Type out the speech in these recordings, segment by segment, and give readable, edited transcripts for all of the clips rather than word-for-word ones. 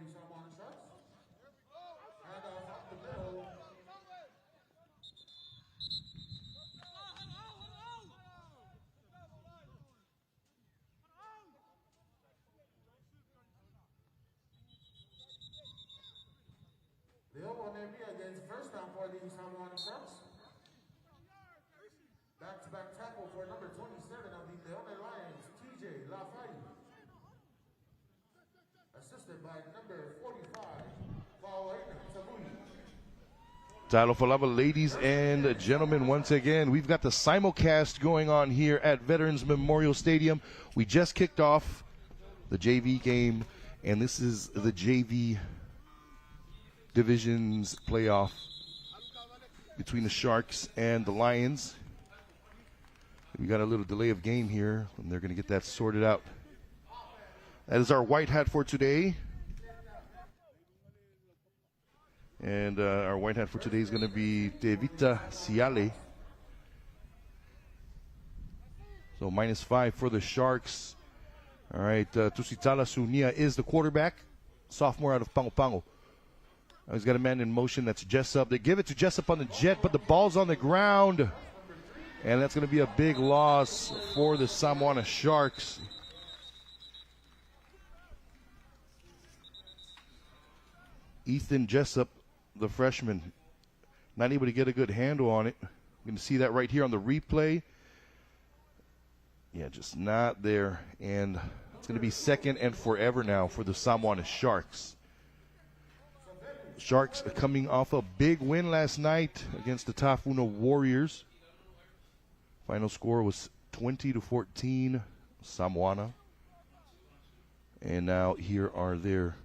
the Samoan Sharks. And off the middle. Leo will be against first down for the Samoan Sharks. Back-to-back tackle for number 27 of the Leone Lions, TJ Lafayette. Assisted by number 45, Paulina Tabui. Title for love, ladies and gentlemen, once again, we've got the simulcast going on here at Veterans Memorial Stadium. We just kicked off the JV game, and this is the JV Divisions playoff between the Sharks and the Lions. We got a little delay of game here, and they're going to get that sorted out. That is our white hat for today. And our white hat for today is going to be Devita Siale. So -5 for the Sharks. All right, Tusitala Sunia is the quarterback, sophomore out of Pango Pango. He's got a man in motion, that's Jessup. They give it to Jessup on the jet, but the ball's on the ground. And that's going to be a big loss for the Samoana Sharks. Ethan Jessup, the freshman, not able to get a good handle on it. We're going to see that right here on the replay. Yeah, just not there. And it's going to be second and forever now for the Samoana Sharks. Sharks are coming off a big win last night against the Tafuna Warriors. Final score was 20-14, Samoana. And now here are their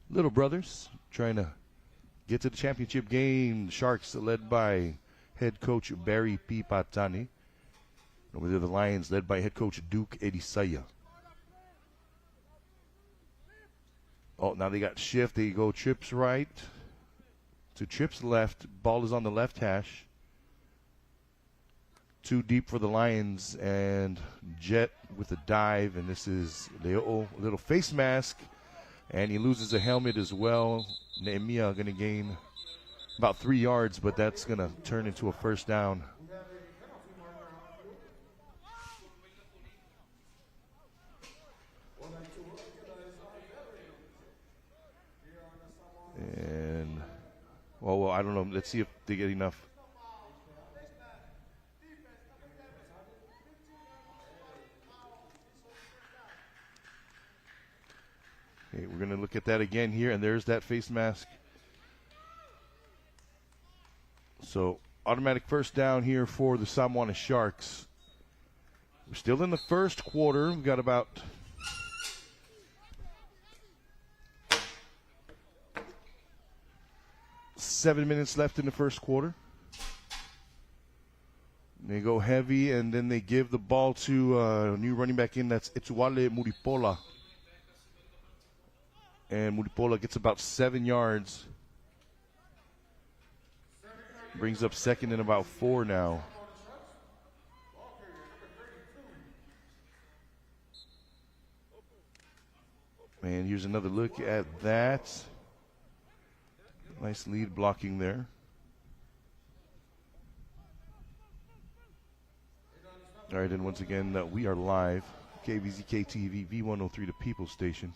little brothers trying to get to the championship game. The Sharks led by head coach Barry P. Patani. Over there, the Lions led by head coach Duke Edisaya. Oh, now they got shift. They go trips right to trips left. Ball is on the left hash. Too deep for the Lions, and Jet with a dive, and this is Leo, little face mask, and he loses a helmet as well. Nehemiah going to gain about 3 yards, but that's going to turn into a first down. And, well, I don't know. Let's see if they get enough. Okay, we're going to look at that again here, and there's that face mask. So, automatic first down here for the Samoana Sharks. We're still in the first quarter. We've got about 7 minutes left in the first quarter. They go heavy, and then they give the ball to a new running back in. That's Etsuwale Muripola. And Muripola gets about 7 yards. Brings up second and about 4 now. And here's another look at that. Nice lead blocking there. All right, and once again, we are live. Kvzk TV, V103, the People Station.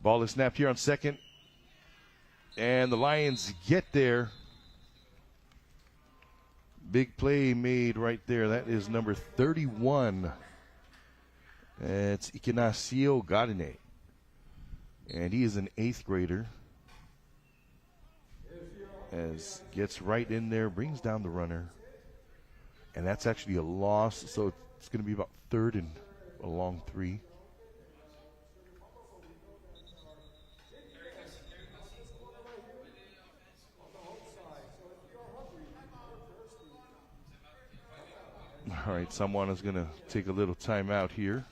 Ball is snapped here on second. And the Lions get there. Big play made right there. That is number 31. It's Ignacio Garine. And he is an 8th grader. As gets right in there, brings down the runner. And that's actually a loss, so it's going to be about 3rd and a long 3. All right, someone is going to take a little time out here.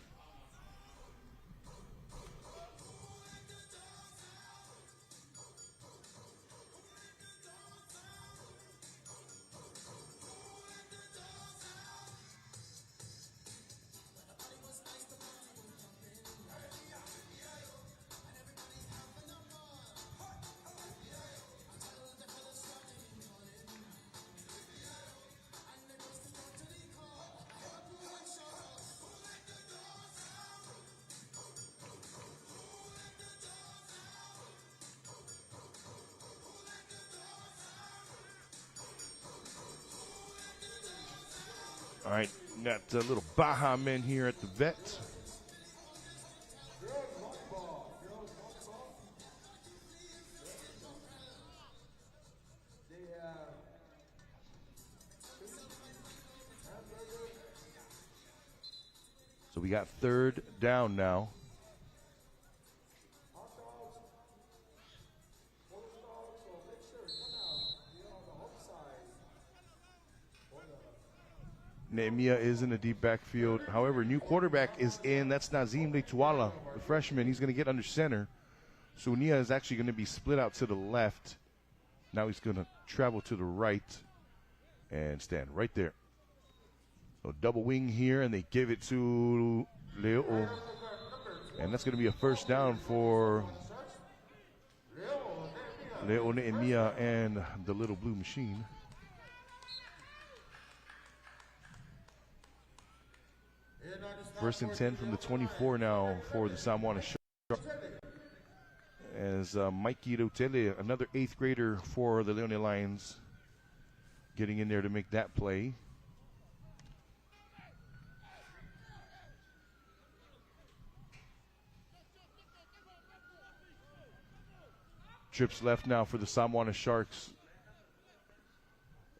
All right, got a little Baja men here at the vet. So we got third down now. Nehemiah is in the deep backfield. However, new quarterback is in. That's Nazim Letuala, the freshman. He's going to get under center. So Nia is actually going to be split out to the left. Now he's going to travel to the right and stand right there. So double wing here, and they give it to Leo. And that's going to be a first down for Leo Nehemiah and the little blue machine. First and 10 from the 24 now for the Samoana Sharks. As Mikey Rotele, another 8th grader for the Leone Lions, getting in there to make that play. Trips left now for the Samoana Sharks.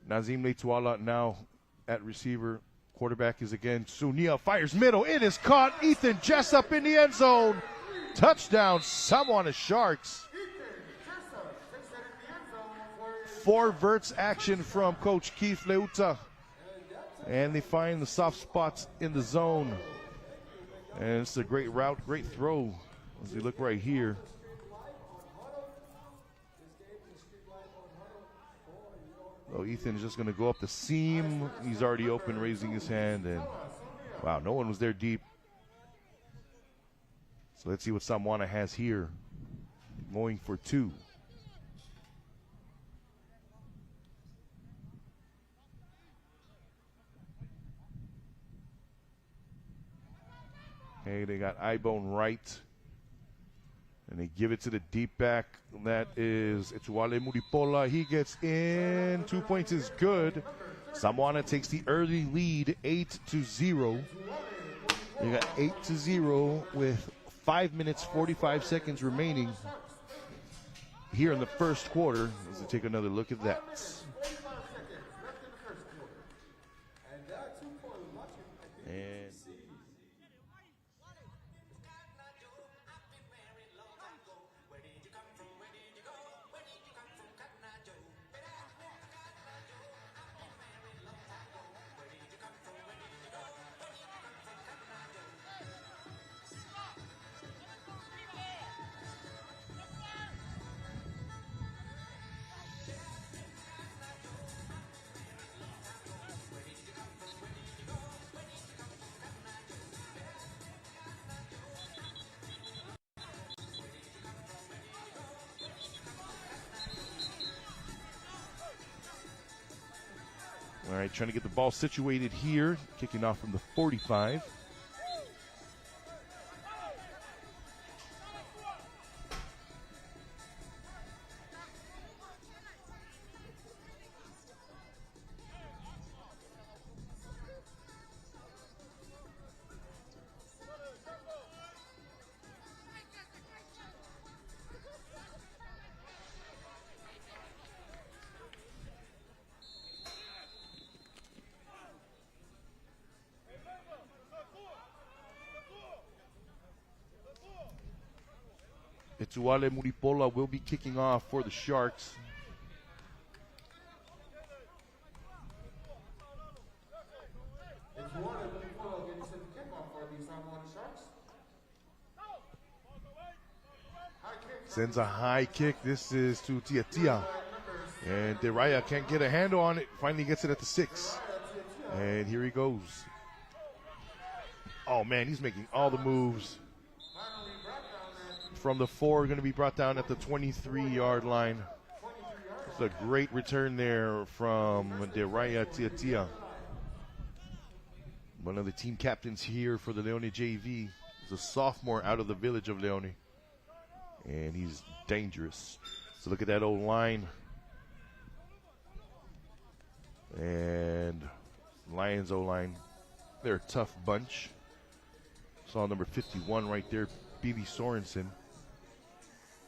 Nazim Letuala now at receiver. Quarterback is again Sunia, fires middle. It is caught. Ethan Jessup in the end zone. Touchdown, Samoana Sharks. 4 verts action from Coach Keith Leuta. And they find the soft spots in the zone. And it's a great route, great throw. As we look right here. So Ethan is just going to go up the seam. He's already open, raising his hand, and wow, no one was there deep. So let's see what Samoana has here. Going for 2. Okay, they got Ibone right. And they give it to the deep back. That is Etuale Muripola. He gets in. 2 points is good. Samoana takes the early lead, 8-0. They got 8-0 with 5 minutes, 45 seconds remaining here in the first quarter. Let's take another look at that. And all right, trying to get the ball situated here. Kicking off from the 45. Etuale Muripola will be kicking off for the Sharks. Sends a high kick. This is to Tiatia. And Deraya can't get a handle on it. Finally gets it at the 6. And here he goes. Oh, man, he's making all the moves. From the 4, going to be brought down at the 23-yard line. It's a great return there from Deraya Tiatia. One of the team captains here for the Leone JV. He's a sophomore out of the village of Leone. And he's dangerous. So look at that old line. And line Lions O-line. They're a tough bunch. Saw number 51 right there, Billy Sorensen.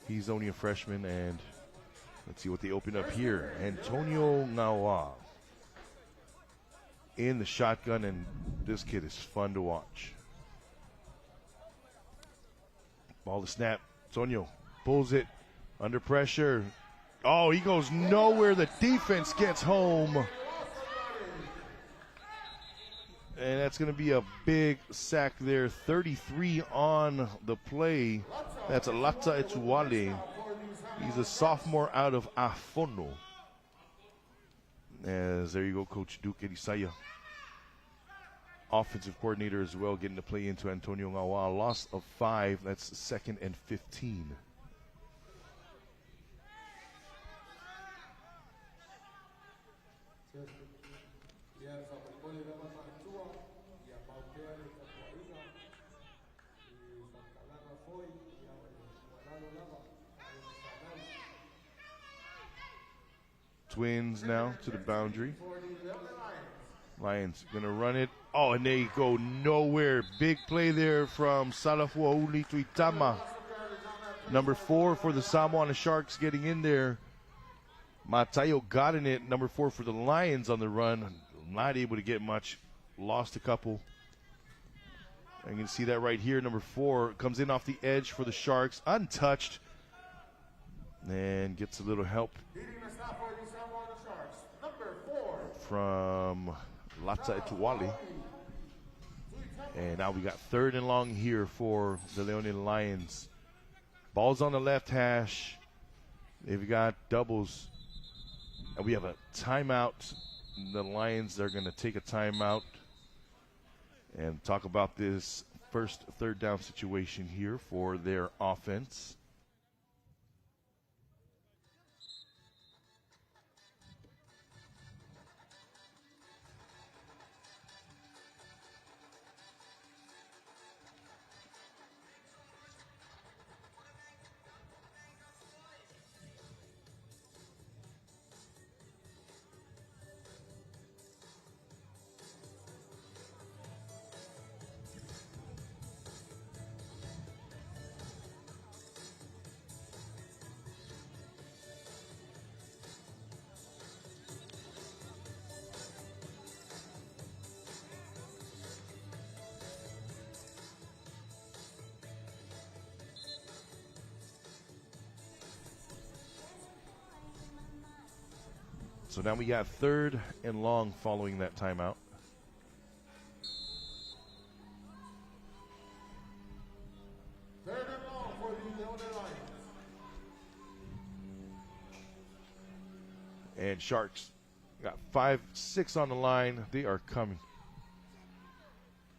He's only a freshman, and let's see what they open up here. Antonio Ngawa in the shotgun, and this kid is fun to watch. Ball to snap. Antonio pulls it under pressure. Oh, he goes nowhere. The defense gets home. And that's going to be a big sack there. 33 on the play. That's Lata Etuwale. He's a sophomore out of Afono. As there you go, Coach Duke Elisaya. Offensive coordinator as well, getting to play into Antonio Ngawa. Loss of 5. That's 2nd and 15. Twins now to the boundary. Lions gonna run it. Oh, and they go nowhere. Big play there from Salafua Uli Tuitama. Number 4 for the Samoa Sharks getting in there. Matayo got in it. Number 4 for the Lions on the run. Not able to get much. Lost a couple. And you can see that right here. Number 4 comes in off the edge for the Sharks. Untouched. And gets a little help from Lata Etuwale. And now we got 3rd and long here for the Leone Lions. Ball's on the left hash. They've got doubles. And we have a timeout. The Lions are going to take a timeout and talk about this first 3rd down situation here for their offense. So now we got 3rd and long following that timeout. Third and long for the Leone Lions. And Sharks got 5-6 on the line. They are coming.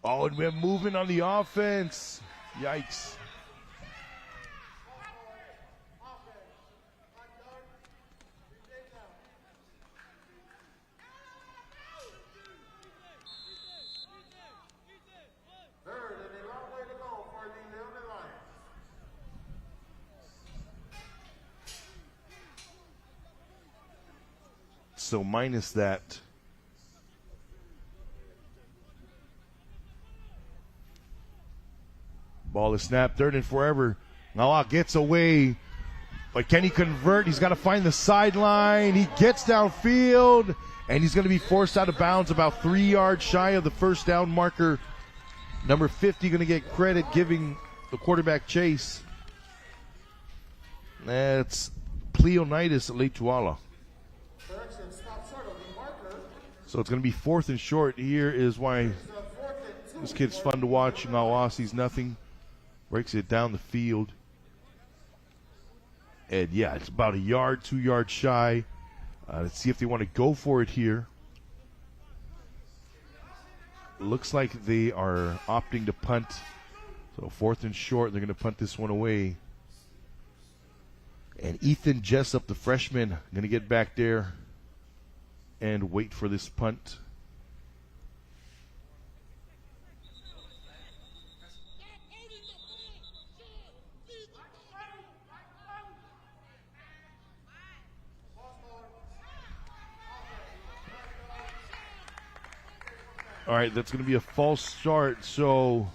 Oh, and we're moving on the offense. Yikes. So minus that. Ball is snapped, 3rd and forever. Ngawa gets away, but can he convert? He's got to find the sideline. He gets downfield, and he's going to be forced out of bounds about 3 yards shy of the first down marker. Number 50 going to get credit, giving the quarterback chase. That's Pleonidas Leituala. So it's going to be 4th and short. Here is why this kid's fun to watch. Ngawa sees nothing. Breaks it down the field. And yeah, it's about 1 yard, 2 yards shy. Let's see if they want to go for it here. Looks like they are opting to punt. So 4th and short, they're going to punt this one away. And Ethan Jessup, the freshman, going to get back there and wait for this punt. All right, that's going to be a false start, so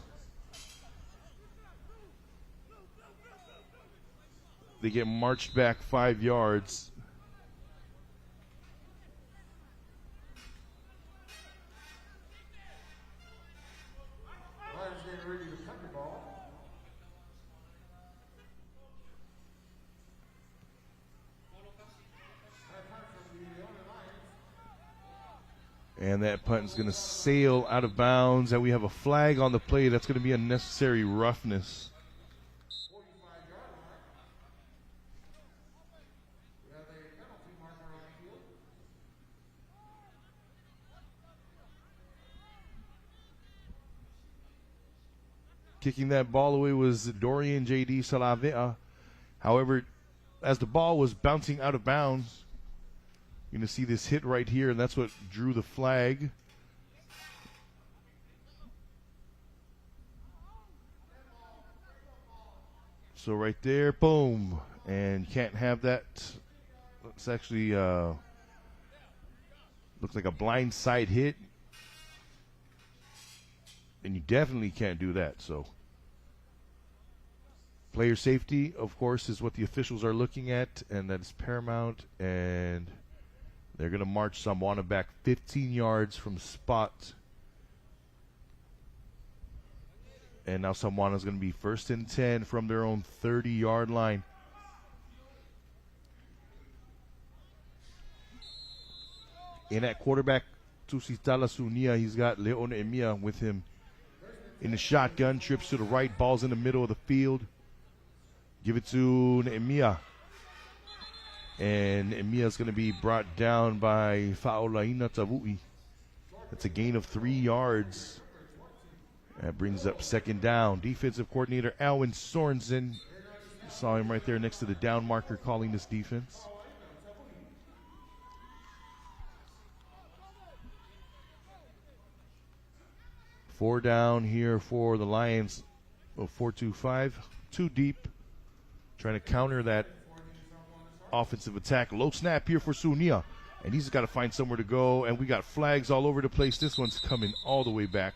they get marched back 5 yards. Lions getting ready to punt the ball. And that punt is going to sail out of bounds, and we have a flag on the play. That's going to be unnecessary roughness. Kicking that ball away was Dorian J.D. Salavea. However, as the ball was bouncing out of bounds, you're going to see this hit right here, and that's what drew the flag. So right there, boom. And you can't have that. It's actually looks like a blind side hit. And you definitely can't do that. So player safety, of course, is what the officials are looking at, and that is paramount. And they're going to march Samwana back 15 yards from spot. And now Samwana is going to be 1st and 10 from their own 30-yard line. In at quarterback, Tusitala Sunia, he's got Leon Emia with him. In the shotgun, trips to the right, ball's in the middle of the field. Give it to Emia. And Emia's going to be brought down by Faolaina Tavui. That's a gain of 3 yards. That brings up 2nd down. Defensive coordinator Alwyn Sorensen. Saw him right there next to the down marker calling this defense. Four down here for the Lions. 4-2-5. Too deep. Trying to counter that offensive attack. Low snap here for Sunia. And he's got to find somewhere to go. And we got flags all over the place. This one's coming all the way back.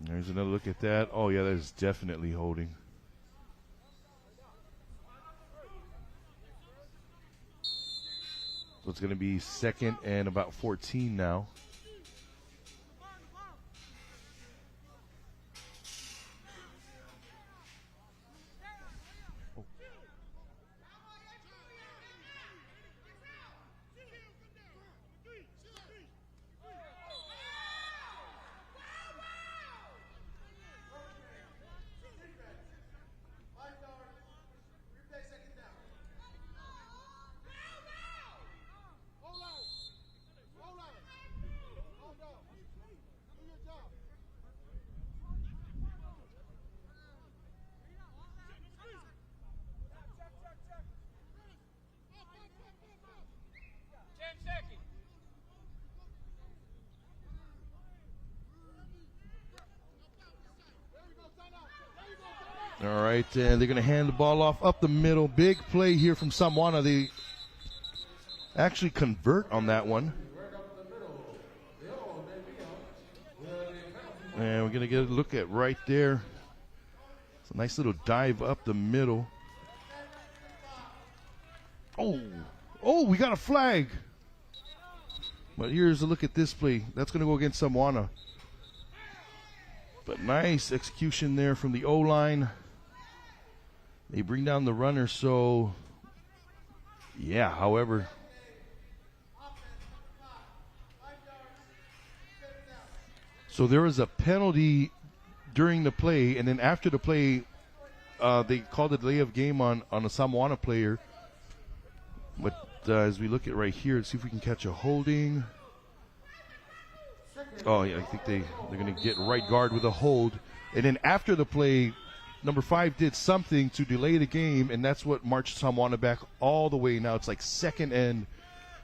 There's another look at that. Oh, yeah, that is definitely holding. So it's going to be 2nd and about 14 now. All right, and they're going to hand the ball off up the middle. Big play here from Samwana. They actually convert on that one. And we're going to get a look at right there. It's a nice little dive up the middle. Oh, we got a flag. But here's a look at this play. That's going to go against Samwana. But nice execution there from the O-line. They bring down the runner, so yeah, however. So there was a penalty during the play, and then after the play, they called a delay of game on a Samoana player. But as we look at right here, let's see if we can catch a holding. Oh, yeah, I think they're going to get right guard with a hold. And then after the play, number 5 did something to delay the game, and that's what marched Samoana back all the way. Now it's like 2nd and,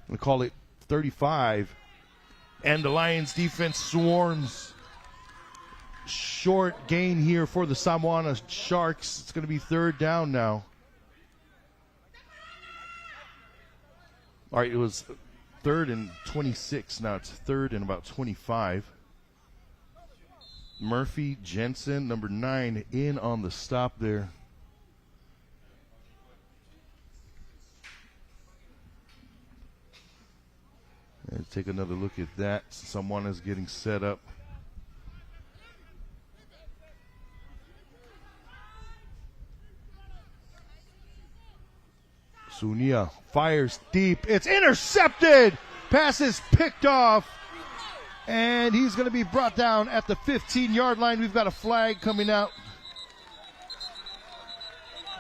we call it 35. And the Lions defense swarms. Short gain here for the Samoana Sharks. It's going to be third down now. All right, it was third and 26. Now it's third and about 25. Murphy, Jensen, number 9, in on the stop there. Let's take another look at that. Someone is getting set up. Sunia fires deep. It's intercepted. Pass is picked off. And he's going to be brought down at the 15-yard line. We've got a flag coming out.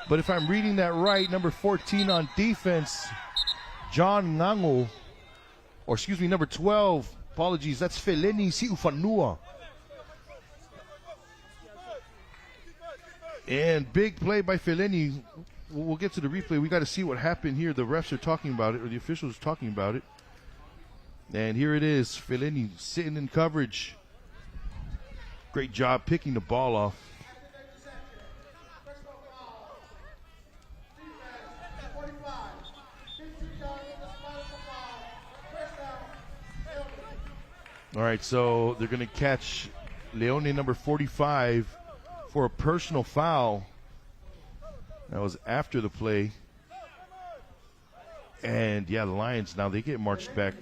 But if I'm reading that right, number 14 on defense, John Ngango, or excuse me, number 12, apologies, that's Feleni Siufanua. And big play by Feleni. We'll get to the replay. We got to see what happened here. The refs are talking about it, or the officials are talking about it. And here it is, Feleni sitting in coverage. Great job picking the ball off. All right, so they're going to catch Leone number 45 for a personal foul. That was after the play. And, yeah, the Lions now, they get marched back.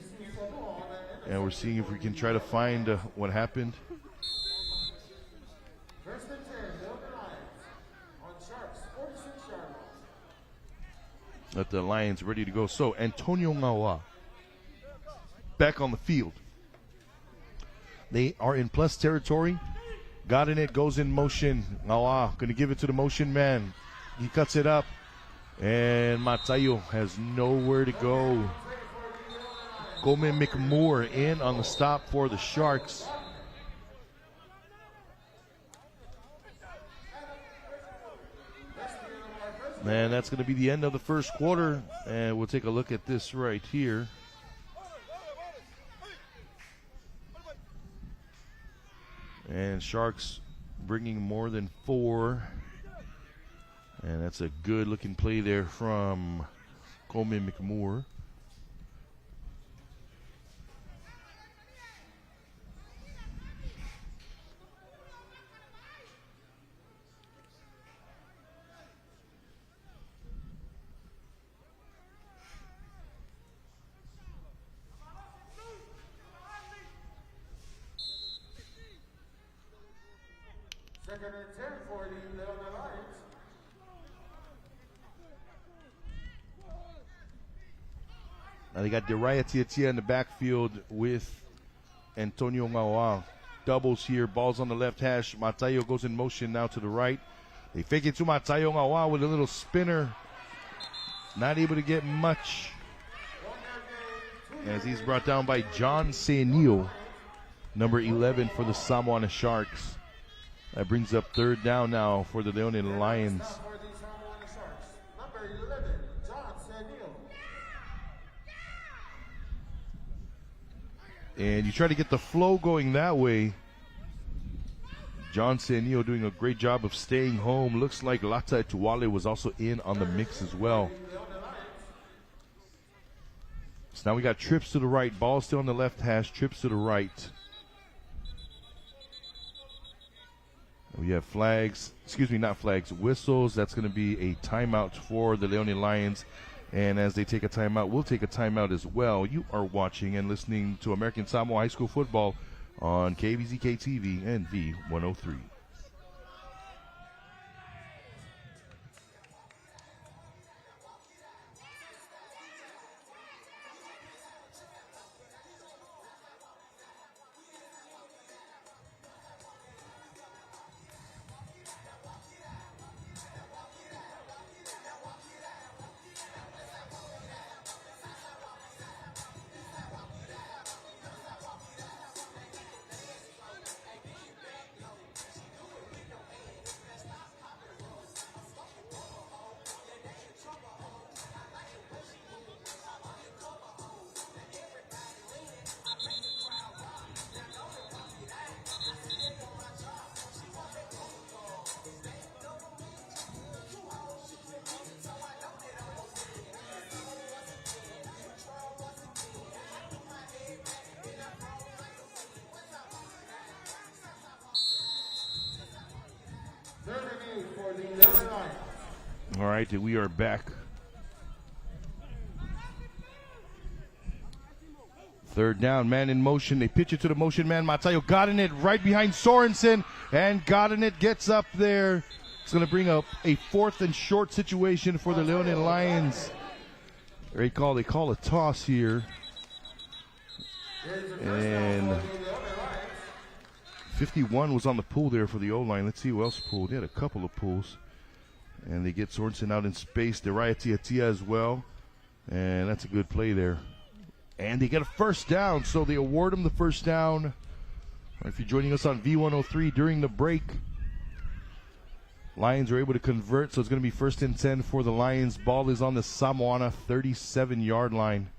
And we're seeing if we can try to find what happened. First and 10, Leone Lions on Sharks, 46-yard line. Let the Lions ready to go. So, Antonio Ngawa back on the field. They are in plus territory. Got in it, goes in motion. Ngawa going to give it to the motion man. He cuts it up. And Matayo has nowhere to go. Goldman McMoore in on the stop for the Sharks. And that's going to be the end of the first quarter. And we'll take a look at this right here. And Sharks bringing more than 4. And that's a good looking play there from Coleman McMoore. Second and 10 for the Leone Lions. Now they got Deraya Tiatia in the backfield with Antonio Ngawa. Doubles here, balls on the left hash. Matayo goes in motion now to the right. They fake it to Matayo Ngawa with a little spinner. Not able to get much as he's brought down by John Senio, number 11 for the Samoana Sharks. That brings up third down now for the Leone Lions. Number 11, John Senio. And you try to get the flow going that way. John Senio doing a great job of staying home. Looks like Lata Tuwale was also in on the mix as well. So now we got trips to the right. Ball still on the left hash. Trips to the right. We have flags, not flags, whistles. That's going to be a timeout for the Leone Lions. And as they take a timeout, we'll take a timeout as well. You are watching and listening to American Samoa High School Football on Kvzk TV and V103. the Leone Lions. All right, we are back. Third down, man in motion. They pitch it to the motion man. Matayo got in it right behind Sorensen, and got in it, gets up there. It's going to bring up a 4th and short situation for the Leone Lions. They call a toss here. And 51 was on the pull there for the O-line. Let's see who else pulled. They had a couple of pulls. And they get Sorensen out in space. Deraya Tiatia as well. And that's a good play there. And they get a first down, so they award him the first down. If you're joining us on V103 during the break, Lions are able to convert, so it's going to be 1st and 10 for the Lions. Ball is on the Samoana 37-yard line.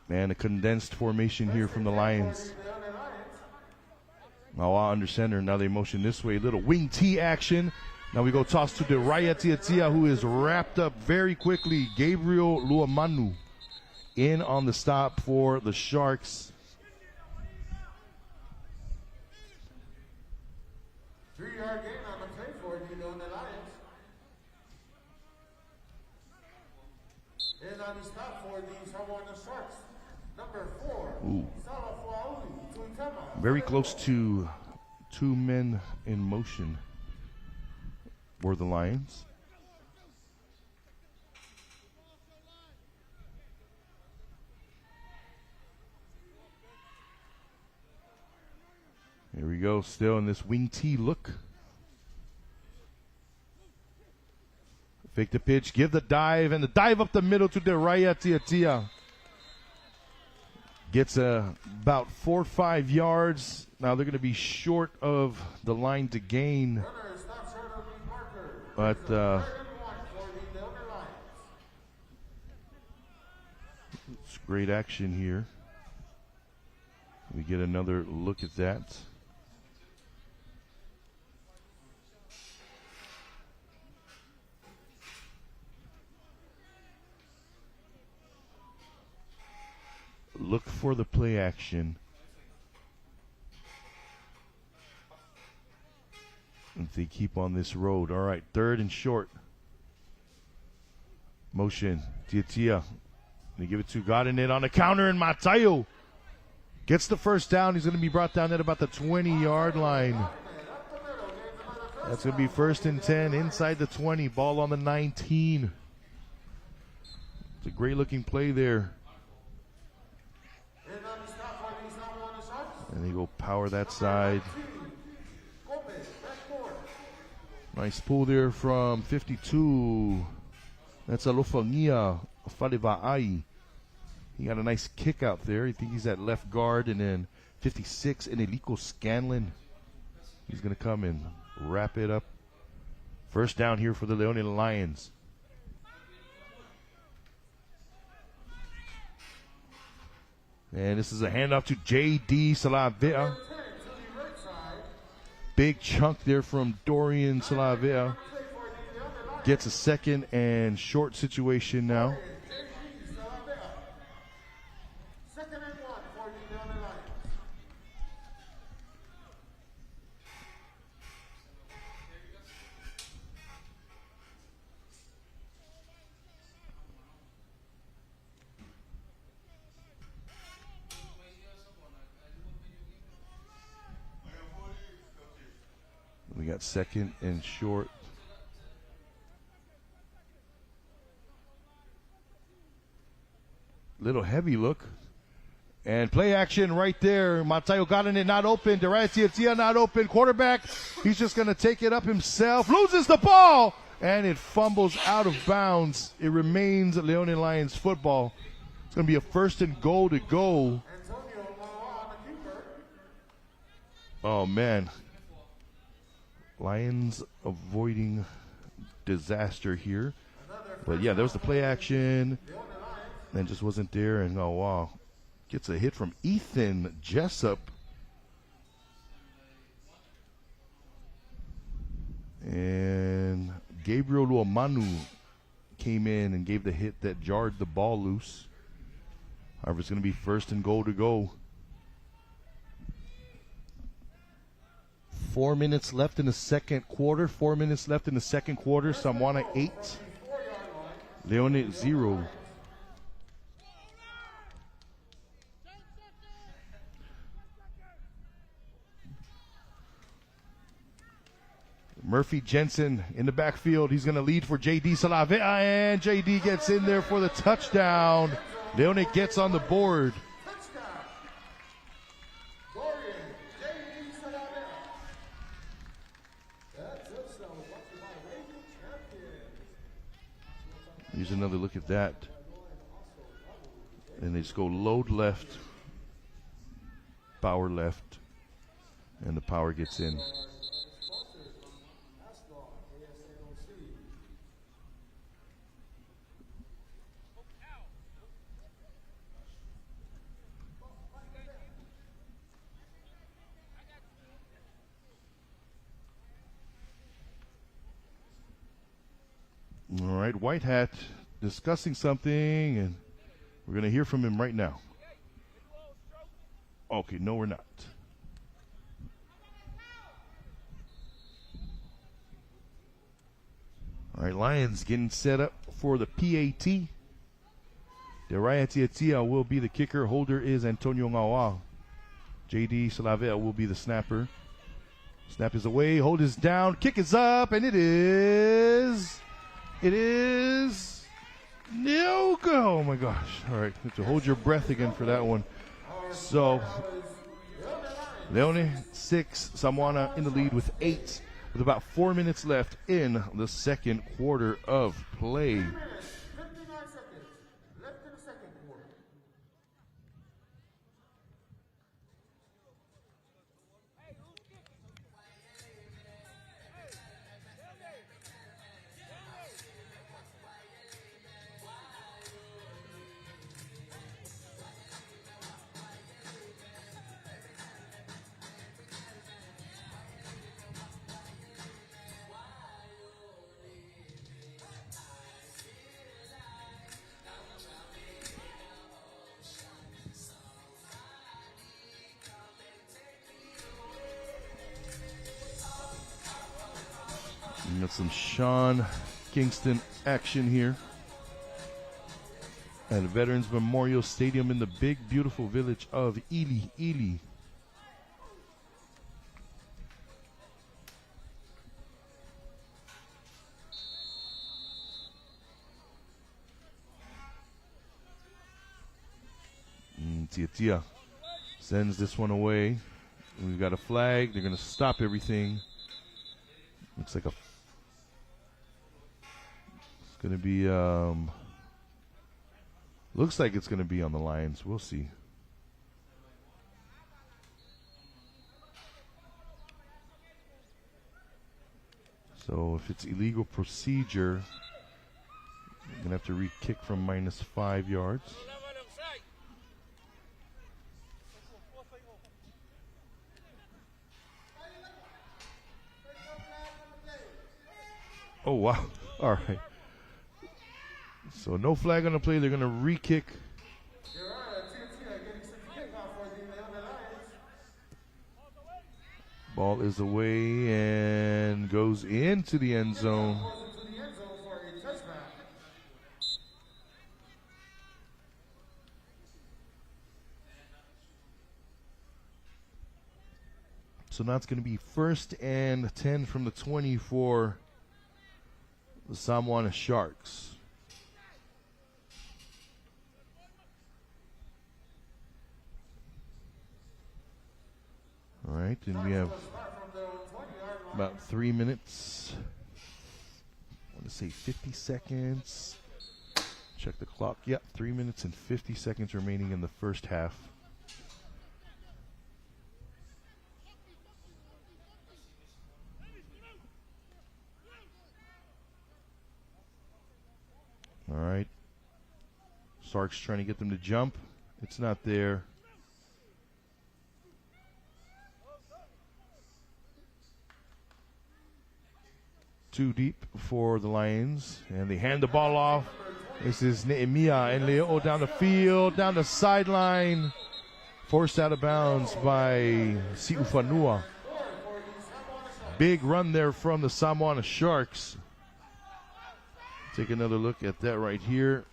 Man, a condensed formation here from the Lions. Mawa under center. Now they motion this way. Little wing T action. Now we go toss to Deraya Tiatia, who is wrapped up very quickly. Gabriel Luamanu in on the stop for the Sharks. 3-yard gain on the play for the Leone Lions. And on the stop for the Samoana Sharks, number 4, Salafuauli Tuitama. Very close to 2 men in motion for the Lions. Here we go, still in this wing T look. Fake the pitch, give the dive, and the dive up the middle to Deraya Tiatia. Gets about 4 or 5 yards. Now they're going to be short of the line to gain. But it's great action here. We get another look at that. Look for the play action. If they keep on this road. All right, 3rd and short. Motion. Tiatia. They give it to Godin on the counter, and Matayo gets the first down. He's going to be brought down at about the 20-yard line. That's going to be 1st and 10 inside the 20. Ball on the 19. It's a great-looking play there. And they go power that side. Nice pull there from 52. That's Alofangia Faliva'ai. He got a nice kick out there. I think he's at left guard. And then 56, Eneliko Scanlon. He's going to come and wrap it up. First down here for the Leone Lions. And this is a handoff to J.D. Salavea. Big chunk there from Dorian Salavea. Gets a 2nd and short situation now. We got 2nd and short. Little heavy look. And play action right there. Matayo got in it, not open. Deraya Tiatia not open. Quarterback, he's just going to take it up himself. Loses the ball, and it fumbles out of bounds. It remains Leone Lions football. It's going to be a 1st and goal to go. Oh, man. Lions avoiding disaster here. But, yeah, there was the play action. And just wasn't there. And, oh, wow. Gets a hit from Ethan Jessup. And Gabriel Luamanu came in and gave the hit that jarred the ball loose. However, it's going to be 1st and goal to go. 4 minutes left in the second quarter. 4 minutes left in the second quarter. Samoana 8, Leone 0. Murphy Jensen in the backfield. He's going to lead for J.D. Salavea, and J.D. gets in there for the touchdown. Leone gets on the board. Here's another look at that. And they just go load left, power left, and the power gets in. All right, White Hat discussing something, and we're going to hear from him right now. Okay, no, we're not. All right, Lions getting set up for the PAT. Deraya Tiatia will be the kicker. Holder is Antonio Ngawa. J.D. Salavea will be the snapper. Snap is away. Hold is down. Kick is up, and it is no go. Oh my gosh. All right, you have to hold your breath again for that one. So, Leone 6, Samoana in the lead with 8, with about 4 minutes left in the second quarter of play. We got some Sean Kingston action here at Veterans Memorial Stadium in the big, beautiful village of Ili. Tiatia sends this one away. We've got a flag. They're going to stop everything. Looks like it's going to be looks like it's going to be on the Lions. We'll see. So if it's illegal procedure, you're going to have to re-kick from -5 yards. Oh, wow. All right. So no flag on the play. They're going to re-kick. Ball is away and goes into the end zone. So now it's going to be 1st and 10 from the 20 for the Samoana Sharks. All right, and we have about 3 minutes. I want to say 50 seconds. Check the clock. Yep, 3 minutes and 50 seconds remaining in the first half. All right. Sark's trying to get them to jump. It's not there. Too deep for the Lions, and they hand the ball off. This is Nehemiah and Leo down the field, down the sideline. Forced out of bounds by Siufanua. Big run there from the Samoana Sharks. Take another look at that right here.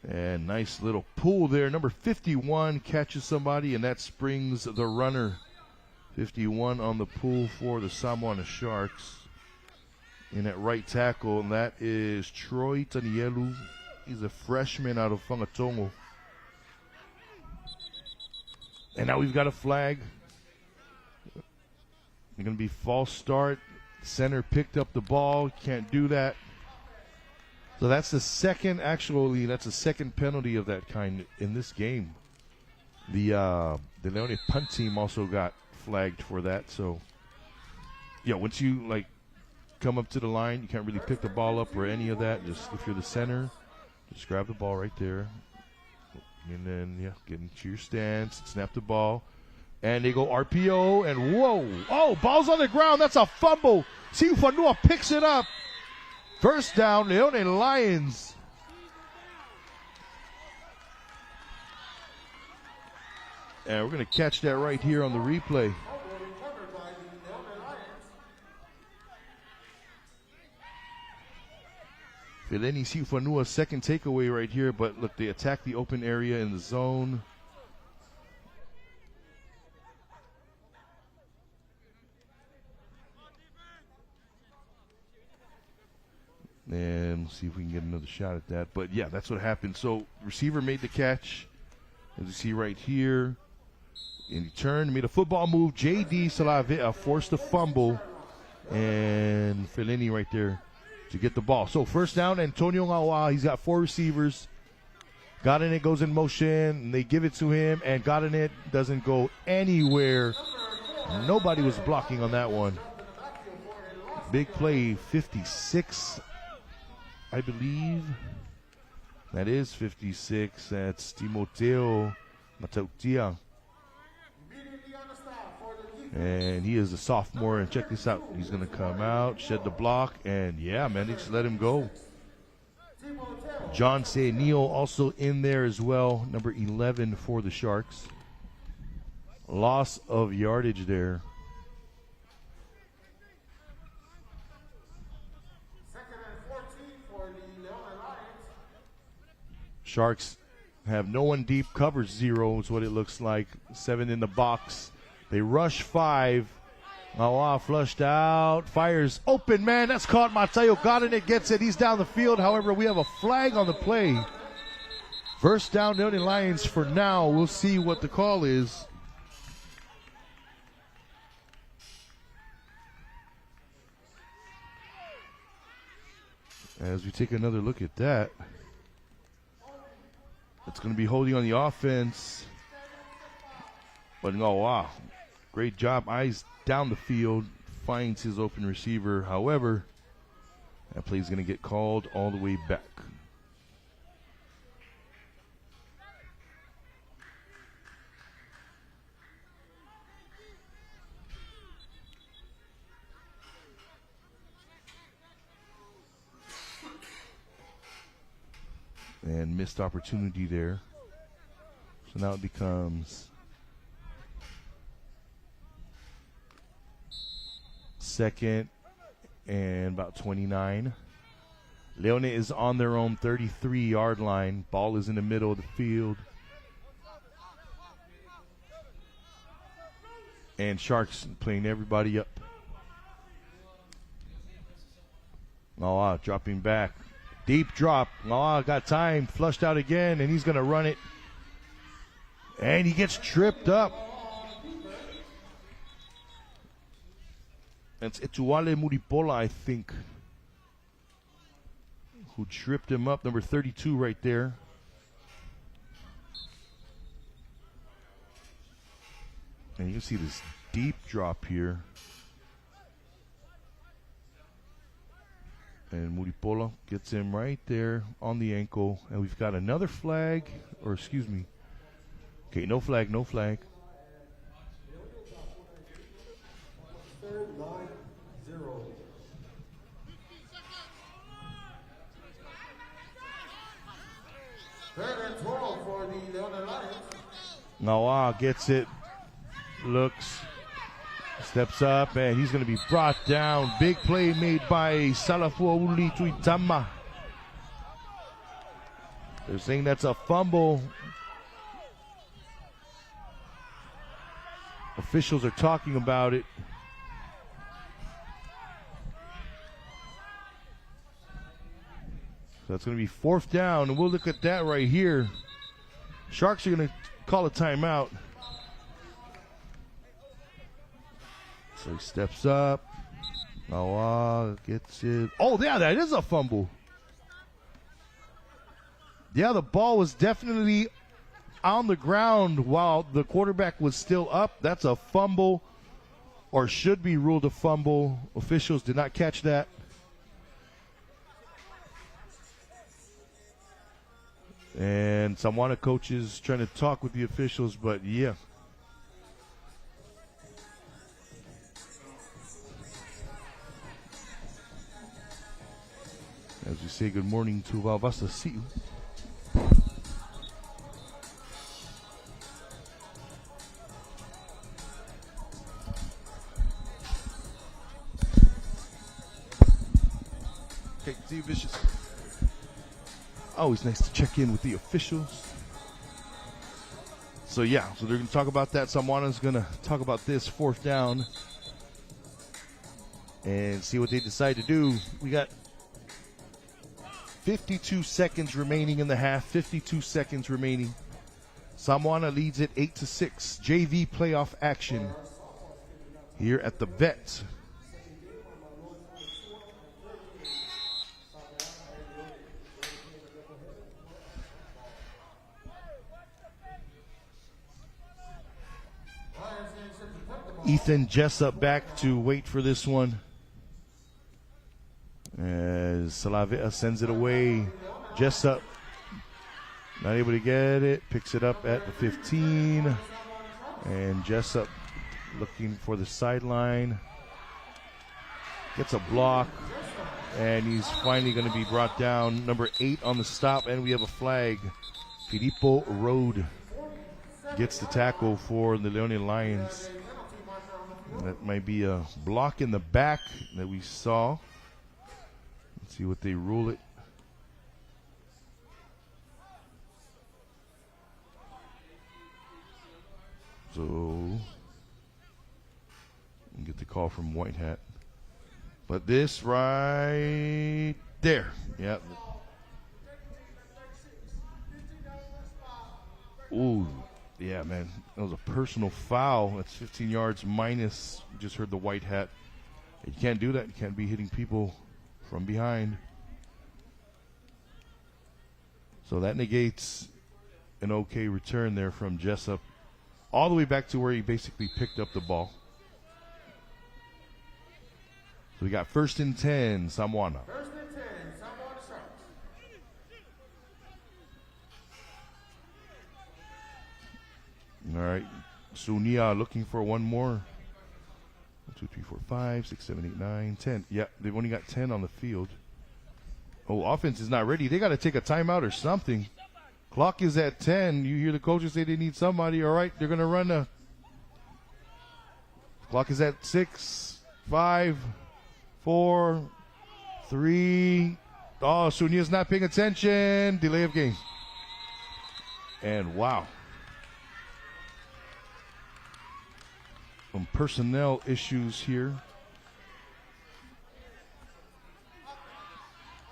And nice little pull there. Number 51 catches somebody, and that springs the runner. 51 on the pull for the Samoana Sharks. In at right tackle, and that is Troy Tanielu. He's a freshman out of Whangatongo. And now we've got a flag. It's going to be false start. Center picked up the ball. Can't do that. So that's the second, that's the second penalty of that kind in this game. The Leone punt team also got flagged for that. So, yeah, once you, come up to the line, you can't really pick the ball up or any of that. Just if you're the center, just grab the ball right there. And then, get into your stance, snap the ball. And they go RPO, and whoa. Oh, ball's on the ground. That's a fumble. Siufanua picks it up. First down, Leone Lions. And we're going to catch that right here on the replay. Feleni Siufanua, second takeaway right here, but look, they attack the open area in the zone. And we'll see if we can get another shot at that. But yeah, that's what happened. So receiver made the catch, as you see right here. And he turned, made a football move. J.D. Salavea forced a fumble. And Feleni right there to get the ball. So first down, Antonio Ngawa. He's got 4 receivers. Got in it, goes in motion, and they give it to him. And got in it, doesn't go anywhere. Nobody was blocking on that one. Big play, 56, I believe. That is 56. That's Timoteo Matautia. And he is a sophomore, and check this out. He's going to come out, shed the block, and yeah, man, they just let him go. John Neal also in there as well, number 11 for the Sharks. Loss of yardage there. Second and 14 for the Leone Lions. Sharks have no one deep, covers 0 is what it looks like. 7 in the box. They rush 5. Ngawa flushed out. Fires open, man. That's caught. Matayo got it. Gets it. He's down the field. However, we have a flag on the play. First down, Leone Lions for now. We'll see what the call is. As we take another look at that, it's going to be holding on the offense. But no, wow. Great job. Eyes down the field. Finds his open receiver. However, that play is going to get called all the way back. And missed opportunity there. So now it becomes second and about 29. Leone is on their own 33-yard line. Ball is in the middle of the field. And Sharks playing everybody up. Oh, dropping back. Deep drop. Oh, got time. Flushed out again, and he's going to run it. And he gets tripped up. That's Etuale Muripola, I think, who tripped him up. Number 32 right there. And you can see this deep drop here. And Muripola gets him right there on the ankle. And we've got another flag, or excuse me. Okay, no flag, no flag. Third, 9-0. Third and 12 for the Leone Lions. Ngawa gets it. looks, steps up, and he's going to be brought down. Big play made by Salafuauli Tuitama. They're saying that's a fumble. Officials are talking about it. So that's going to be 4th down, and we'll look at that right here. Sharks are going to call a timeout. So he steps up. Nawa gets it. Oh, yeah, that is a fumble. Yeah, the ball was definitely on the ground while the quarterback was still up. That's a fumble, or should be ruled a fumble. Officials did not catch that. And Samoana coaches trying to talk with the officials, but yeah. As we say good morning to Valvasa Siu. Okay, see you, Vicious. Always nice to check in with the officials. So yeah, so they're going to talk about that. Samoana's going to talk about this 4th down and see what they decide to do. We got 52 seconds remaining in the half. 52 seconds remaining. Samoana leads it 8-6. JV playoff action here at the Vet. Ethan Jessup back to wait for this one. As Salavea sends it away. Jessup not able to get it. Picks it up at the 15. And Jessup looking for the sideline. Gets a block. And he's finally going to be brought down. Number 8 on the stop. And we have a flag. Filippo Road gets the tackle for the Leone Lions. That might be a block in the back that we saw. Let's see what they rule it. So, get the call from White Hat. But this right there. Yeah. Ooh. Yeah, man, that was a personal foul. That's 15 yards minus. You just heard the White Hat. You can't do that. You can't be hitting people from behind. So that negates an okay return there from Jessup all the way back to where he basically picked up the ball. So we got 1st and 10, Samoana. 1st and 10, Samoana Sharks. All right, Sunia looking for one more. 1, 2, 3, 4, 5, 6, 7, 8, 9, 10. Yeah, they've only got 10 on the field. Oh, offense is not ready. They got to take a timeout or something. Clock is at 10. You hear the coaches say they need somebody. All right, they're going to run a. Clock is at 6, 5, 4, 3. Oh, Sunia's not paying attention. Delay of game. And wow. Some personnel issues here.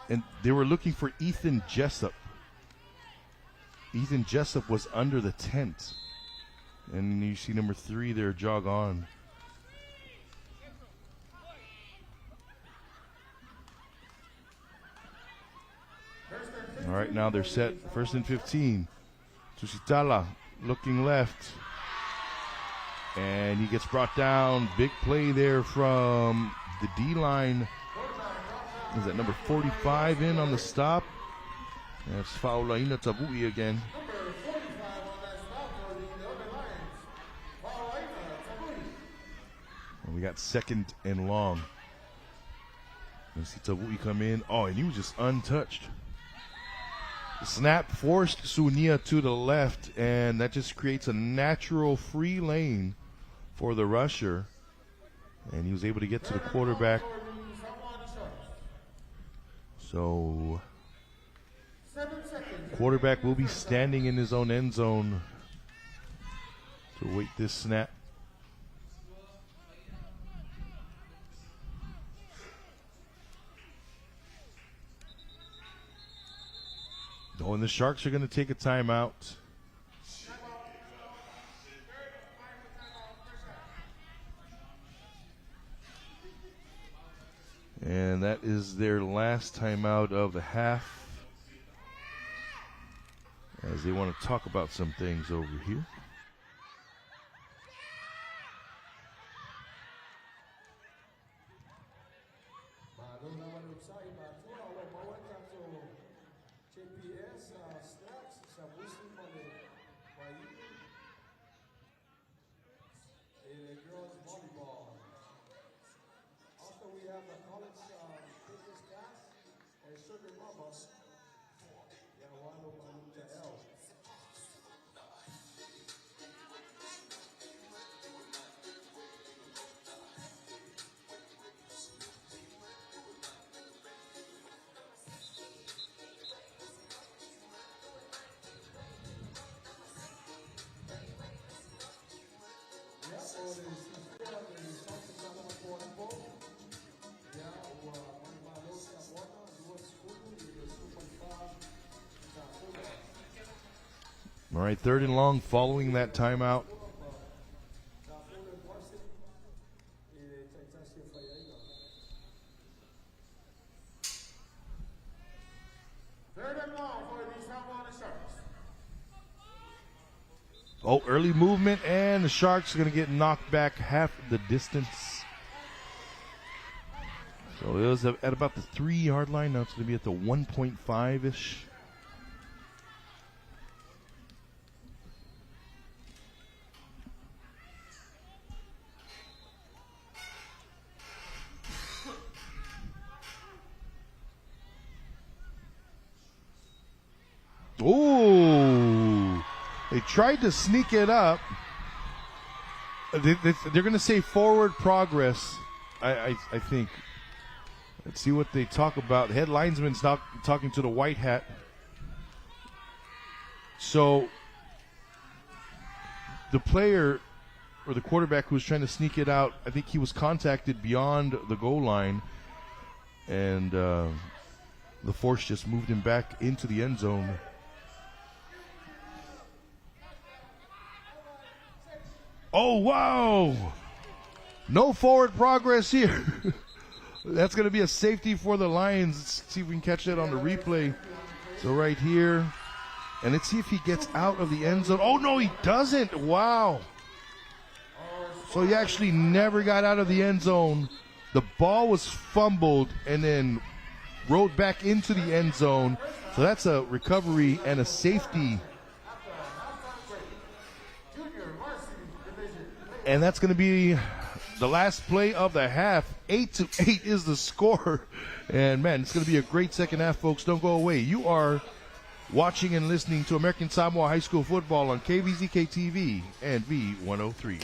And they were looking for Ethan Jessup. Ethan Jessup was under the tent. And you see number 3 there jog on. All right, now they're set. 1st and 15. Tusitala looking left. And he gets brought down. Big play there from the D-line. Is that number 45 in on the stop? That's Faulaina Tabui again. And we got 2nd and long. You see Tabui come in. Oh, and he was just untouched. The snap forced Sunia to the left, and that just creates a natural free lane for the rusher, and he was able to get to the quarterback. So quarterback will be standing in his own end zone to await this snap. Oh, and the Sharks are going to take a timeout. And that is their last timeout of the half, as they want to talk about some things over here. All right, 3rd and long following that timeout. Oh, early movement, and the Sharks are going to get knocked back half the distance. So it was at about the 3-yard line. Now it's going to be at the 1.5-ish. Ooh, they tried to sneak it up. They're going to say forward progress, I think. Let's see what they talk about. The head linesman's talking to the white hat. So the player or the quarterback who was trying to sneak it out, I think he was contacted beyond the goal line, and the force just moved him back into the end zone. Oh, wow. No forward progress here. That's going to be a safety for the Lions. Let's see if we can catch that on the replay. So right here. And let's see if he gets out of the end zone. Oh, no, he doesn't. Wow. So he actually never got out of the end zone. The ball was fumbled and then rolled back into the end zone. So that's a recovery and a safety. And that's going to be the last play of the half. 8-8 is the score. And, man, it's going to be a great second half, folks. Don't go away. You are watching and listening to American Samoa High School football on Kvzk TV and V103.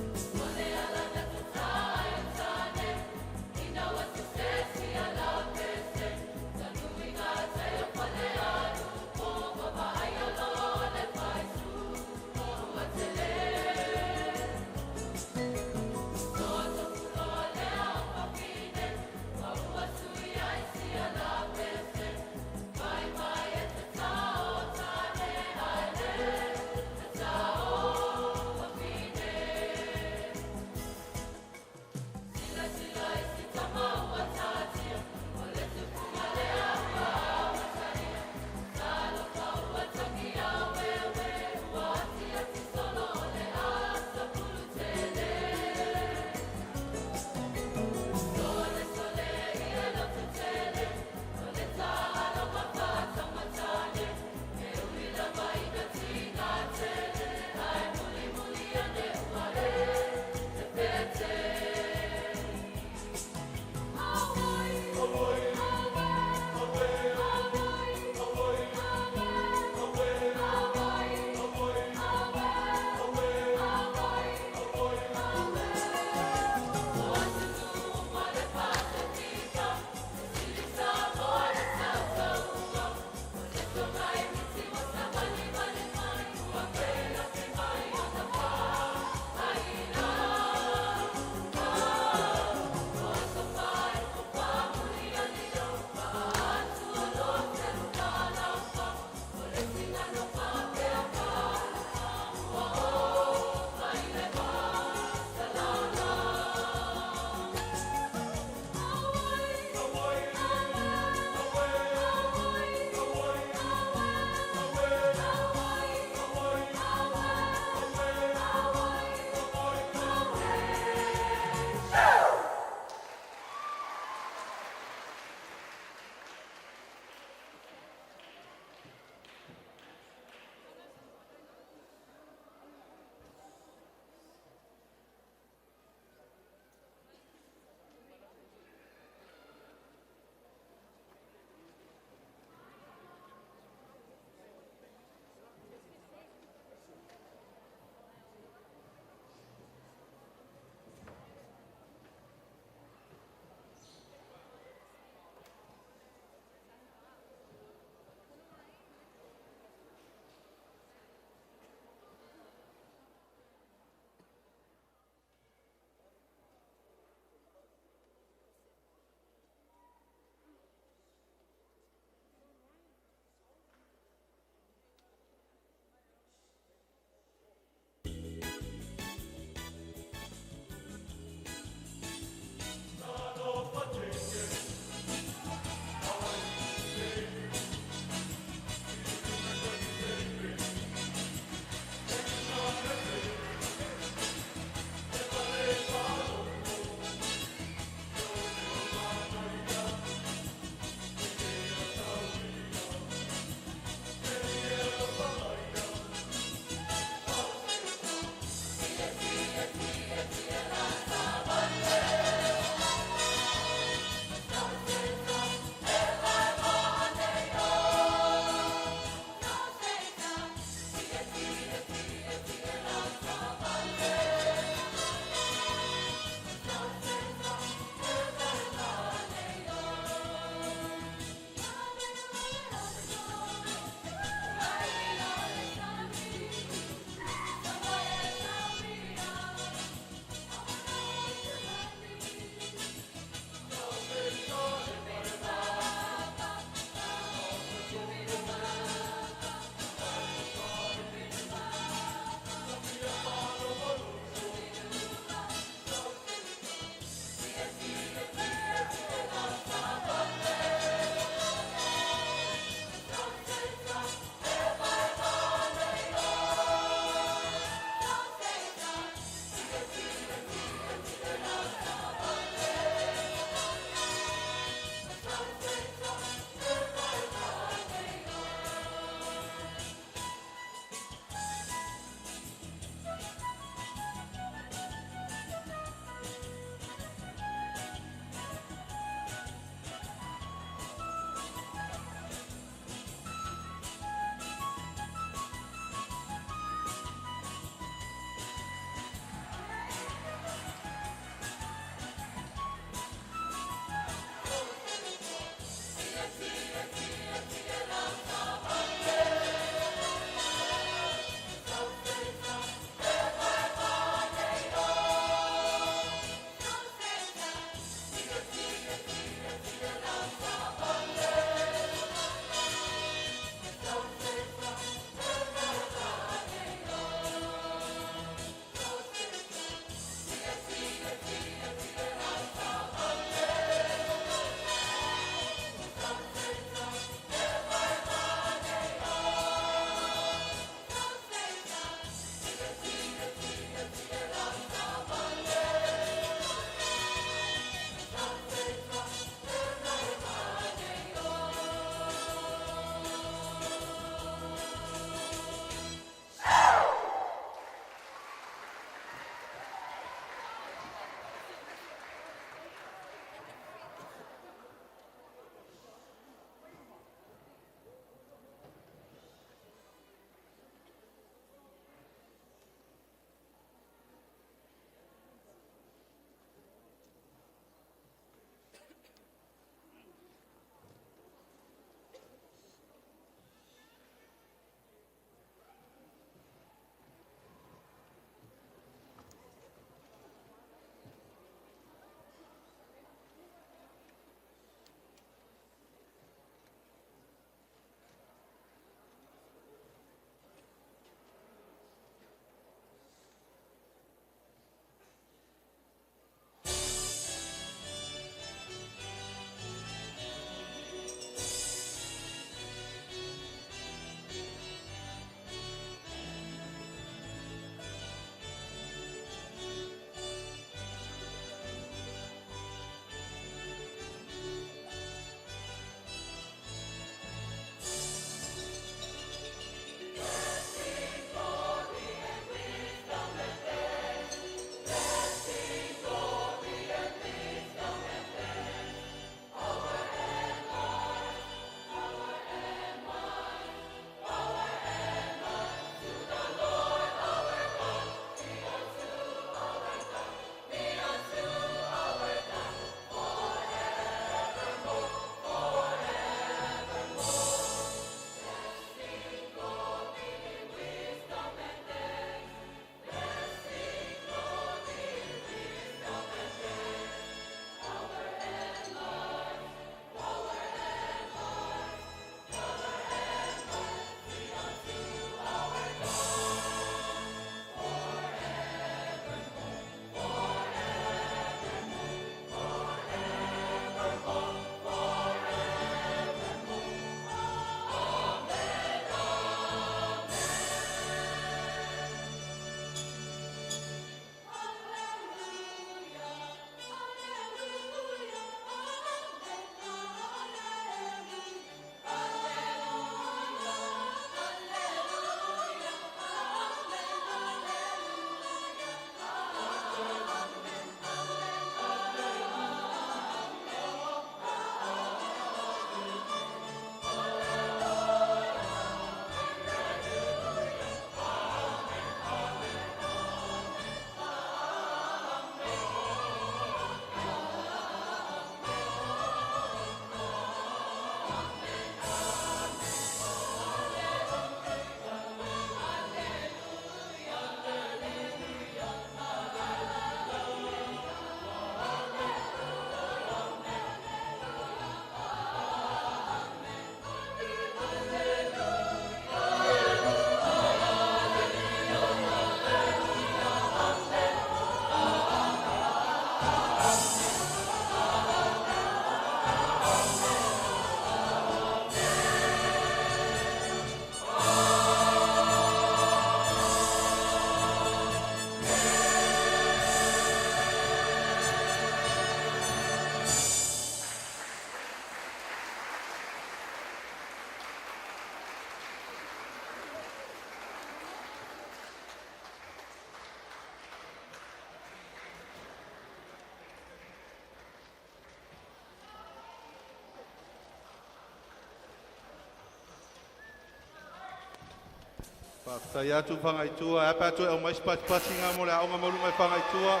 Whakataiatu whangaitua, e pātua e o mais patipatinga mo le aonga maulunga e whangaitua.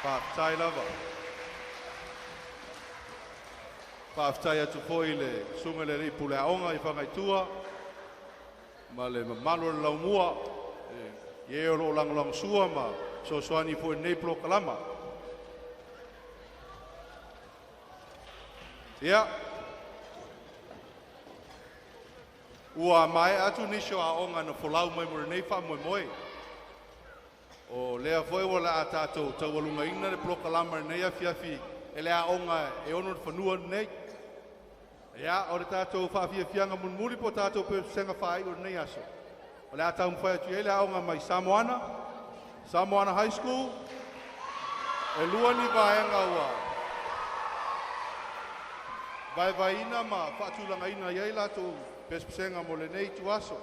Whakatai lava. Whakataiatu fōi le sunga le ripu le aonga i whangaitua. Ma le mamalo le laumua. Ie o lo lang sua ma so soani fōi nei plo kalama. Ia. Ua mai atu nisho a onga na folau mai mure nei wha moe moe. O lea foi wala a tātou taualunga ina le ploka lama nei a fiafi e lea onga e ono whanua nei. Ia, o le tātou whaafia fianga munmuri po tātou pe senga whai o nei aso. O lea tāum whai atu e lea onga mai Samoana High School. E lua ni vaenga ua. Vai ina ma whaatulanga ina iei latou pespenga mo le nei tuaso.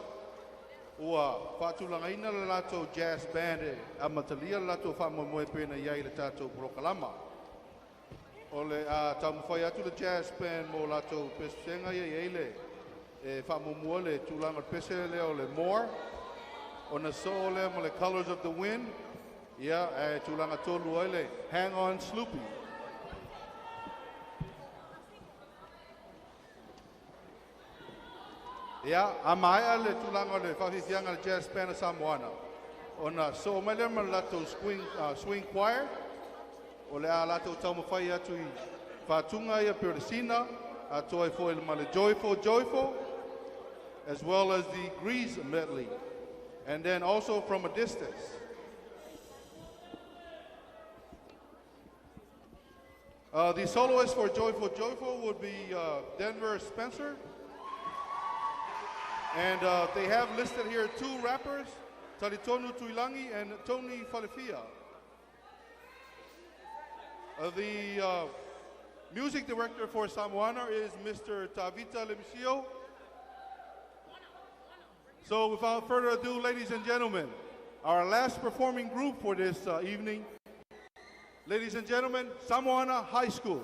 Ua whaatulanga ina le latou jazz band e amatalia le latou whamoemoe pena iei le tātou prokalama. O le taumawhai atu le jazz band mo latou pespenga iei le e whamomua le tūlanga pese le o le more. O na so le mo le Colors of the Wind. Ia e tūlanga tolu oi le Hang On Sloopy. Ia, a mai le tūlanga le whawhiwhianga le jazz band Samoana. O na so mai le ma latou swing choir. O le a latou taumawhai atu i whātunga ia Peresina. A toi fo il ma le Joyful. As well as the Grease medley. And then also from a distance. The soloist for Joyful would be Denver Spencer. And they have listed here 2 rappers, Taritonu Tuilangi and Tony Falifia. The music director for Samoana is Mr. Tavita Lemsio. So without further ado, ladies and gentlemen, our last performing group for this evening. Ladies and gentlemen, Samoana High School.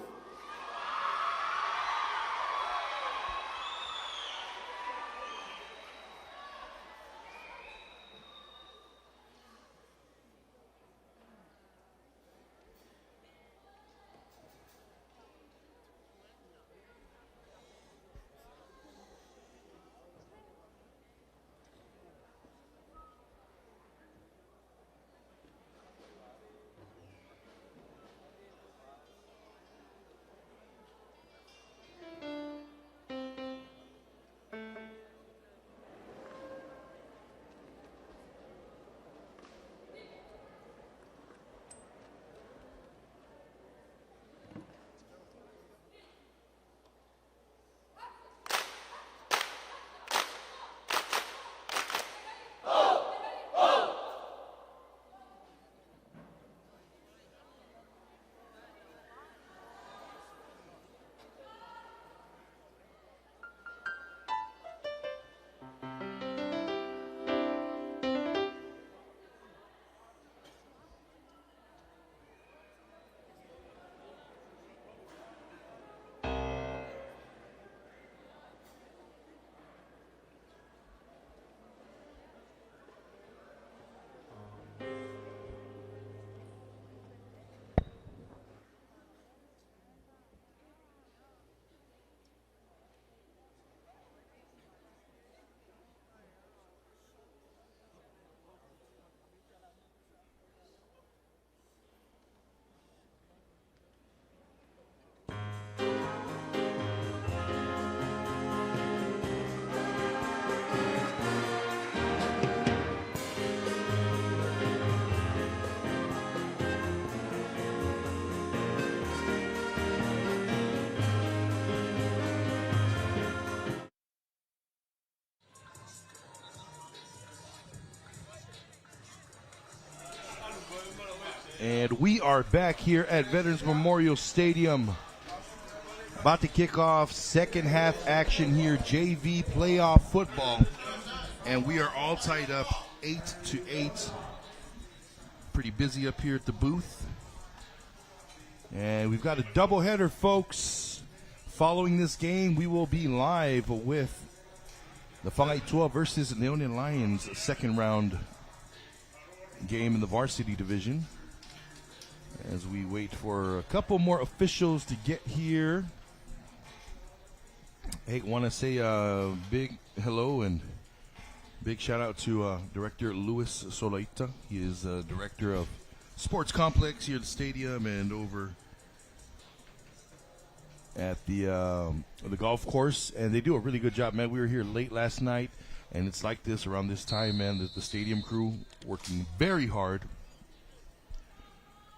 And we are back here at Veterans Memorial Stadium. About to kick off second half action here, JV playoff football. And we are all tied up 8-8. Pretty busy up here at the booth. And we've got a doubleheader, folks. Following this game, we will be live with The Whangaitua versus Leone Lions second round game in the varsity division. As we wait for a couple more officials to get here. Hey, want to say a big hello and big shout out to Director Luis Solaita. He is Director of Sports Complex here at the stadium and over at the golf course. And they do a really good job, man. We were here late last night, and it's like this around this time, man. The stadium crew working very hard.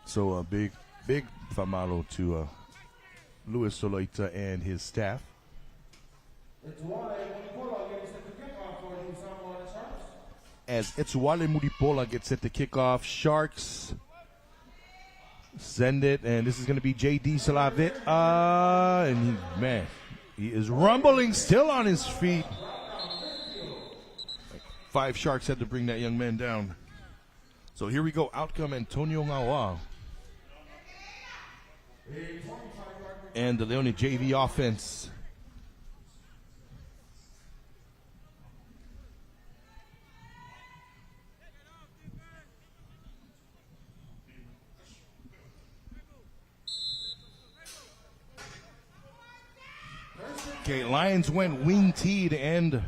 So a big famalo to Luis Solaita and his staff. As Etsuwale Muripola gets set to kick off, Sharks send it, and this is going to be J.D. Salavit. And he is rumbling, still on his feet. 5 Sharks had to bring that young man down. So here we go. Outcome Antonio Ngawa. And the Leone JV offense. Okay, Lions went wing tee to end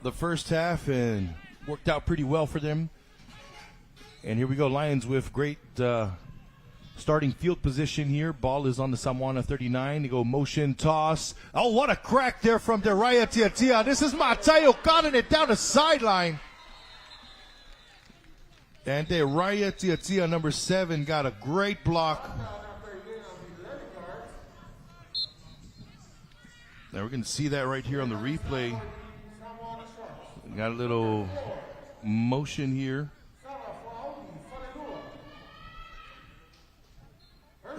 the first half and worked out pretty well for them. And here we go, Lions with great starting field position here. Ball is on the Samoana 39. They go motion toss. Oh, what a crack there from Deraya Tiatia. This is Matayo cutting it down the sideline. And Deraya Tiatia, number 7, got a great block. Now we're going to see that right here on the replay. Got a little motion here.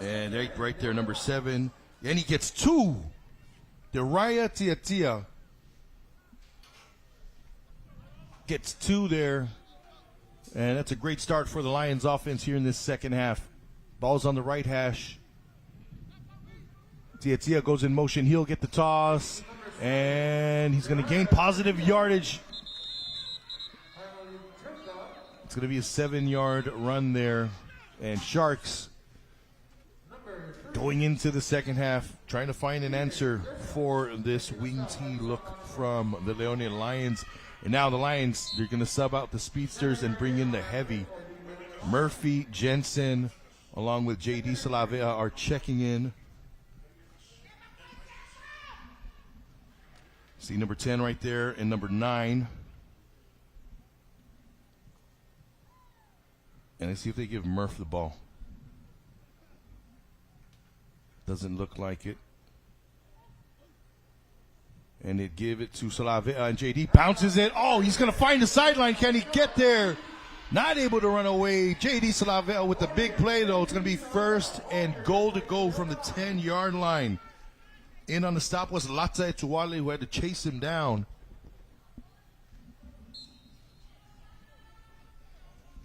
And right there, number 7. And he gets 2. Deraya Tiatia gets 2 there. And that's a great start for the Lions offense here in this second half. Ball's on the right hash. Tiatia goes in motion. He'll get the toss. And he's going to gain positive yardage. It's going to be a 7-yard run there. And Sharks going into the second half, trying to find an answer for this wing tee look from the Leone Lions. And now the Lions, they're going to sub out the speedsters and bring in the heavy. Murphy, Jensen, along with J.D. Salavea are checking in. See number 10 right there and number 9. And let's see if they give Murph the ball. Doesn't look like it. And they give it to Salavea, and JD bounces it. Oh, he's going to find the sideline. Can he get there? Not able to run away. JD Salavea with the big play, though. It's going to be first and goal to go from the 10-yard line. In on the stop was Lata Etuwale, who had to chase him down.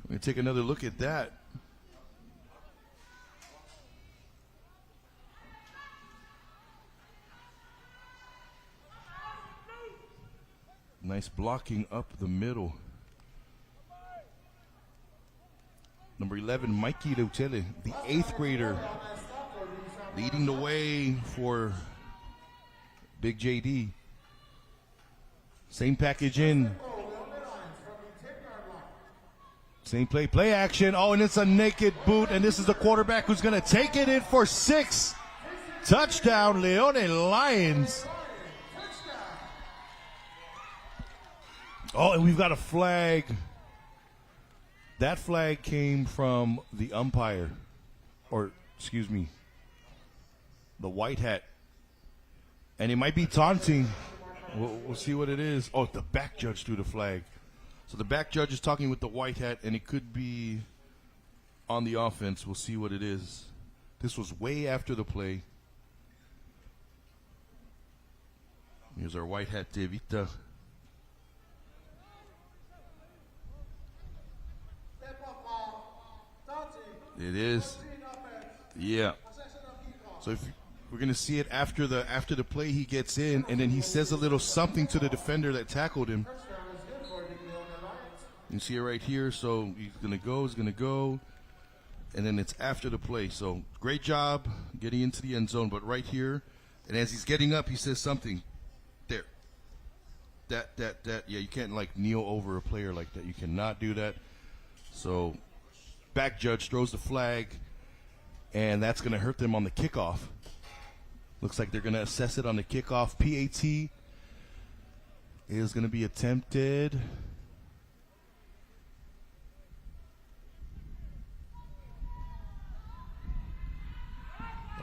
We're going to take another look at that. Nice blocking up the middle. Number 11, Mikey Leutele, the 8th grader, leading the way for Big JD. Same package in. Same play action. Oh, and it's a naked boot, and this is the quarterback who's going to take it in for 6. Touchdown, Leone Lions. Oh, and we've got a flag. That flag came from the umpire, or excuse me, the white hat. And it might be taunting. We'll see what it is. Oh, the back judge threw the flag. So the back judge is talking with the white hat, and it could be on the offense. We'll see what it is. This was way after the play. Here's our white hat, Devita. It is. Yeah. So We're gonna see it after the play. He gets in, and then he says a little something to the defender that tackled him. You see it right here. So he's gonna go, and then it's after the play. So great job getting into the end zone. But right here, and as he's getting up, he says something. There. That. Yeah, you can't like kneel over a player like that. You cannot do that. So back judge throws the flag, and that's gonna hurt them on the kickoff. Looks like they're going to assess it on the kickoff. PAT is going to be attempted.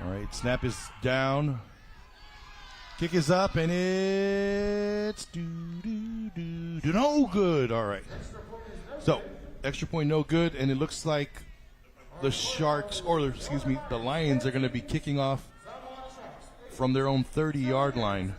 All right, snap is down. Kick is up, and it's no good. All right. So, extra point no good, and it looks like the Sharks, or excuse me, the Lions are going to be kicking off from their own 30-yard line.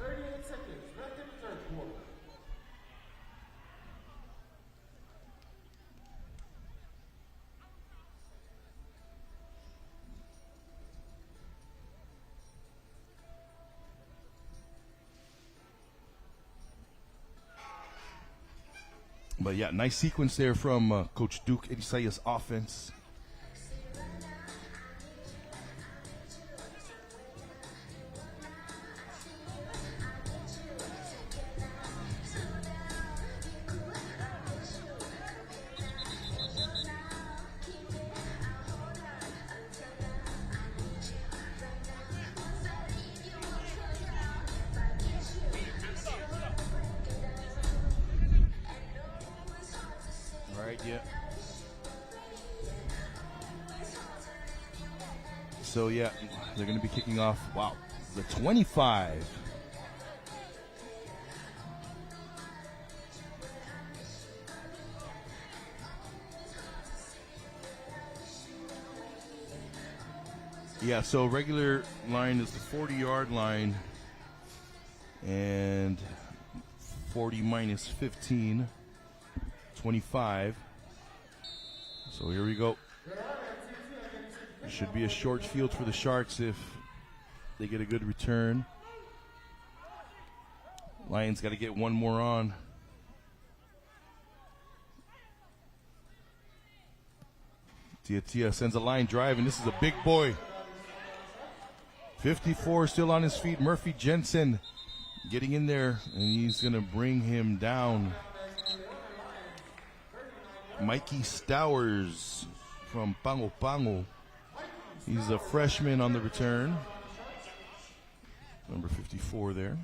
But yeah, nice sequence there from Coach Duke Edisaya's offense. Yeah. So yeah, they're going to be kicking off. Wow, the 25. Yeah, so regular line is the 40-yard line, and 40 minus 15, 25. So here we go. It should be a short field for the Sharks if they get a good return. Lions got to get one more on. Tia sends a line drive, and this is a big boy. 54 still on his feet. Murphy Jensen getting in there, and he's going to bring him down. Mikey Stowers from Pango Pango. He's a freshman on the return. Number 54 there.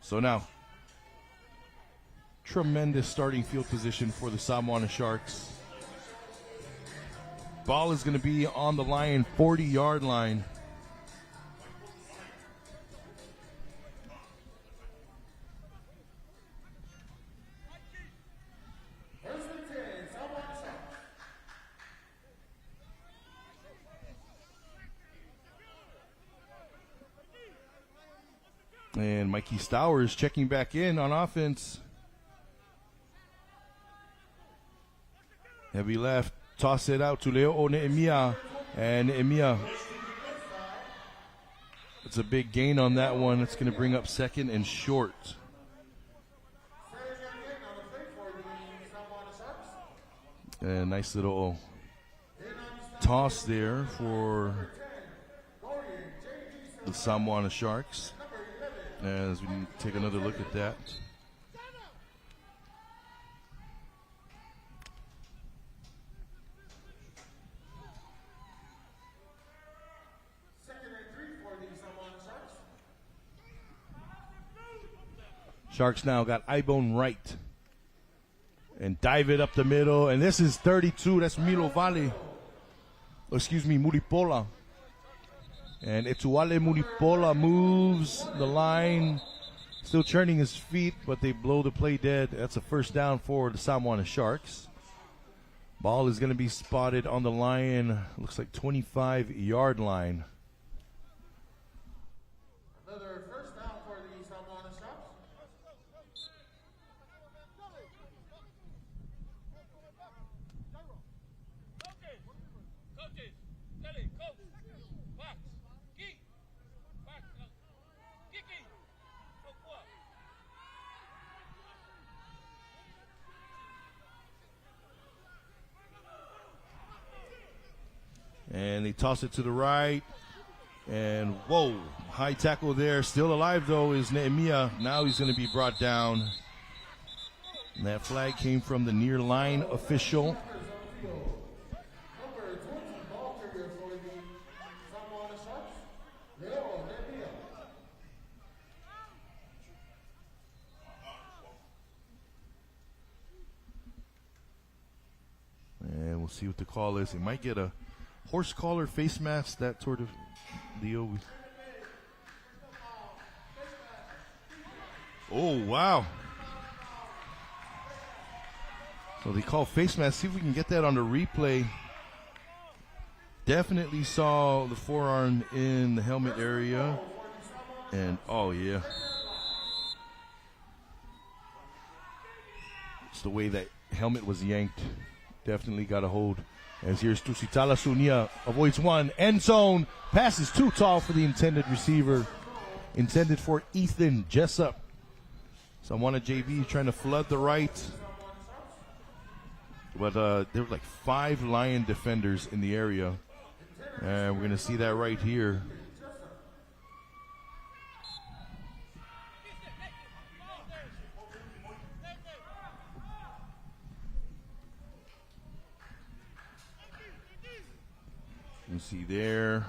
So now, tremendous starting field position for the Samoana Sharks. Ball is going to be on the Lion 40-yard line. And Mikey Stowers checking back in on offense. Heavy left. Toss it out to Leo Neemia. And Neemia. It's a big gain on that one. It's going to bring up second and short. And nice little toss there for the Samoana Sharks. As we take another look at that. Sharks now got Ibone right. And dive it up the middle. And this is 32. That's Milo Vale. Excuse me, Muripola. And Etuale Muripola moves the line. Still churning his feet, but they blow the play dead. That's a first down for the Samoana Sharks. Ball is going to be spotted on the Lion. Looks like 25-yard line. Another first down for the Samoana Sharks. And they toss it to the right. And whoa, high tackle there. Still alive though is Nehemiah. Now he's going to be brought down. And that flag came from the near line official. And we'll see what the call is. He might get a horse collar, face mask, that sort of deal. Oh, wow. So they call face mask. See if we can get that on the replay. Definitely saw the forearm in the helmet area. And, oh, yeah. It's the way that helmet was yanked. Definitely got a hold. As here's Tusitala Sunia, avoids one, end zone, passes too tall for the intended receiver. Intended for Ethan Jessup. Samoana JV trying to flood the right. But there were like 5 Lion defenders in the area. And we're going to see that right here. You see there,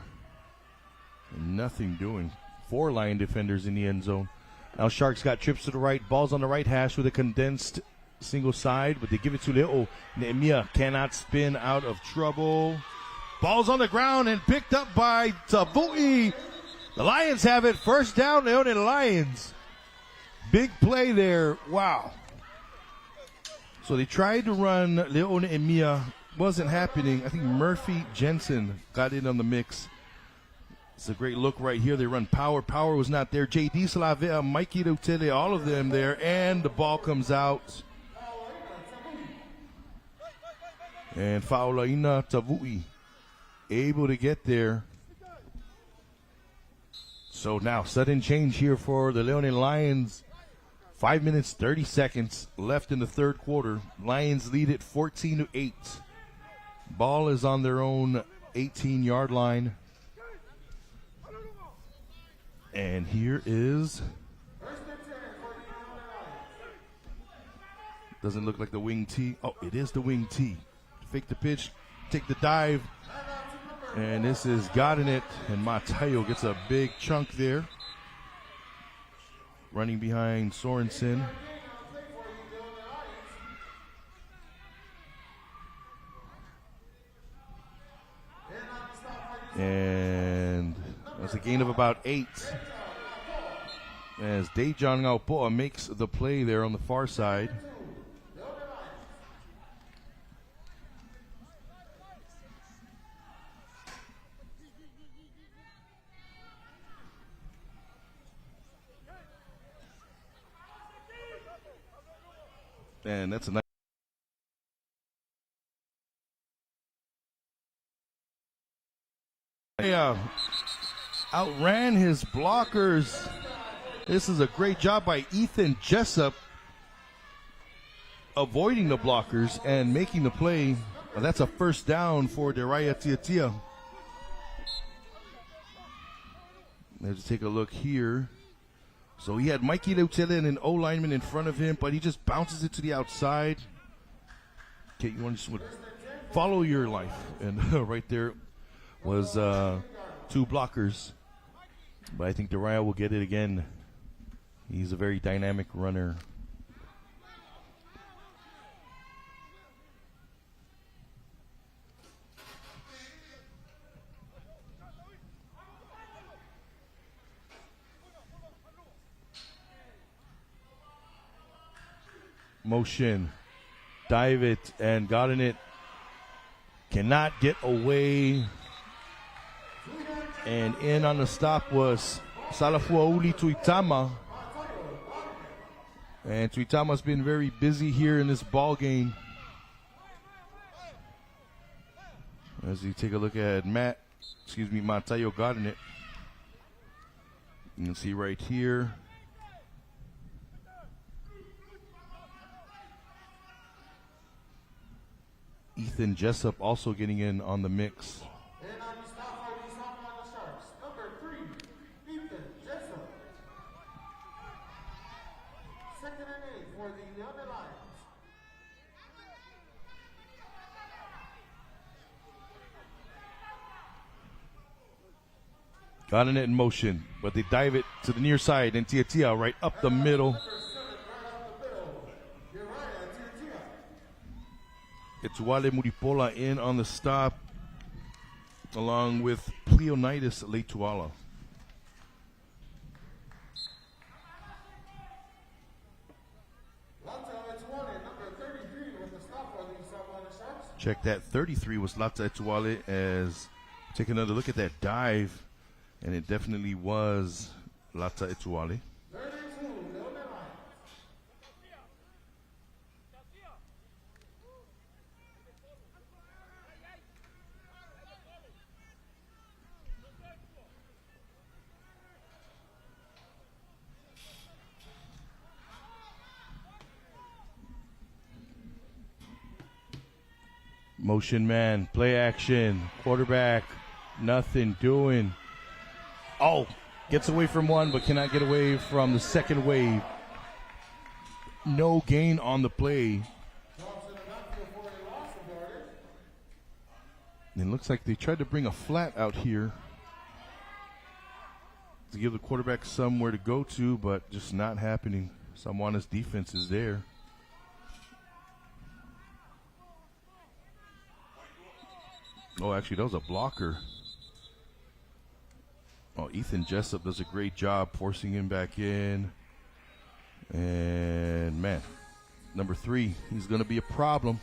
nothing doing. 4 Lion defenders in the end zone. Now Sharks got trips to the right, balls on the right hash with a condensed single side, but they give it to Leo. Nehemiah cannot spin out of trouble. Ball's on the ground and picked up by Tavui. The Lions have it. First down, Leone Lions. Big play there. Wow. So they tried to run Leone Nehemiah. Wasn't happening. I think Murphy Jensen got in on the mix. It's a great look right here. They run power. Power was not there. JD Slavea, Mikey Rotele, all of them there. And the ball comes out. And Faulaina Tavui able to get there. So now sudden change here for the Leone Lions. 5 minutes, 30 seconds left in the third quarter. Lions lead it 14-8. Ball is on their own 18-yard line. And here is, doesn't look like the wing T. Oh, it is the wing T. Fake the pitch, take the dive. And this is gotten it. And Matayo gets a big chunk there. Running behind Sorensen. And that's a gain of about 8. As Dejan Ngaupoa makes the play there on the far side. And that's a nice. Outran his blockers. This is a great job by Ethan Jessup avoiding the blockers and making the play. That's a first down for Deraya Tiatia. Let's take a look here. So he had Mikey Leutele and an O lineman in front of him, but he just bounces it to the outside. Okay, you want to just follow your life. And right there was 2 blockers. But I think Deraya will get it again. He's a very dynamic runner. Motion, dive it, and gotten it. Cannot get away. And in on the stop was Salafuauli Tuitama. And Tuitama's been very busy here in this ball game. As you take a look at Matayo gotten it. You can see right here. Ethan Jessup also getting in on the mix. the Leone Lions. Got it in motion, but they dive it to the near side, and Tia right up the middle. It's Wale Muripola in on the stop, along with Pleonidas Leituala. Check that, 33 was Lata Etuale, as take another look at that dive, and it definitely was Lata Etuale. Motion man, play action, quarterback, nothing doing. Oh, gets away from one, but cannot get away from the second wave. No gain on the play. And it looks like they tried to bring a flat out here to give the quarterback somewhere to go to, but just not happening. Samoana's defense is there. Oh, actually, that was a blocker. Oh, Ethan Jessup does a great job forcing him back in. And, man, number 3, he's going to be a problem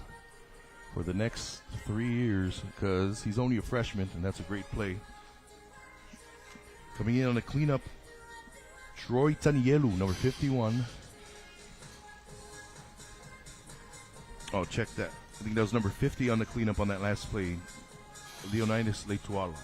for the next 3 years because he's only a freshman, and that's a great play. Coming in on the cleanup, Troy Tanielu, number 51. Oh, check that. I think that was number 50 on the cleanup on that last play. Leonidas Leituala.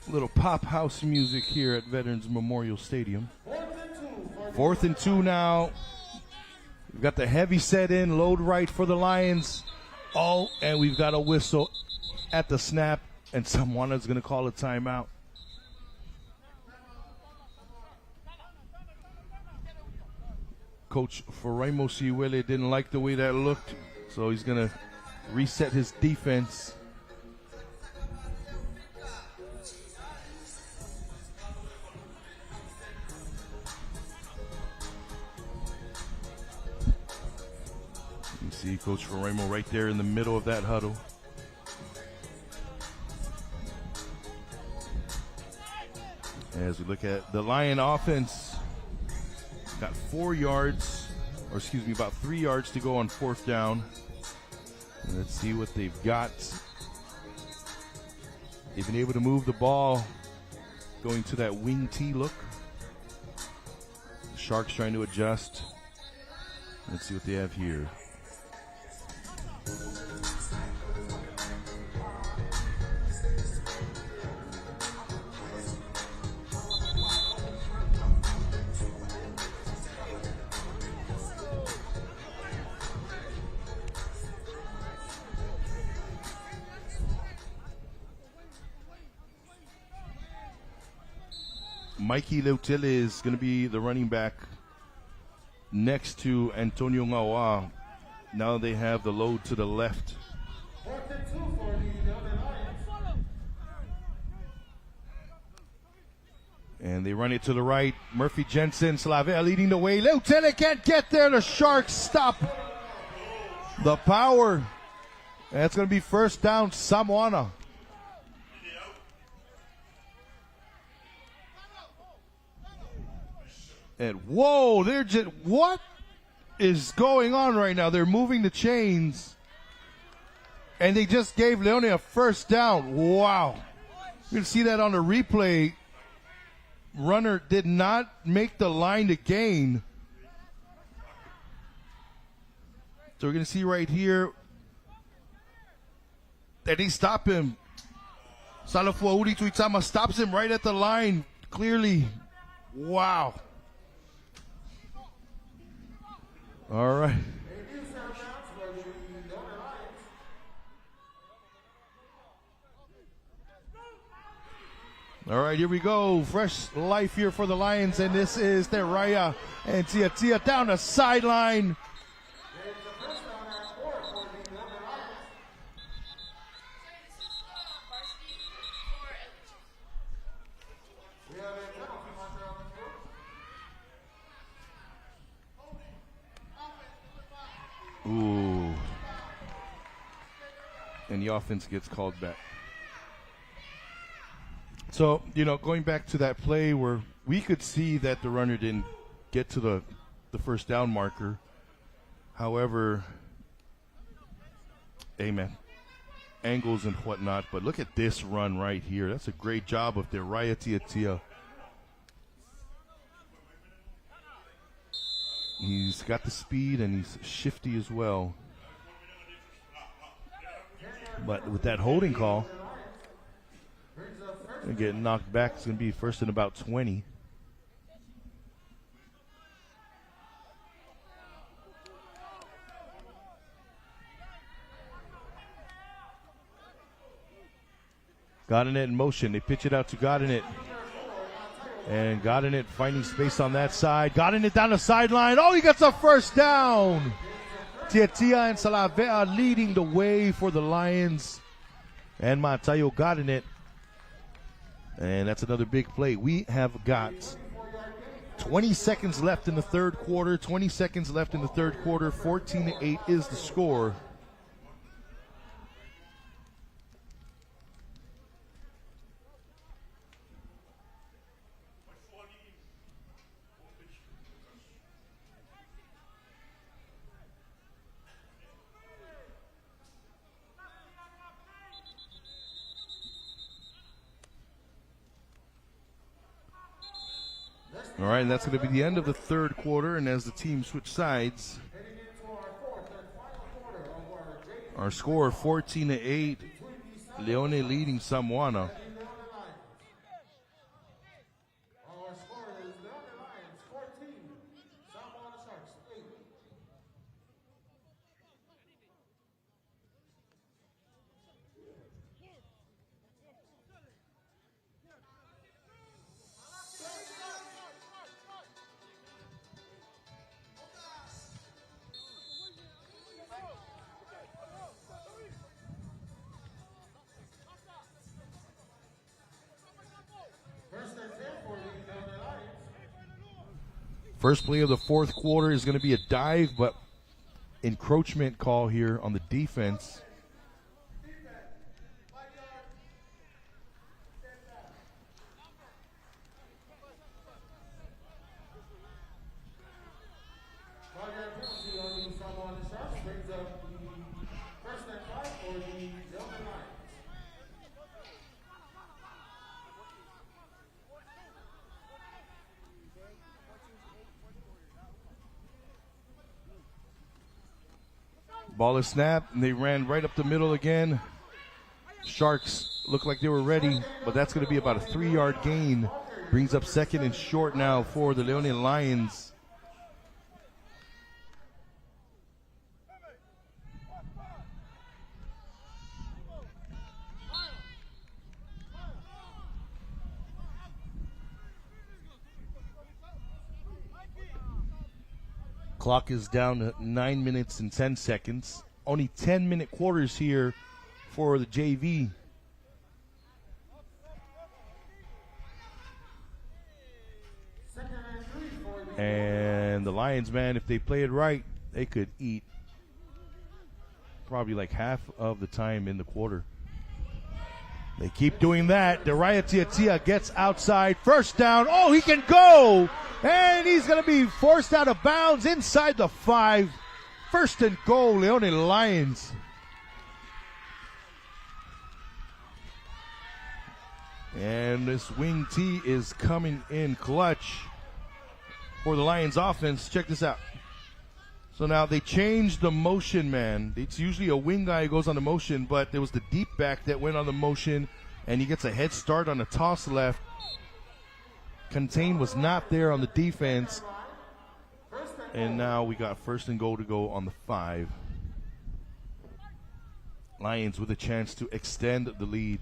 Little pop house music here at Veterans Memorial Stadium. 4th and 2 now. We've got the heavy set in, load right for the Lions. Oh, and we've got a whistle at the snap, and Samoana's going to call a timeout. Coach Faraimo Siwele didn't like the way that looked, so he's going to reset his defense. You see Coach Faraimo right there in the middle of that huddle. As we look at the Lion offense, got 4 yards, or excuse me, about 3 yards to go on 4th down. And let's see what they've got. They've been able to move the ball, going to that wing T look. The Sharks trying to adjust. Let's see what they have here. Mikey Leutele is going to be the running back next to Antonio Ngawa. Now they have the load to the left. And they run it to the right. Murphy Jensen, Slavea leading the way. Leutele can't get there. The Sharks stop the power. And it's going to be 1st down, Samoana. And whoa, they're just, what is going on right now? They're moving the chains. And they just gave Leone a first down. Wow. You can see that on the replay. Runner did not make the line to gain. So we're going to see right here that they stop him. Salafuauli Tuitama stops him right at the line. Clearly. Wow. All right. All right, here we go. Fresh life here for the Lions, and this is Teraya and Tia down the sideline. Ooh. And the offense gets called back. So, going back to that play where we could see that the runner didn't get to the first down marker. However, angles and whatnot. But look at this run right here. That's a great job of Deraya Tia. He's got the speed and he's shifty as well. But with that holding call, and getting knocked back, it's going to be first and about 20. Godinet in motion. They pitch it out to Godinet. And Godinet finding space on that side. Godinet down the sideline. Oh, he gets a first down. Tia and Salavea leading the way for the Lions. And Matayo Godinet. And that's another big play. We have got 20 seconds left in the third quarter. 20 seconds left in the third quarter. 14-8 is the score. All right, and that's going to be the end of the third quarter. And as the team switch sides, our score 14-8, Leone leading Samoana. First play of the fourth quarter is going to be a dive, but encroachment call here on the defense. Ball is snapped, and they ran right up the middle again. Sharks look like they were ready, but that's going to be about a 3-yard gain. Brings up second and short now for the Leone Lions. Clock is down to 9 minutes and 10 seconds. Only 10-minute quarters here for the JV. And the Lions, man, if they play it right, they could eat probably like half of the time in the quarter. They keep doing that. Deraya Tia gets outside. First down. Oh, he can go. And he's going to be forced out of bounds inside the 5. First and goal, Leone Lions. And this wing T is coming in clutch for the Lions offense. Check this out. So now they changed the motion, man. It's usually a wing guy who goes on the motion, but there was the deep back that went on the motion, and he gets a head start on the toss left. Contain was not there on the defense. And now we got first and goal to go on the 5. Lions with a chance to extend the lead.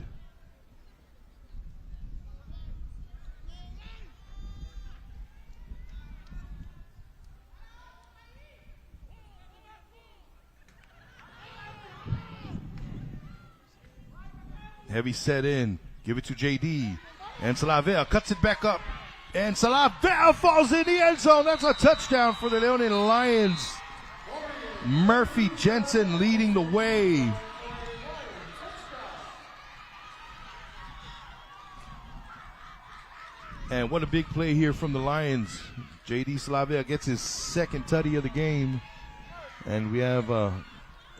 Heavy set in. Give it to JD. And Salavea cuts it back up. And Salavea falls in the end zone. That's a touchdown for the Leone Lions. Murphy Jensen leading the way. And what a big play here from the Lions. JD Salavea gets his second tutty of the game. And we have a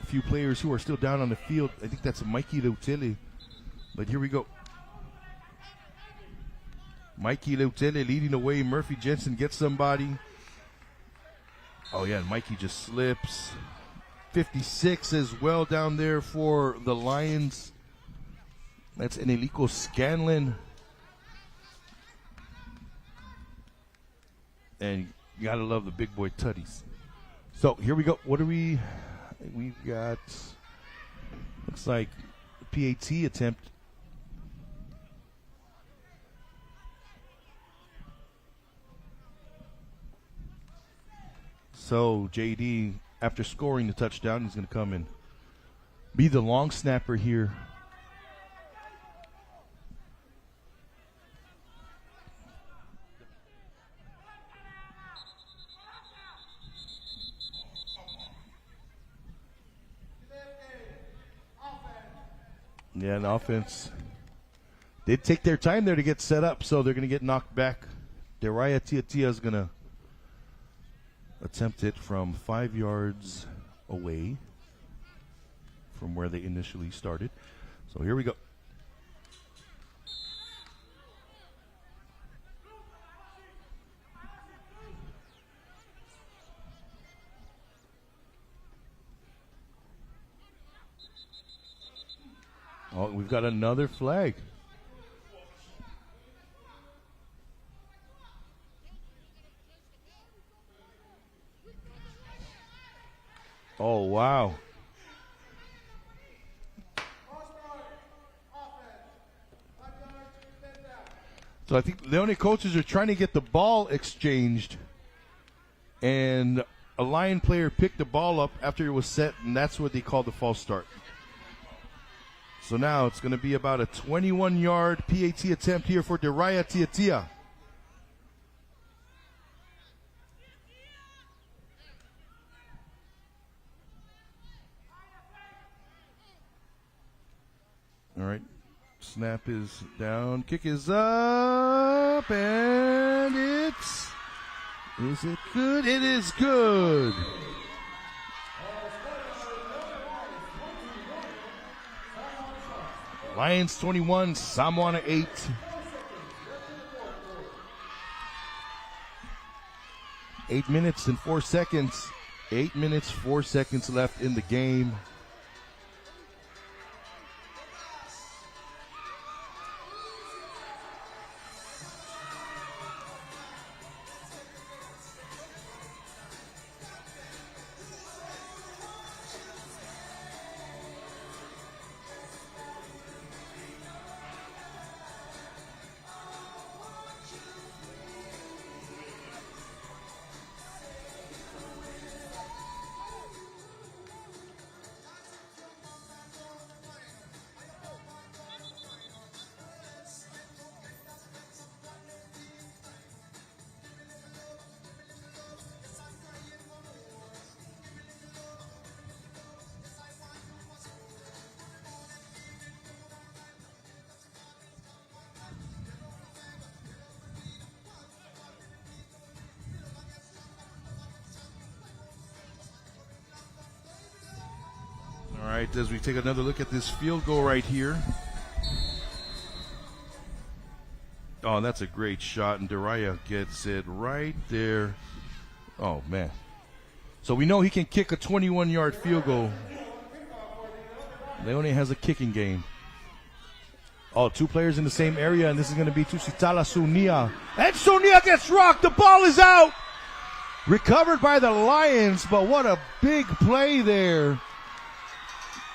few players who are still down on the field. I think that's Mikey Leutele. But here we go. Mikey Leutele leading the way. Murphy Jensen gets somebody. Oh, yeah, Mikey just slips. 56 as well down there for the Lions. That's Enelico Scanlon. And you got to love the big boy tutties. So here we go. What do we got? Looks like a PAT attempt. So JD, after scoring the touchdown, he's going to come and be the long snapper here. Yeah, and offense did take their time there to get set up, so they're going to get knocked back. Deraya Tiatia is going to attempt it from 5 yards away from where they initially started. So here we go. Oh, we've got another flag. Oh, wow. So I think Leone coaches are trying to get the ball exchanged, and a Lion player picked the ball up after it was set, and that's what they call the false start. So now it's going to be about a 21-yard PAT attempt here for Deraya Tiatia. All right, snap is down, kick is up, and is it good? It is good. Lions 21, Samoana 8. Eight minutes and 4 seconds. 8 minutes, 4 seconds left in the game. All right, as we take another look at this field goal right here. Oh, that's a great shot, and Daraya gets it right there. Oh, man. So we know he can kick a 21-yard field goal. Leone has a kicking game. Oh, two players in the same area, and this is going to be Tusitala Sunia. And Sunia gets rocked. The ball is out. Recovered by the Lions, but what a big play there.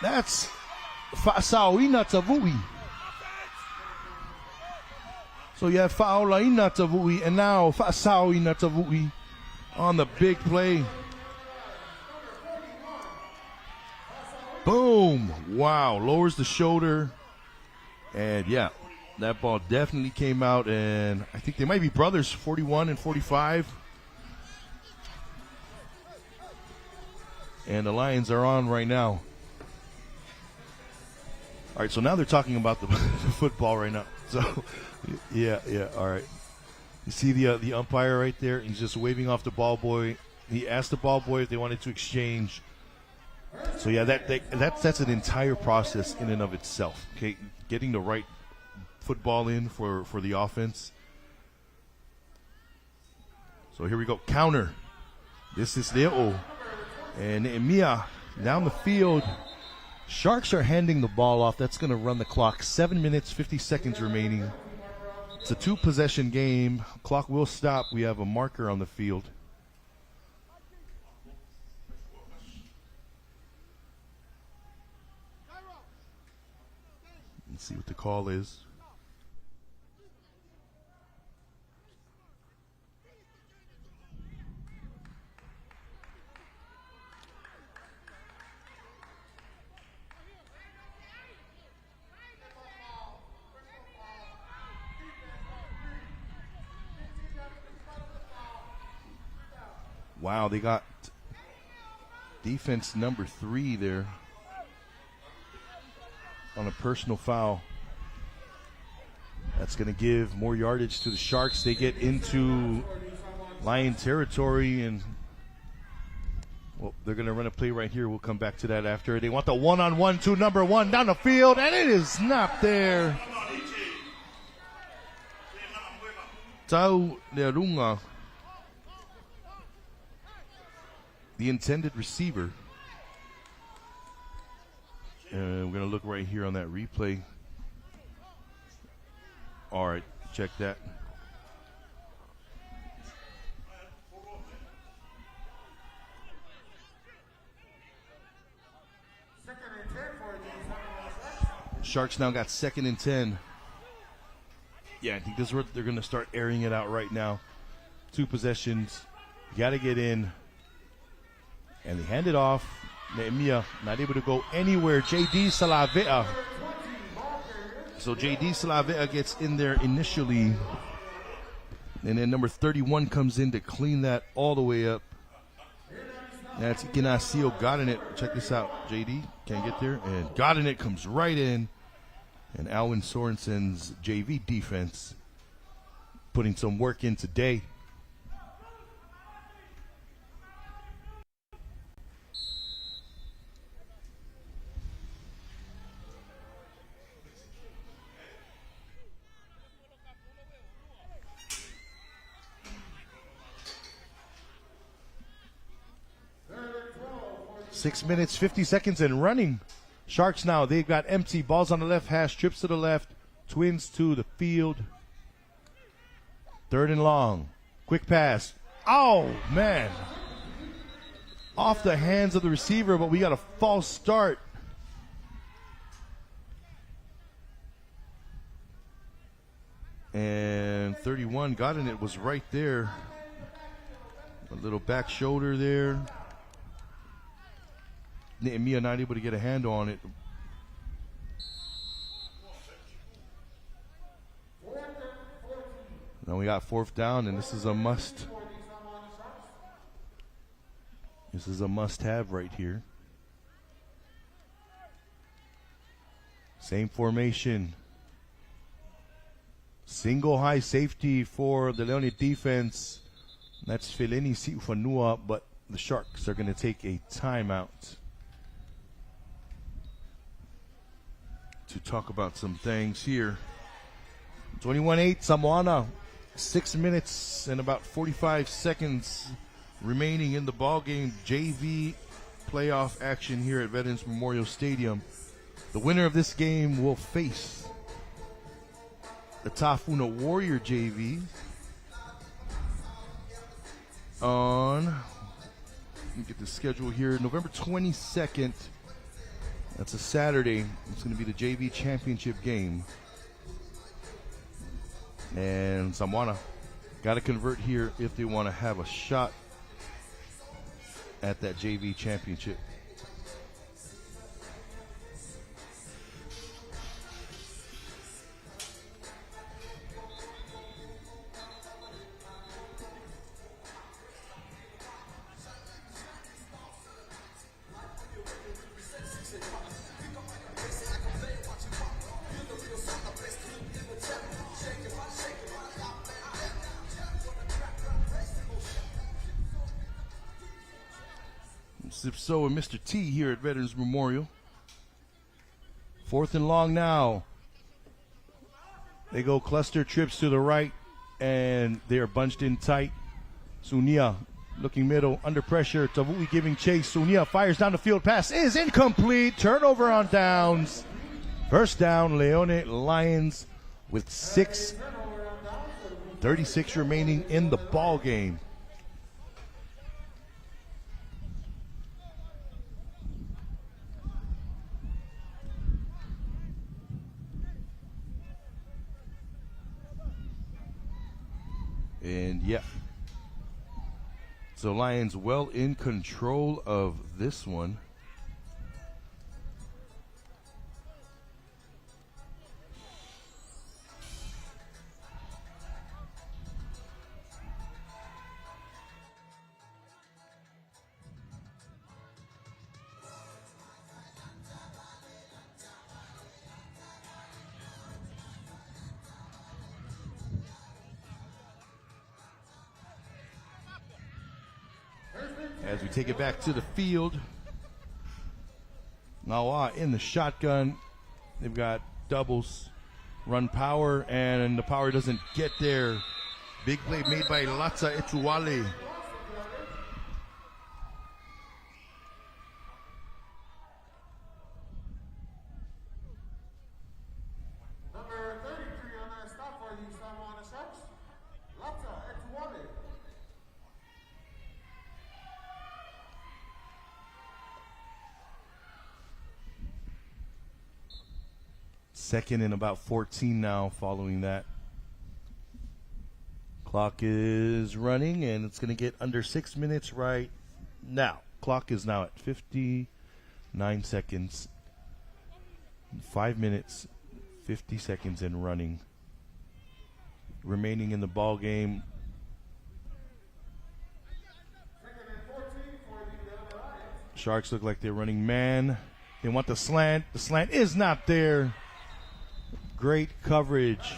That's Fa'asauina Tavui. So you have Fa'aolaina Tavui and now Fa'asauina Tavui on the big play. Boom. Wow. Lowers the shoulder. And yeah, that ball definitely came out, and I think they might be brothers, 41 and 45. And the Lions are on right now. All right, so now they're talking about the football right now. So, yeah, all right. You see the umpire right there? He's just waving off the ball boy. He asked the ball boy if they wanted to exchange. So, yeah, that's an entire process in and of itself, okay? Getting the right football in for the offense. So here we go. Counter. This is Leo. And Emiya down the field. Sharks are handing the ball off. That's going to run the clock. 7 minutes, 50 seconds remaining. It's a two-possession game. Clock will stop. We have a marker on the field. Let's see what the call is. Wow, they got defense number 3 there on a personal foul. That's going to give more yardage to the Sharks. They get into Lion territory, and well, they're going to run a play right here. We'll come back to that after. They want the one-on-one to number 1 down the field, and it is not there. Tau Lerunga, the intended receiver. And we're going to look right here on that replay. All right, check that. Sharks now got 2nd and 10. Yeah, I think this is where they're going to start airing it out right now. 2 possessions. You got to get in. And they hand it off. Nehemiah not able to go anywhere. J.D. Salavea. So J.D. Salavea gets in there initially. And then number 31 comes in to clean that all the way up. That's Ignacio Godinit. Check this out. J.D. can't get there. And Godinit comes right in. And Alwyn Sorensen's JV defense putting some work in today. Six minutes, 50 seconds and running. Sharks now, they've got empty. Balls on the left hash, trips to the left. Twins to the field. 3rd and long. Quick pass. Oh, man. Off the hands of the receiver, but we got a false start. And 31 got in it, was right there. A little back shoulder there. Nehemiah not able to get a handle on it. Now we got 4th down, and this is a must. This is a must-have right here. Same formation. Single high safety for the Leone defense. That's Feleni Siufanua, but the Sharks are going to take a timeout to talk about some things here. 21-8, Samoana. 6 minutes and about 45 seconds remaining in the ball game. JV playoff action here at Veterans Memorial Stadium. The winner of this game will face the Tafuna Warrior JV on, let me get the schedule here, November 22nd. That's a Saturday. It's going to be the JV championship game. And Samoana got to convert here if they want to have a shot at that JV championship. Zipso and Mr. T here at Veterans Memorial. 4th and long now. They go cluster trips to the right, and they are bunched in tight. Sunia looking middle, under pressure. Tavui giving chase. Sunia fires down the field. Pass is incomplete. Turnover on downs. First down, Leone Lions with 6:36 remaining in the ball game. And yeah, so Lions well in control of this one. As we take it back to the field, Nawa in the shotgun. They've got doubles, run power, and the power doesn't get there. Big play made by Latza Etuwale. Number 33 on that stop for you, Samoana Sharks. Latza Etuwale. Second and about 14 now following that. Clock is running, and it's going to get under 6 minutes right now. Clock is now at 59 seconds. 5 minutes, 50 seconds and running. Remaining in the ball game. Sharks look like they're running man. They want the slant. The slant is not there. Great coverage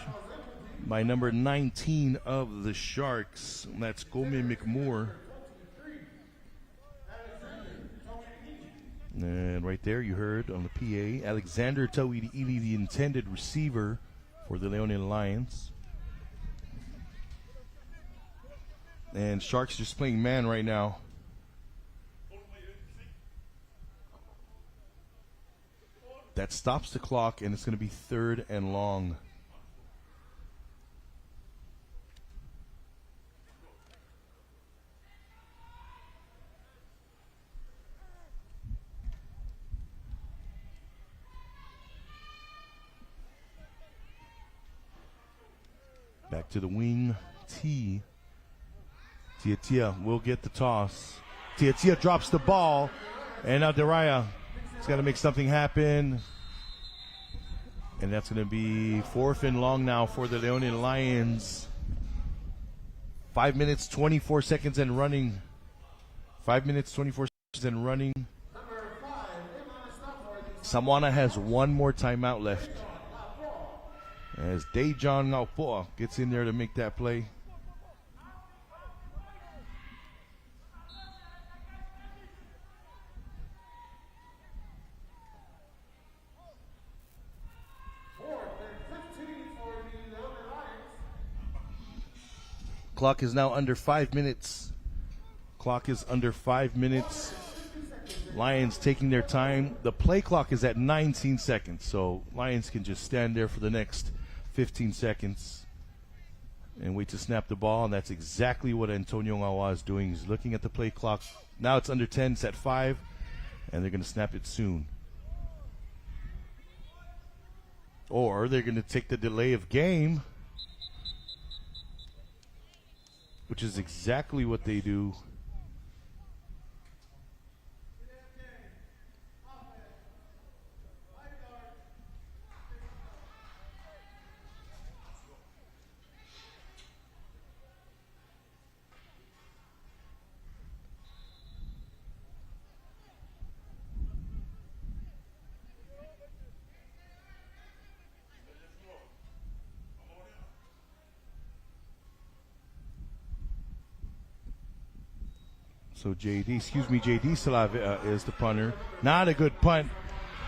by number 19 of the Sharks. That's Gome McMoore. And right there you heard on the PA, Alexander Tawidi-Ili, the intended receiver for the Leone Lions. And Sharks just playing man right now. That stops the clock, and it's going to be 3rd and long. Back to the wing. Tiatia will get the toss. Tiatia drops the ball, and now Deraya has got to make something happen. And that's going to be 4th and long now for the Leone Lions. 5 minutes, 24 seconds and running. 5 minutes, 24 seconds and running. Samoana has one more timeout left, as Dejan Ngaupoa gets in there to make that play. Clock is now under 5 minutes. Clock is under 5 minutes. Lions taking their time. The play clock is at 19 seconds, so Lions can just stand there for the next 15 seconds and wait to snap the ball, and that's exactly what Antonio Ngawa is doing. He's looking at the play clock. Now it's under 10, it's at 5, and they're going to snap it soon. Or they're going to take the delay of game, which is exactly what they do. So JD Salave is the punter. Not a good punt.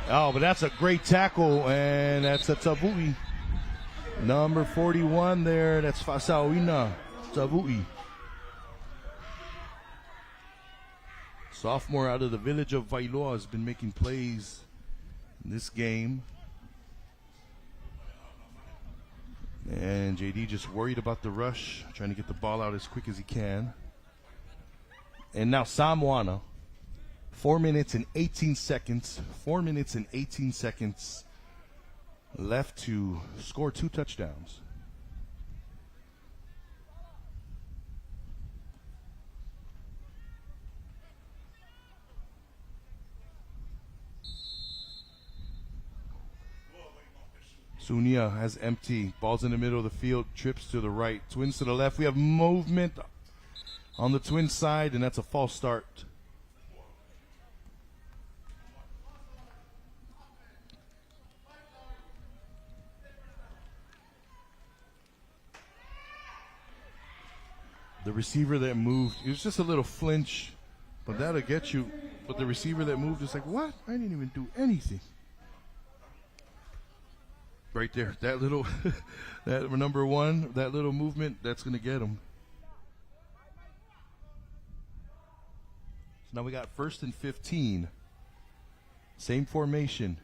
Oh, but that's a great tackle, and that's a Tavui. Number 41 there, that's Fasauina Tavui. Sophomore out of the village of Vailoa has been making plays in this game. And JD just worried about the rush, trying to get the ball out as quick as he can. And now Samoana, 4 minutes and 18 seconds. 4 minutes and 18 seconds left to score 2 touchdowns. Sunia has empty. Ball's in the middle of the field. Trips to the right. Twins to the left. We have movement on the twin side, and that's a false start. The receiver that moved, it was just a little flinch, but that'll get you. But the receiver that moved is like, what? I didn't even do anything. Right there, that little, that number 1, that little movement, that's going to get him. Now we got 1st and 15. Same formation.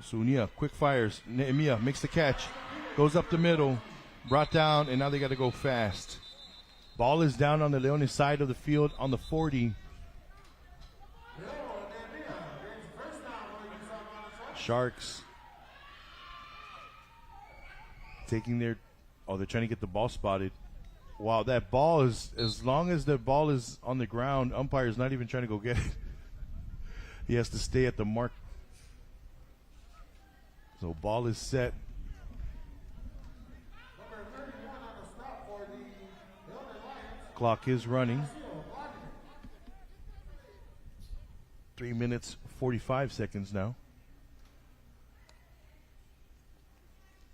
Sunia, quick fires. Nehemiah makes the catch. Goes up the middle. Brought down, and now they got to go fast. Ball is down on the Leones side of the field on the 40. Sharks taking their, they're trying to get the ball spotted. Wow, that ball is, as long as the ball is on the ground, umpire is not even trying to go get it. He has to stay at the mark. So ball is set. Clock is running. 3 minutes, 45 seconds now.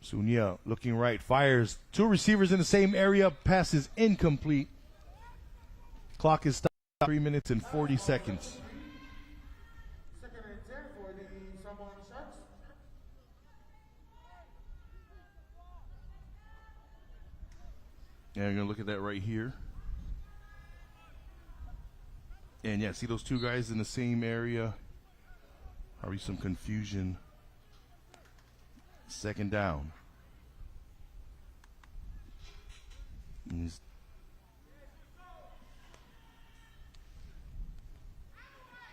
Sunia looking right, fires. 2 receivers in the same area. Pass is incomplete. Clock is stopped. 3 minutes and 40 seconds. Second and 10 for the Samoan Sharks. Yeah, I'm going to look at that right here. And yeah, see those 2 guys in the same area. Probably some confusion. Second down.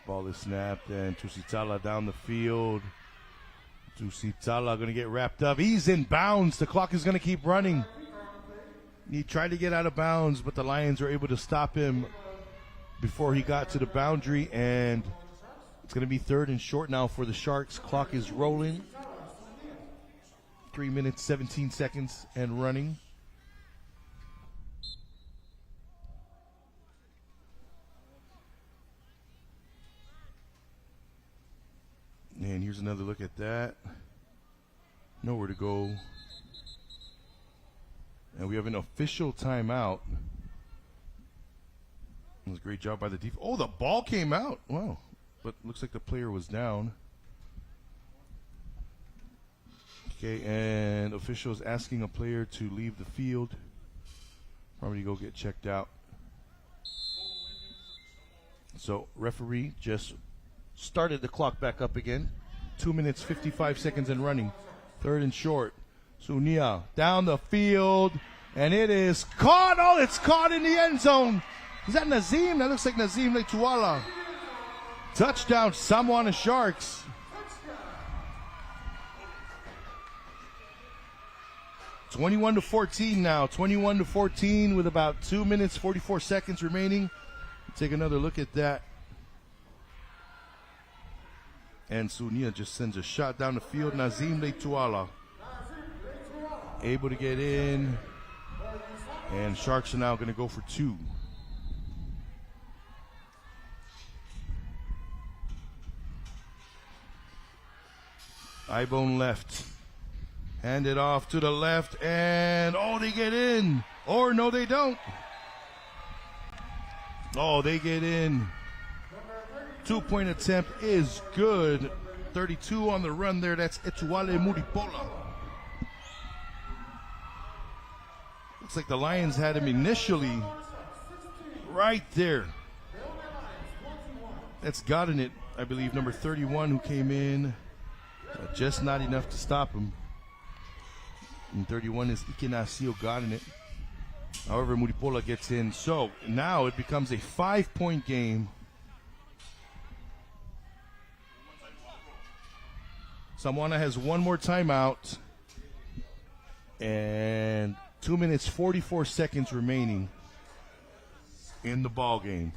Ball is snapped, and Tusitala down the field. Tusitala going to get wrapped up. He's in bounds. The clock is going to keep running. He tried to get out of bounds, but the Lions were able to stop him before he got to the boundary, and it's going to be 3rd and short now for the Sharks. Clock is rolling. 3 minutes, 17 seconds and running. And here's another look at that. Nowhere to go. And we have an official timeout. It was a great job by the defense. Oh, the ball came out. Wow. But looks like the player was down. Okay, and officials asking a player to leave the field. Probably go get checked out. So referee just started the clock back up again. 2 minutes, 55 seconds and running. Third and short. Sunia down the field, and it is caught. Oh, it's caught in the end zone. Is that Nazim? That looks like Nazim Letuala. Touchdown, Samwana Sharks. (21-14) now. 21-14 with about 2 minutes, 44 seconds remaining. Take another look at that. And Sunia just sends a shot down the field. Nazim Letuala able to get in. And Sharks are now going to go for 2. Ibone left. Hand it off to the left, and oh, they get in. Or no, they don't. Oh, they get in. 2-point attempt is good. 32 on the run there. That's Etuale Muripola. Looks like the Lions had him initially right there. That's gotten it, I believe, number 31 who came in. Just not enough to stop him. And 31 is Ikenasio gotten it. However, Muripola gets in. So now it becomes a 5-point game. Samwana has one more timeout. And 2 minutes, 44 seconds remaining in the ball game.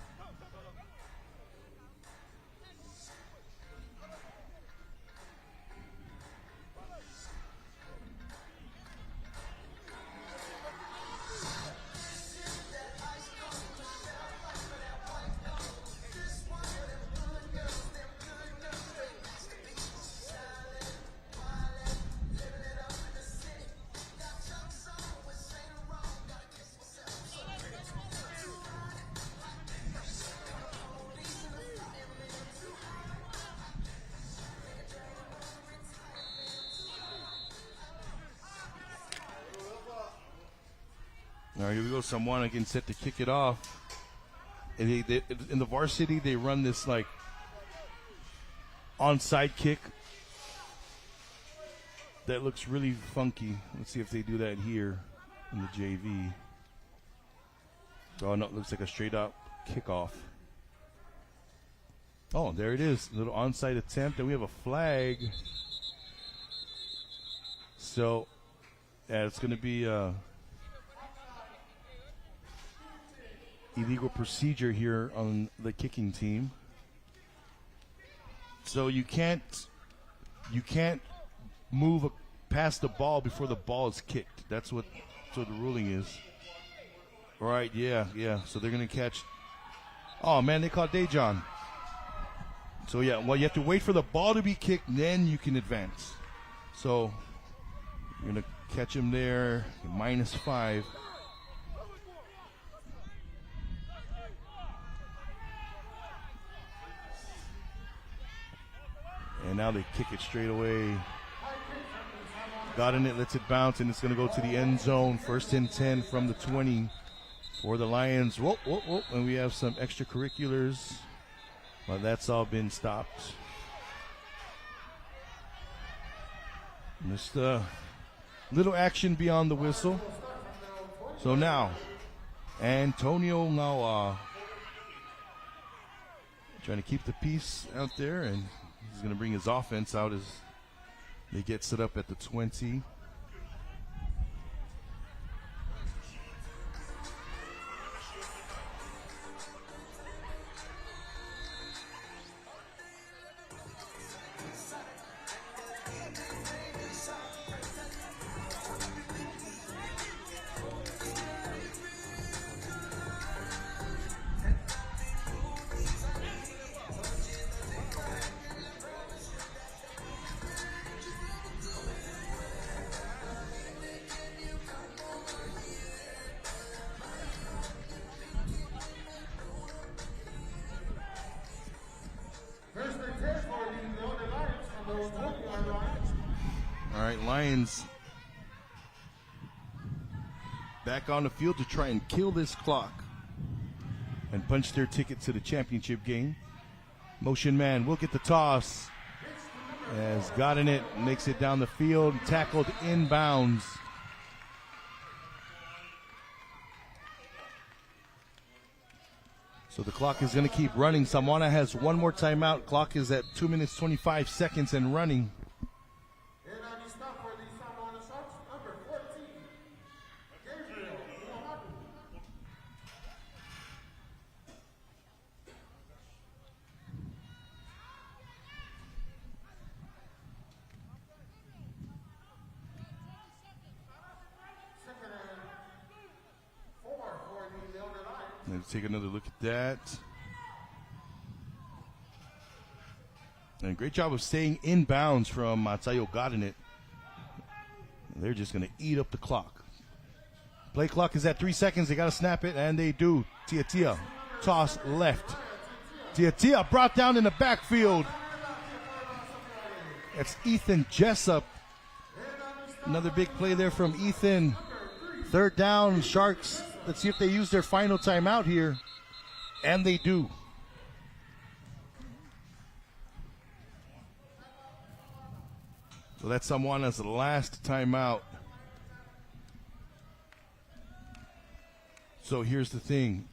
All right, here we go. Someone again set to kick it off. And they, in the varsity, they run this like onside kick that looks really funky. Let's see if they do that here in the JV. Oh no, it looks like a straight up kickoff. Oh, there it is. A little onside attempt, and we have a flag. So, yeah, it's going to be illegal procedure here on the kicking team. So you can't move past the ball before the ball is kicked. That's what the ruling is. All right, yeah. So they're gonna catch. Oh man, they caught Dejan. So yeah, well you have to wait for the ball to be kicked, then you can advance. So you're gonna catch him there, -5. And now they kick it straight away. Got in it, lets it bounce, and it's going to go to the end zone. First and 10 from the 20 for the Lions. Whoa. And we have some extracurriculars. Well, that's all been stopped. Just a little action beyond the whistle. So now, Antonio now trying to keep the peace out there, and he's going to bring his offense out as they get set up at the 20. right, Lions back on the field to try and kill this clock and punch their ticket to the championship game. Motion man will get the toss as Gotten it makes it down the field, tackled inbounds. So the clock is going to keep running. Samoana has one more timeout. Clock is at 2 minutes 25 seconds and running. And on the stop for the Samoana Sharks, number 14, Gabriel. Second and 4 for the Leone Lions. Let's take another look at that. And great job of staying in bounds from Matayo Gotten it. They're just going to eat up the clock. Play clock is at 3 seconds. They got to snap it, and they do. Tiatia, toss left. Tiatia brought down in the backfield. That's Ethan Jessup. Another big play there from Ethan. Third down, Sharks. Let's see if they use their final timeout here. And they do. So that's Samoana's last timeout. So here's the thing.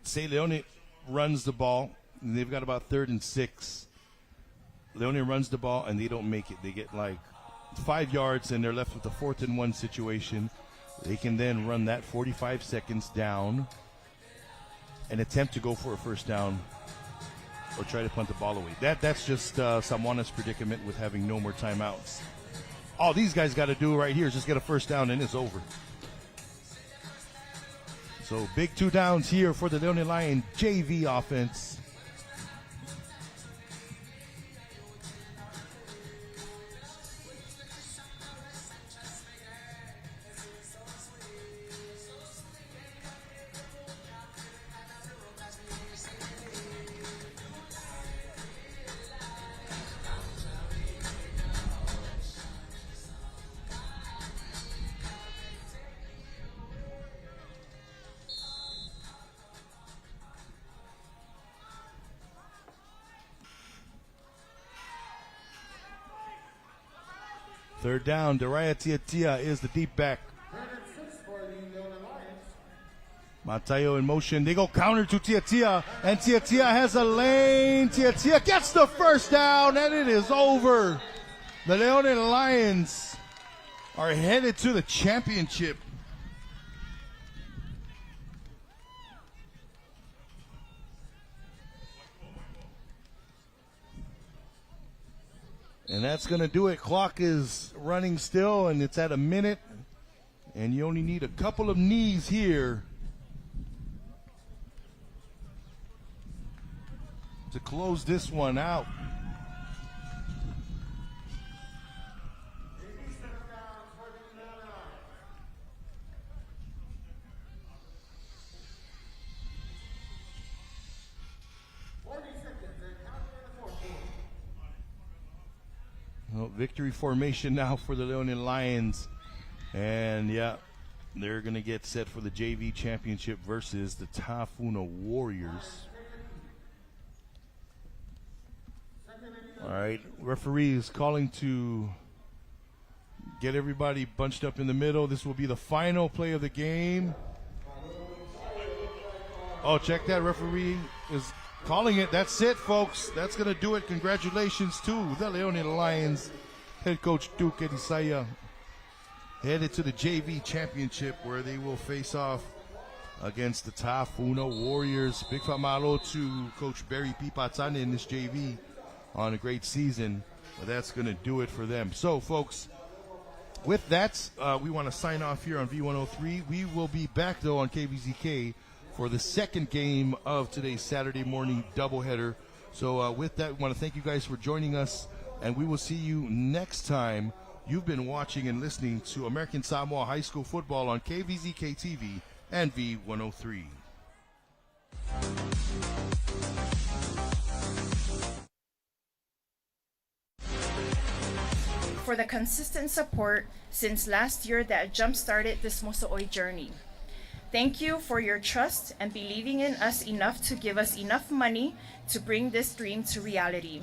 Say Leone runs the ball, and they've got about 3rd and 6. Leone runs the ball, and they don't make it. They get like 5 yards, and they're left with a 4th and 1 situation. They can then run that 45 seconds down and attempt to go for a first down or try to punt the ball away. That's just Samoana's predicament with having no more timeouts. All these guys got to do right here is just get a first down, and it's over. So big 2 downs here for the Leone Lion JV offense. Third down, Daraya Tiatia is the deep back. Matayo in motion. They go counter to Tiatia, and Tiatia has a lane. Tiatia gets the first down, and it is over. The Leone Lions are headed to the championship. And that's going to do it. Clock is running still, and it's at a minute. And you only need a couple of knees here to close this one out. Well, victory formation now for the Leone Lions. And yeah, they're going to get set for the JV championship versus the Tafuna Warriors. All right, referee is calling to get everybody bunched up in the middle. This will be the final play of the game. Oh, check that. Referee is calling it. That's it, folks. That's going to do it. Congratulations to the Leone Lions. Head coach Duke Edisaya headed to the JV championship where they will face off against the Tafuna Warriors. Big famalo to Coach Barry Pipatane in this JV on a great season. But that's going to do it for them. So, folks, with that, we want to sign off here on V103. We will be back, though, on KVZK for the second game of today's Saturday morning doubleheader. So with that, we want to thank you guys for joining us, and we will see you next time. You've been watching and listening to American Samoa High School Football on KVZK TV and V103. for the consistent support since last year that jump-started this Moso'oi journey. Thank you for your trust and believing in us enough to give us enough money to bring this dream to reality.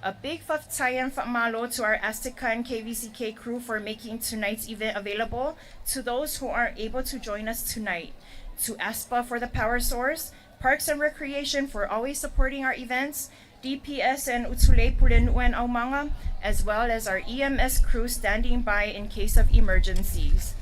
A big whaftai and whamalo to our Azteca and KVCK crew for making tonight's event available to those who aren't able to join us tonight. To ASPA for the power source, Parks and Recreation for always supporting our events, DPS and Utsulei Pulenuen Aumanga, as well as our EMS crew standing by in case of emergencies.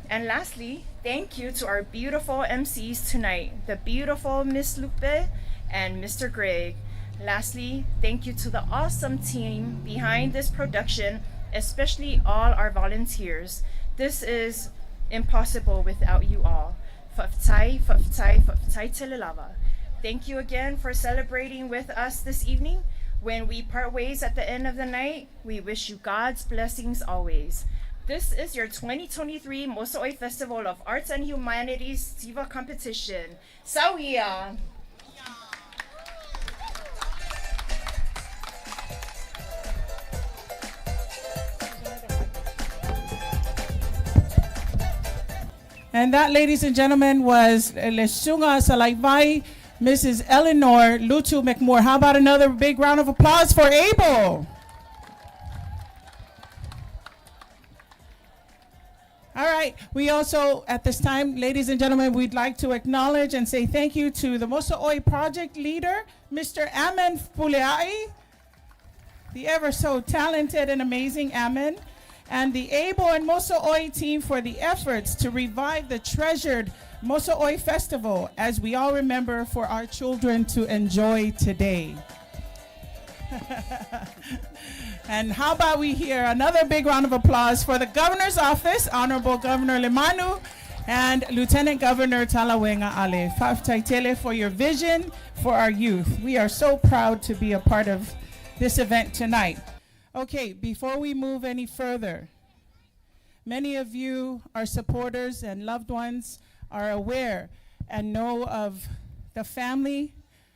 And lastly, thank you to our beautiful MCs tonight, the beautiful Miss Lupe and Mr. Greg. Lastly, thank you to the awesome team behind this production, especially all our volunteers. This is impossible without you all. Fa'afetai, fa'afetai, fa'afetai telelava. Thank you again for celebrating with us this evening. When we part ways at the end of the night, we wish you God's blessings always. This is your 2023 Moso'oi Festival of Arts and Humanities Siva competition. Sauia! And that, ladies and gentlemen, was Lesunga Salaivai, Mrs. Eleanor Lutu McMoore. How about another big round of applause for Abel? All right, we also, at this time, ladies and gentlemen, we'd like to acknowledge and say thank you to the Moso'oi project leader, Mr. Amen Puleai, the ever so talented and amazing Amen, and the Able and Moso'oi team for the efforts to revive the treasured Moso'oi Festival, as we all remember, for our children to enjoy today. And how about we hear another big round of applause for the Governor's Office, Honorable Governor Limanu, and Lieutenant Governor Talawenga Ale. Fa'afetai for your vision for our youth. We are so proud to be a part of this event tonight. Okay, before we move any further, many of you, our supporters and loved ones, are aware and know of the family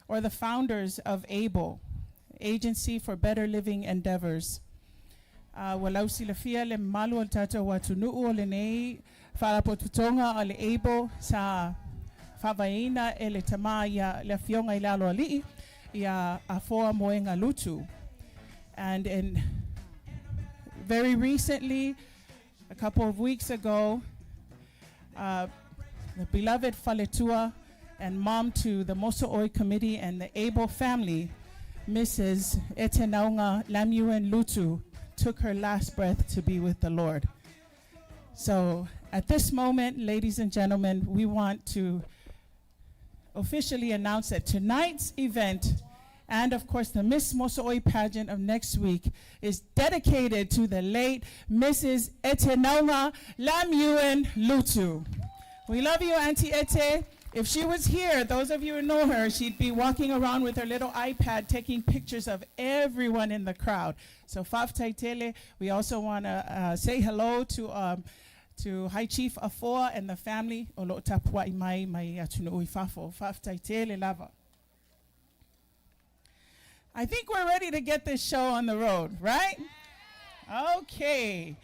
or the founders of ABLE, Agency for Better Living Endeavors. Walau silafia le malu al tata watunuu o le nei wharapotutonga o le ABLE sa whawaina e le tama ia le fionga I lalo ali'i ia afoa moenga lutu. And very recently, a couple of weeks ago, the beloved Faletua and mom to the Moso'oi Committee and the ABLE family, Mrs. Etenaunga Lamuen Lutu, took her last breath to be with the Lord. So at this moment, ladies and gentlemen, we want to officially announce that tonight's event, and of course the Miss Moso'oi pageant of next week, is dedicated to the late Mrs. Etenaunga Lamuen Lutu. We love you, Auntie Ete. If she was here, those of you who know her, she'd be walking around with her little iPad taking pictures of everyone in the crowd. So Fa'afetai tele, we also want to say hello to High Chief Afoa and the family. Olo tapua imai mai atunu'ui fafo. Fa'afetai tele lava. I think we're ready to get this show on the road, right? Okay.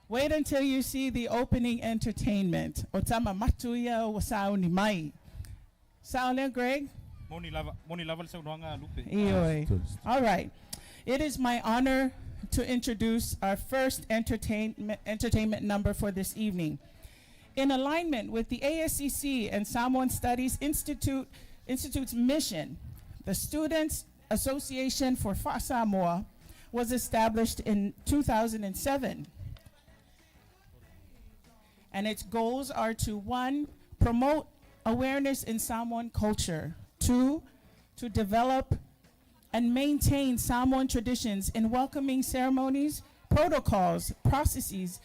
Wait until you see the opening entertainment. Otama matuya o sao ni mai. Sao le, Greg? Moni lava sa unuanga lupe. Ioi. All right. It is my honor to introduce our first entertainment number for this evening. In alignment with the ASCC and Samoan Studies Institute's mission, the Students Association for Samoa was established in 2007. And its goals are to, 1, promote awareness in Samoan culture, 2, to develop and maintain Samoan traditions in welcoming ceremonies, protocols, processes,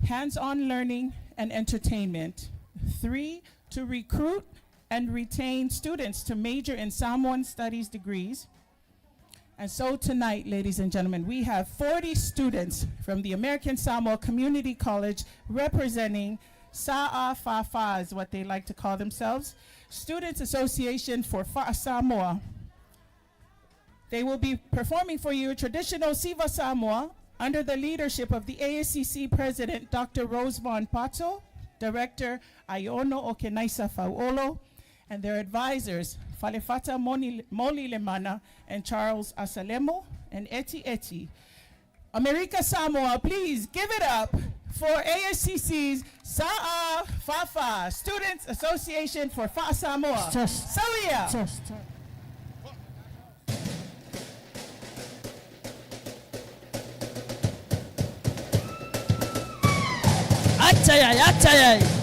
hands-on learning, and entertainment, 3, to recruit and retain students to major in Samoan studies degrees. And so tonight, ladies and gentlemen, we have 40 students from the American Samoa Community College representing Sa'afafa is what they like to call themselves, Students Association for Fa'a Samoa. They will be performing for you traditional Siva Samoa under the leadership of the ASCC President, Dr. Rosemont Pato, Director Ayono Okenaisa Fauolo, and their advisors, Falefata Moli Lemana and Charles Asalemo and Eti Eti. America Samoa, please give it up for ASCC's Sa'a Fafa, Students Association for Fa Samoa. Salia. Atayay, atayay.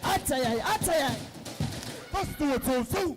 Atayay, atayay. Let's do it, so.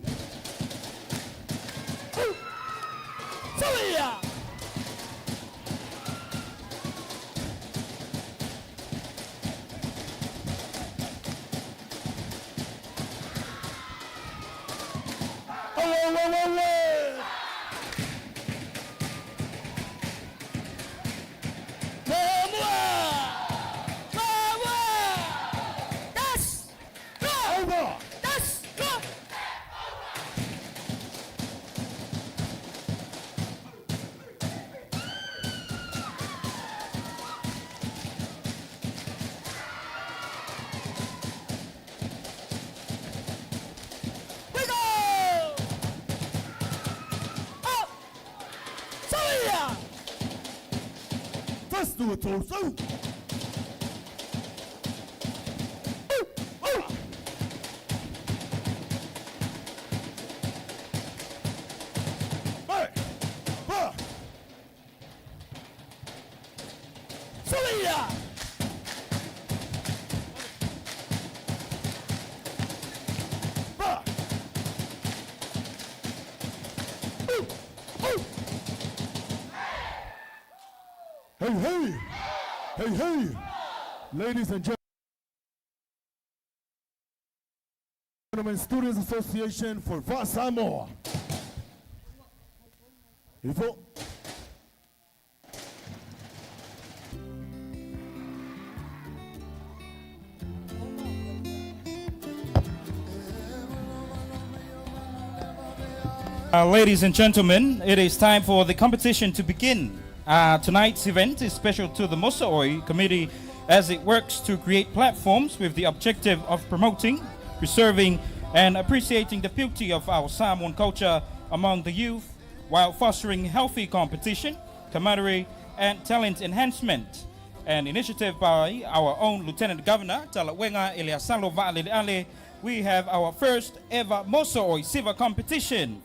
Soya. Let's do it, so. Hey, Soya. Hey, ladies and gentlemen, Students Association for Samoa. Ivo. Ladies and gentlemen, it is time for the competition to begin. Tonight's event is special to the Moso'oi Committee as it works to create platforms with the objective of promoting, preserving, and appreciating the beauty of our Samoan culture among the youth while fostering healthy competition, camaraderie, and talent enhancement. An initiative by our own Lieutenant Governor, Talawenga Eliasalo Va'ale'ale, we have our first ever Moso'oi Siva competition.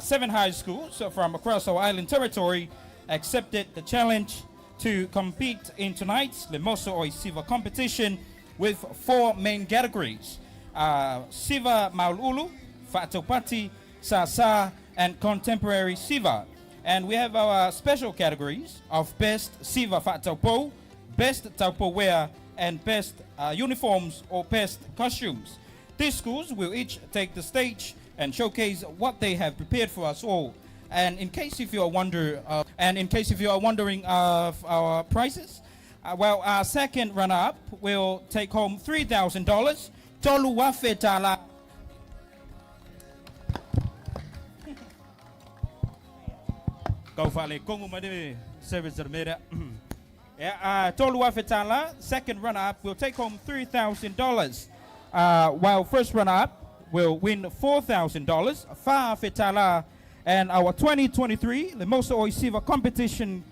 7 high schools from across our island territory accepted the challenge to compete in tonight's Moso'oi Siva competition with 4 main categories. Siva Maululu, Fa'ataupati, Sasa, and Contemporary Siva. And we have our special categories of Best Siva Fa'ataupo, Best Taupo Wear, and Best Uniforms or Best Costumes. These schools will each take the stage and showcase what they have prepared for us all. And in case if you are wondering of our prizes, well, our second runner-up will take home $3,000. Tolu wafetala. Go fale kongu mademe service dermera. Tolu wafetala, second runner-up will take home $3,000. While first runner-up will win $4,000. Fa fetala. And our 2023 Moso'oi Siva competition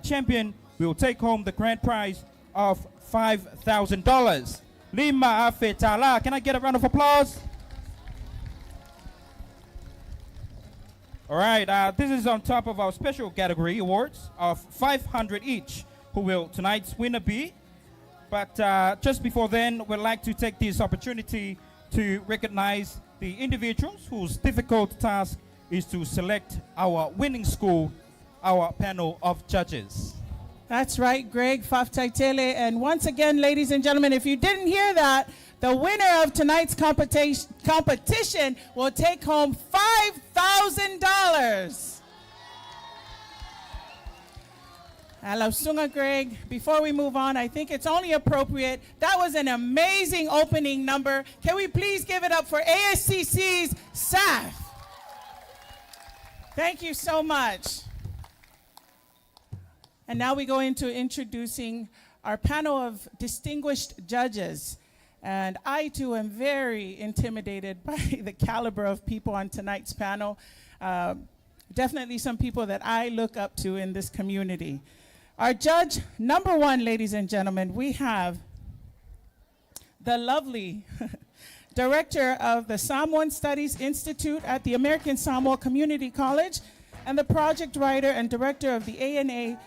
champion will take home the grand prize of $5,000. Lima Afetala. Can I get a round of applause? All right, this is on top of our special category awards of 500 each. Who will tonight's winner be? But just before then, we'd like to take this opportunity to recognize the individuals whose difficult task is to select our winning school, our panel of judges. That's right, Greg Kvzk. And once again, ladies and gentlemen, if you didn't hear that, the winner of tonight's competition will take home $5,000. Alasunga, Greg. Before we move on, I think it's only appropriate. That was an amazing opening number. Can we please give it up for ASCC's staff? Thank you so much. And now we go into introducing our panel of distinguished judges. And I, too, am very intimidated by the caliber of people on tonight's panel. Definitely some people that I look up to in this community. Our judge number one, ladies and gentlemen, we have the lovely director of the Samoan Studies Institute at the American Samoa Community College and the project writer and director of the ANA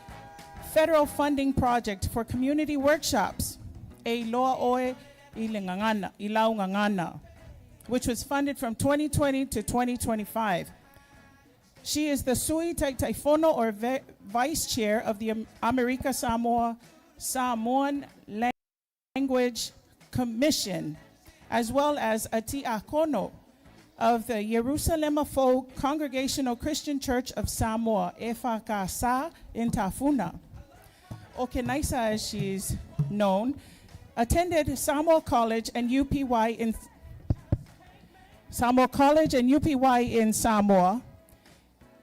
Federal Funding Project for Community Workshops, A Loa Oe Ilau Ngangana, which was funded from 2020 to 2025. She is the Sui Taifono or Vice Chair of the America Samoan Language Commission, as well as a Tiakono of the Yerusalem-Fo Congregational Christian Church of Samoa, Efakasa in Tafuna. Okenaisa, as she's known, attended Samoa College and UPY in Samoa,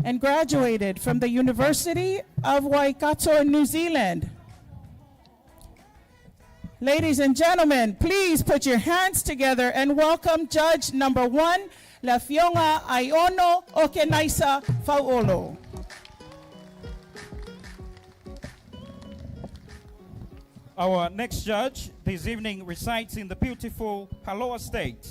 and graduated from the University of Waikato in New Zealand. Ladies and gentlemen, please put your hands together and welcome Judge number one, Lafionga Aiono Okenaisa Fauolo. Our next judge this evening resides in the beautiful Paloa State.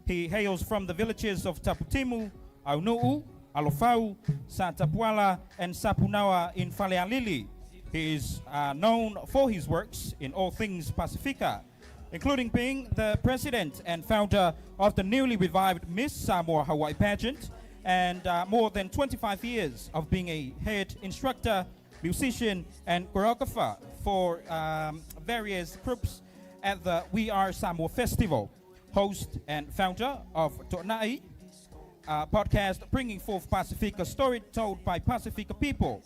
He hails from the villages of Taputimu, Aunu'u, Alofau, Satapuala, and Sapunawa in Falealili. He is known for his works in all things Pacifica, including being the president and founder of the newly revived Miss Samoa Hawaii pageant, and more than 25 years of being a head instructor, musician, and choreographer for various groups at the We Are Samoa Festival, host and founder of To'nai, podcast bringing forth Pacifica story told by Pacifica people,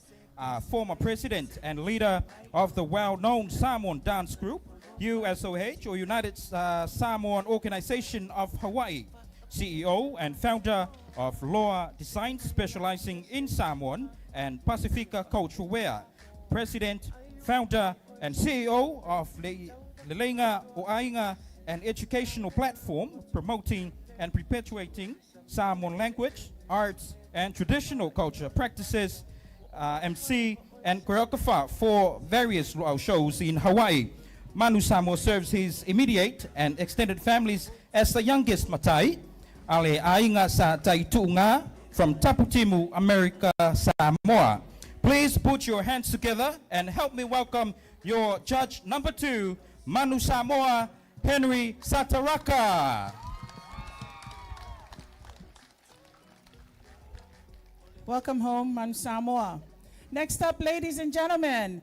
former president and leader of the well-known Samoan dance group, USOH, or United Samoan Organization of Hawaii, CEO and founder of Loa Design, specializing in Samoan and Pacifica cultural wear, president, founder, and CEO of Lelenga O'Ainga, an educational platform promoting and perpetuating Samoan language, arts, and traditional culture practices, MC, and choreographer for various shows in Hawaii. Manu Samoa serves his immediate and extended families as the youngest matai, Ale Ainga sa Taitu'unga from Taputimu, America, Samoa. Please put your hands together and help me welcome your judge number two, Manu Samoa, Henry Sataraka. Welcome home, Manu Samoa. Next up, ladies and gentlemen,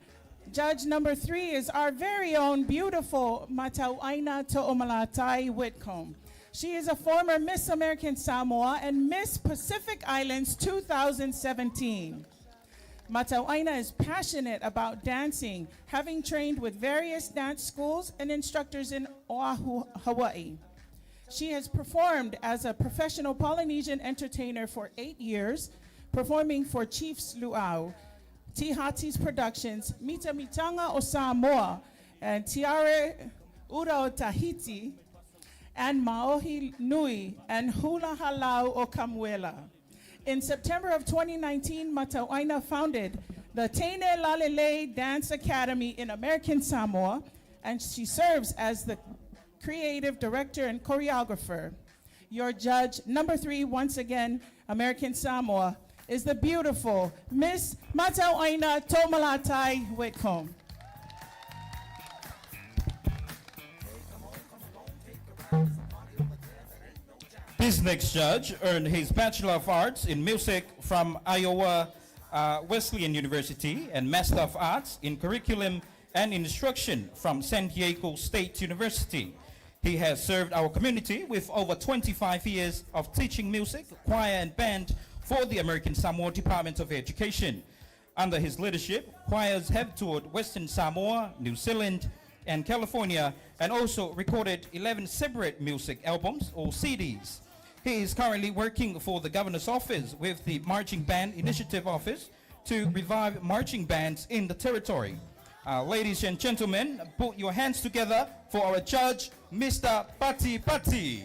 judge number three is our very own beautiful Matauaina To'omalatai Whitcomb. She is a former Miss American Samoa and Miss Pacific Islands 2017. Matauaina is passionate about dancing, having trained with various dance schools and instructors in Oahu, Hawaii. She has performed as a professional Polynesian entertainer for 8 years, performing for Chiefs Luau, Tihati's Productions, Mita Mitanga o Samoa, and Tiare Ura o Tahiti, and Maohi Nui, and Hula Halau o Kamuela. In September of 2019, Matauaina founded the Teine Lalele Dance Academy in American Samoa, and she serves as the creative director and choreographer. Your judge number three, once again, American Samoa, is the beautiful Miss Matauaina Tomalatai Whitcomb. This next judge earned his Bachelor of Arts in Music from Iowa Wesleyan University and Master of Arts in Curriculum and Instruction from San Diego State University. He has served our community with over 25 years of teaching music, choir, and band for the American Samoa Department of Education. Under his leadership, choirs have toured Western Samoa, New Zealand, and California, and also recorded 11 separate music albums or CDs. He is currently working for the Governor's Office with the Marching Band Initiative Office to revive marching bands in the territory. Ladies and gentlemen, put your hands together for our judge, Mr. Pati Pati.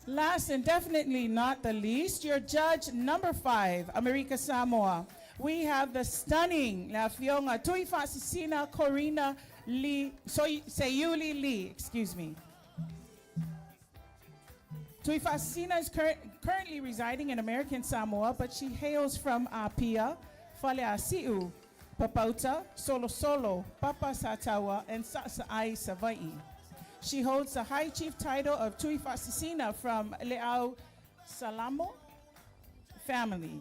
Last and definitely not the least, your judge number 5, America Samoa. We have the stunning La Fionga Tuifasisina Corina Lee, Sayuli Lee, excuse me. Tuifasisina is currently residing in American Samoa, but she hails from Apia, Faleasi'u, Papauta, Solo Solo, Papa Satawa, and Sa'ai Savai'i. She holds the High Chief title of Tuifasisina from Le'au Salamo family.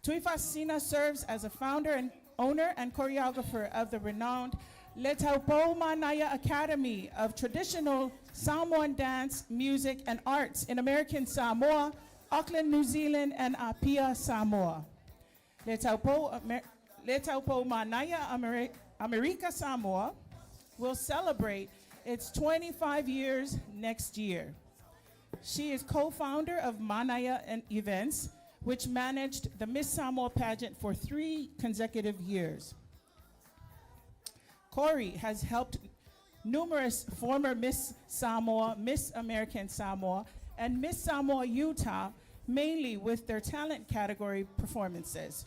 Tuifasisina serves as a founder and owner and choreographer of the renowned Letaupo Manaya Academy of Traditional Samoan Dance, Music, and Arts in American Samoa, Auckland, New Zealand, and Apia, Samoa. Letaupo Manaya America Samoa will celebrate its 25 years next year. She is co-founder of Manaya and Events, which managed the Miss Samoa pageant for 3 consecutive years. Corey has helped numerous former Miss Samoa, Miss American Samoa, and Miss Samoa Utah, mainly with their talent category performances.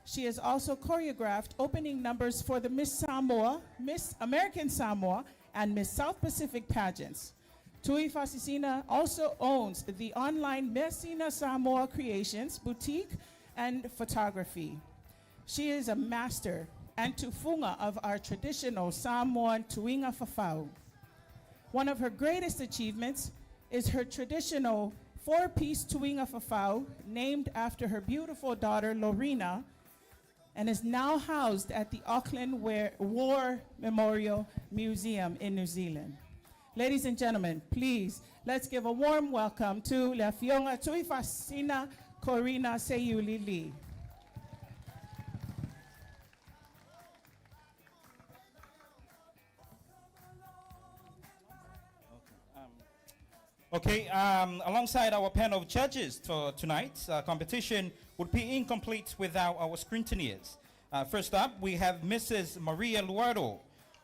She has also choreographed opening numbers for the Miss Samoa, Miss American Samoa, and Miss South Pacific pageants. Tuifasisina also owns the online Messina Samoa Creations boutique and photography. She is a master and tufunga of our traditional Samoan tuinga fafau. One of her greatest achievements is her traditional 4-piece tuinga fafau, named after her beautiful daughter Lorena, and is now housed at the Auckland War Memorial Museum in New Zealand. Ladies and gentlemen, please, let's give a warm welcome to La Fionga Tuifasisina Corina Sayuli Lee. Okay, alongside our panel of judges for tonight's competition would be incomplete without our scrutineers. First up, we have Mrs. Maria Luardo.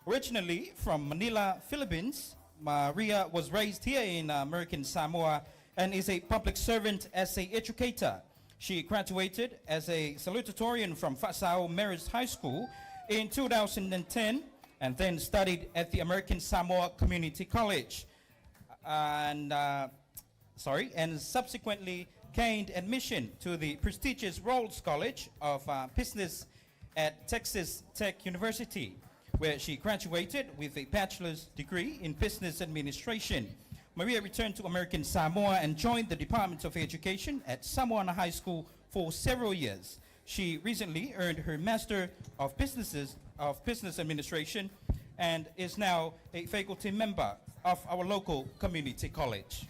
Originally from Manila, Philippines, Maria was raised here in American Samoa and is a public servant as an educator. She graduated as a salutatorian from Fasao Marist High School in 2010 and then studied at the American Samoa Community College. And subsequently gained admission to the prestigious Rhodes College of Business at Texas Tech University, where she graduated with a bachelor's degree in business administration. Maria returned to American Samoa and joined the Department of Education at Samoana High School for several years. She recently earned her Master of Business Administration and is now a faculty member of our local community college.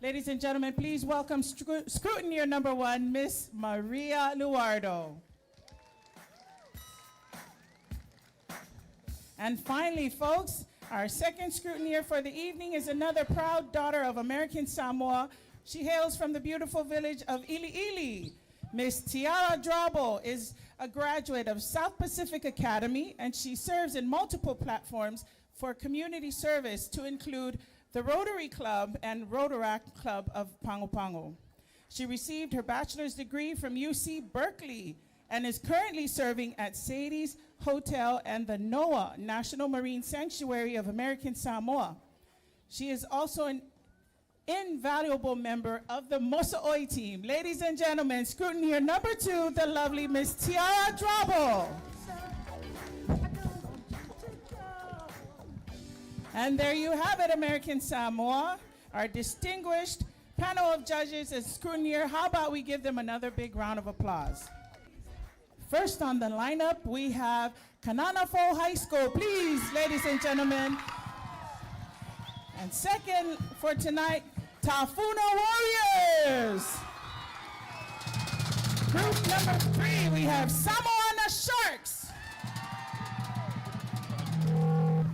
Ladies and gentlemen, please welcome scrutineer number 1, Miss Maria Luardo. And finally, folks, our second scrutineer for the evening is another proud daughter of American Samoa. She hails from the beautiful village of Ili Ili. Miss Tiara Drabo is a graduate of South Pacific Academy, and she serves in multiple platforms for community service to include the Rotary Club and Rotaract Club of Pango Pango. She received her bachelor's degree from UC Berkeley and is currently serving at Sadie's Hotel and the NOAA, National Marine Sanctuary of American Samoa. She is also an invaluable member of the Moso'oi team. Ladies and gentlemen, scrutineer number 2, the lovely Miss Tiara Drabo. And there you have it, American Samoa, our distinguished panel of judges and scrutineer. How about we give them another big round of applause? First on the lineup, we have Kananafo High School. Please, ladies and gentlemen. And second for tonight, Tafuna Warriors. Group number 3, we have Samoana Sharks.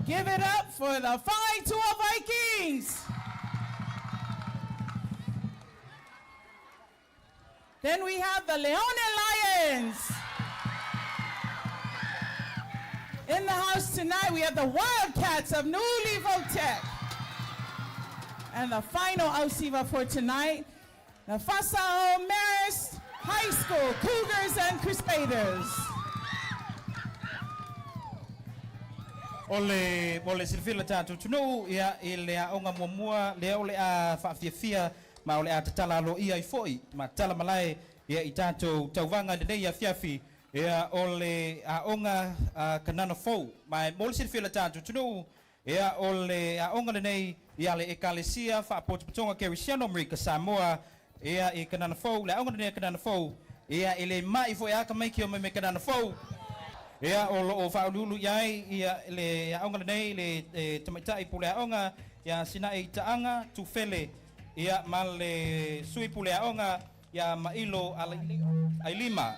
Give it up for the Whakaitua Vikings. Then we have the Leone Lions. In the house tonight, we have the Wildcats of Nuli Votech. And the final Ausiva for tonight, the Fasao Marist High School Cougars and Crusaders. Ole silfila tatu tunu ia ile onga momua le ole a fafia ma ole a tatala lo ia ifoi ma tala malai ia itato tauwanga de ia fiafi ia ole a onga kanana fo ma mol silfila tatu tunu ia ole a onga nei ia le ekalesia fa potonga kerisiano America Samoa ia e kanana fo le onga nei kanana fo ia ile mai fo ia ka mai ki o me kanana fo. Ia o whaululu iai ia le aonga nei le tamaitai pule aonga ia sina e taanga tufele ia ma le sui pule aonga ia mailo ailima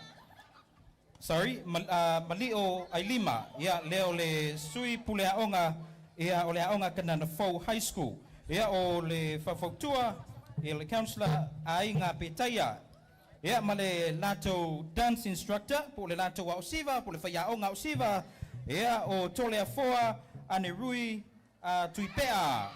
malio ailima ia leo le sui pule aonga ia o le aonga kanana Fo High School ia o le whawhautua ia le councillor ainga petaya ia male lato dance instructor po le lato wa osiva po le whaiaonga osiva ia o tole afoa ane rui tuipea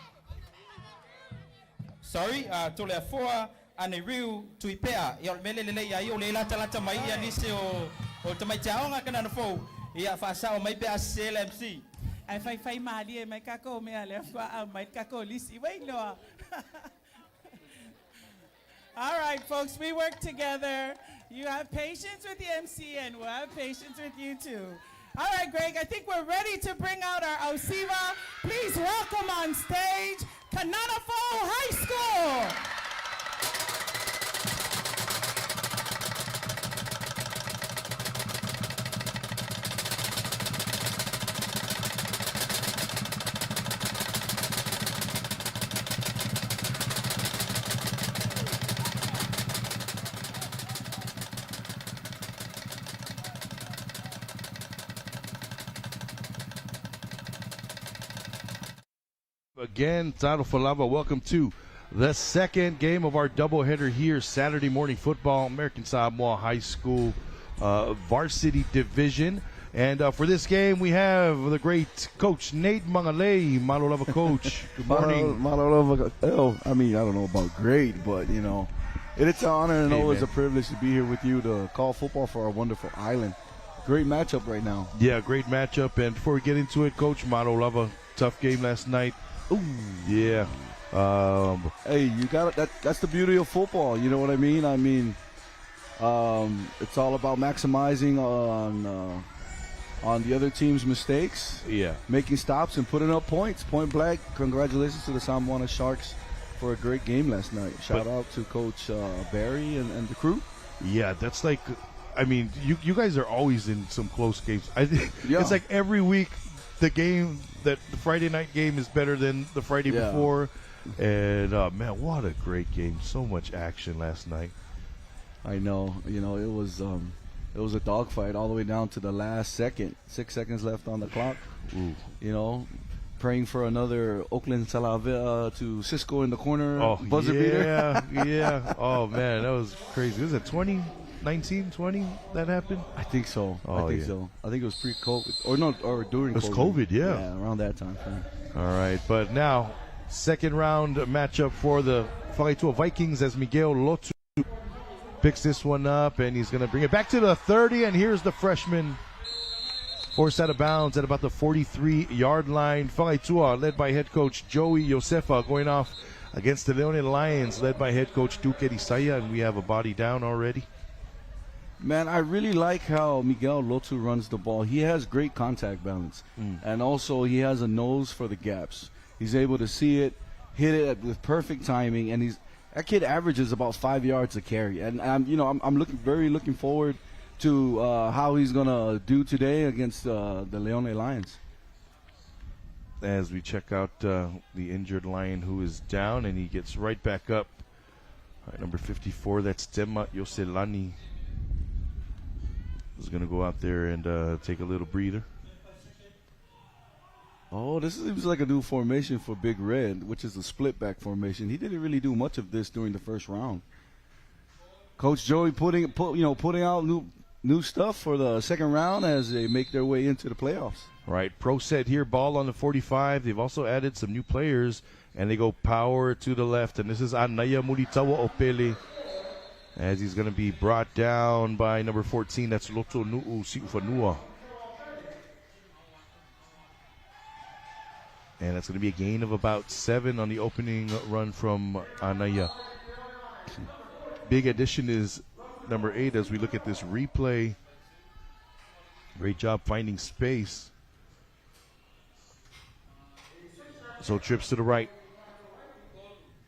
tole afoa ane riu tuipea ia mele lele ia o le lata mai ia nise o tamaichaonga kana fo ia whaasao mai pea CLMC ai fai mali e mai kako mea le fa mai kako lisi wailoa. All right, folks, we work together. You have patience with the MC, and we'll have patience with you, too. All right, Greg, I think we're ready to bring out our Ausiva. Please welcome on stage Kananafo High School. Again, Tano Falava, welcome to the second game of our doubleheader here, Saturday morning football, American Samoa High School varsity division. And for this game, we have the great Coach Nate Mangalei, Malolava Coach. Good morning. Malolava, I mean, I don't know about great, but, you know, it's an honor and always a privilege to be here with you to call football for our wonderful island. Great matchup right now. Yeah, great matchup. And before we get into it, Coach Malolava, tough game last night. Ooh. Yeah. Hey, you got it. That's the beauty of football. You know what I mean? I mean, it's all about maximizing on the other team's mistakes. Yeah. Making stops and putting up points. Point blank. Congratulations to the Samoana Sharks for a great game last night. Shout out to Coach Barry and the crew. Yeah, that's like, I mean, you guys are always in some close games. Yeah. It's like every week the Friday night game is better than the Friday before. And, man, what a great game. So much action last night. I know. You know, it was a dogfight all the way down to the last second. 6 seconds left on the clock. Ooh. You know, praying for another Oakland Salavea to Cisco in the corner. Oh, buzzer beater. Yeah. Oh, man, that was crazy. Was it 2019, 20 that happened? I think so. Oh, I think so. I think it was pre-COVID. Or during COVID. It was COVID, yeah. Yeah, around that time frame. All right, but now, second round matchup for the Whakaitua Vikings as Miguel Lotu picks this one up, and he's going to bring it back to the 30, and here's the freshman forced out of bounds at about the 43-yard line. Whakaitua, led by head coach Joey Josefa, going off against the Leone Lions, led by head coach Duke Erisaya, and we have a body down already. Man, I really like how Miguel Lotu runs the ball. He has great contact balance, and also he has a nose for the gaps. He's able to see it, hit it with perfect timing, and that kid averages about 5 yards a carry. And I'm looking forward to how he's gonna do today against the Leone Lions. As we check out the injured Lion who is down, and he gets right back up. All right, number 54, that's Tema Yoselani. Is going to go out there and take a little breather. Oh, this seems like a new formation for Big Red, which is a split back formation. He didn't really do much of this during the first round. Coach Joey putting out new stuff for the second round as they make their way into the playoffs. Right, pro set here, ball on the 45. They've also added some new players, and they go power to the left. And this is Anaya Muritawa Opele, as he's going to be brought down by number 14. That's Loto Nu'u Siufanua. And that's going to be a gain of about 7 on the opening run from Anaya. Big addition is number 8 as we look at this replay. Great job finding space. So trips to the right.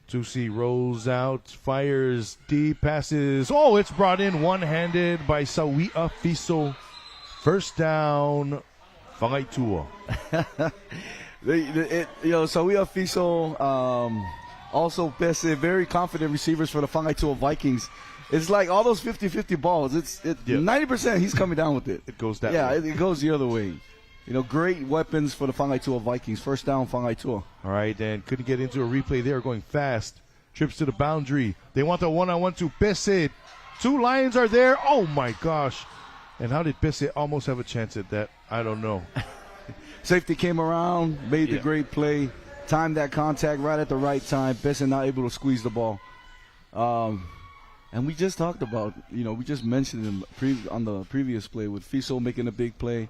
Tusi rolls out, fires deep, passes. Oh, it's brought in one-handed by Sawia Fiso. First down, Whangaitua. Sawia Fiso also bested very confident receivers for the Whangaitua Vikings. It's like all those 50-50 balls. 90% he's coming down with it. It goes that way. Yeah, it goes the other way. Great weapons for the Whangaitua Vikings. First down, Whangaitua. All right, and couldn't get into a replay there, going fast. Trips to the boundary. They want the one-on-one to Pese. 2 Lions are there. Oh, my gosh. And how did Pese almost have a chance at that? I don't know. Safety came around, made the great play, timed that contact right at the right time. Pese not able to squeeze the ball. And we just talked about, we just mentioned him on the previous play with Fiso making a big play.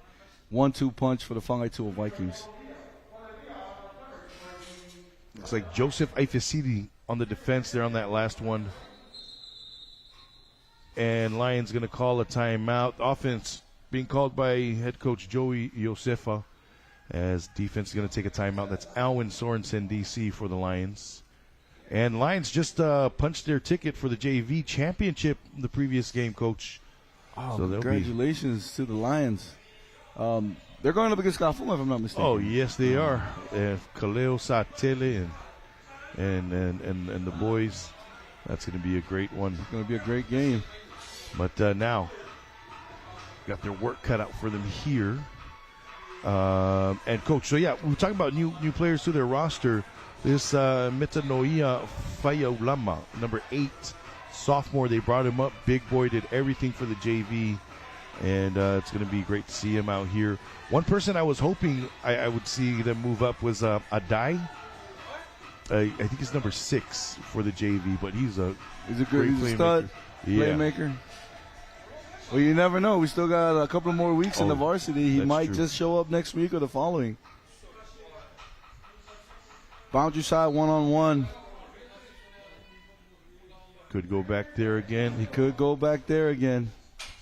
1-2 punch for the Whangaitua Vikings. Looks like Joseph Aifesidi on the defense there on that last one. And Lions going to call a timeout. Offense being called by head coach Joey Josefa, as defense is going to take a timeout. That's Alwyn Sorensen, DC, for the Lions. And Lions just punched their ticket for the JV championship in the previous game, Coach. Oh, so congratulations to the Lions. They're going up against Kafuma, if I'm not mistaken. Oh, yes, they are. Kaleo Satele and the boys. That's going to be a great one. It's going to be a great game. But now, got their work cut out for them here. And, Coach, so, yeah, we're talking about new players to their roster. This Metanoia Fayaulama, number 8, sophomore. They brought him up. Big boy, did everything for the JV. And it's going to be great to see him out here. One person I was hoping I would see them move up was Adai. I think he's number 6 for the JV, but he's a great playmaker. Playmaker. Well, you never know. We still got a couple more weeks in the varsity. He might just show up next week or the following. Boundary side, one-on-one. Could go back there again. He could go back there again.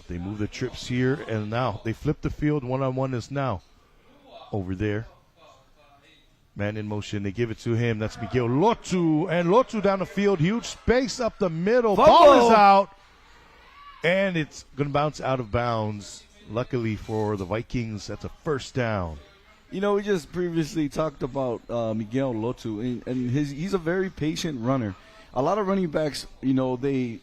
They move the trips here, and now they flip the field. One-on-one is now over there. Man in motion. They give it to him. That's Miguel Lotu. And Lotu down the field. Huge space up the middle. Fumble. Ball is out. And it's going to bounce out of bounds. Luckily for the Vikings, that's a first down. We just previously talked about Miguel Lotu, and he's a very patient runner. A lot of running backs, they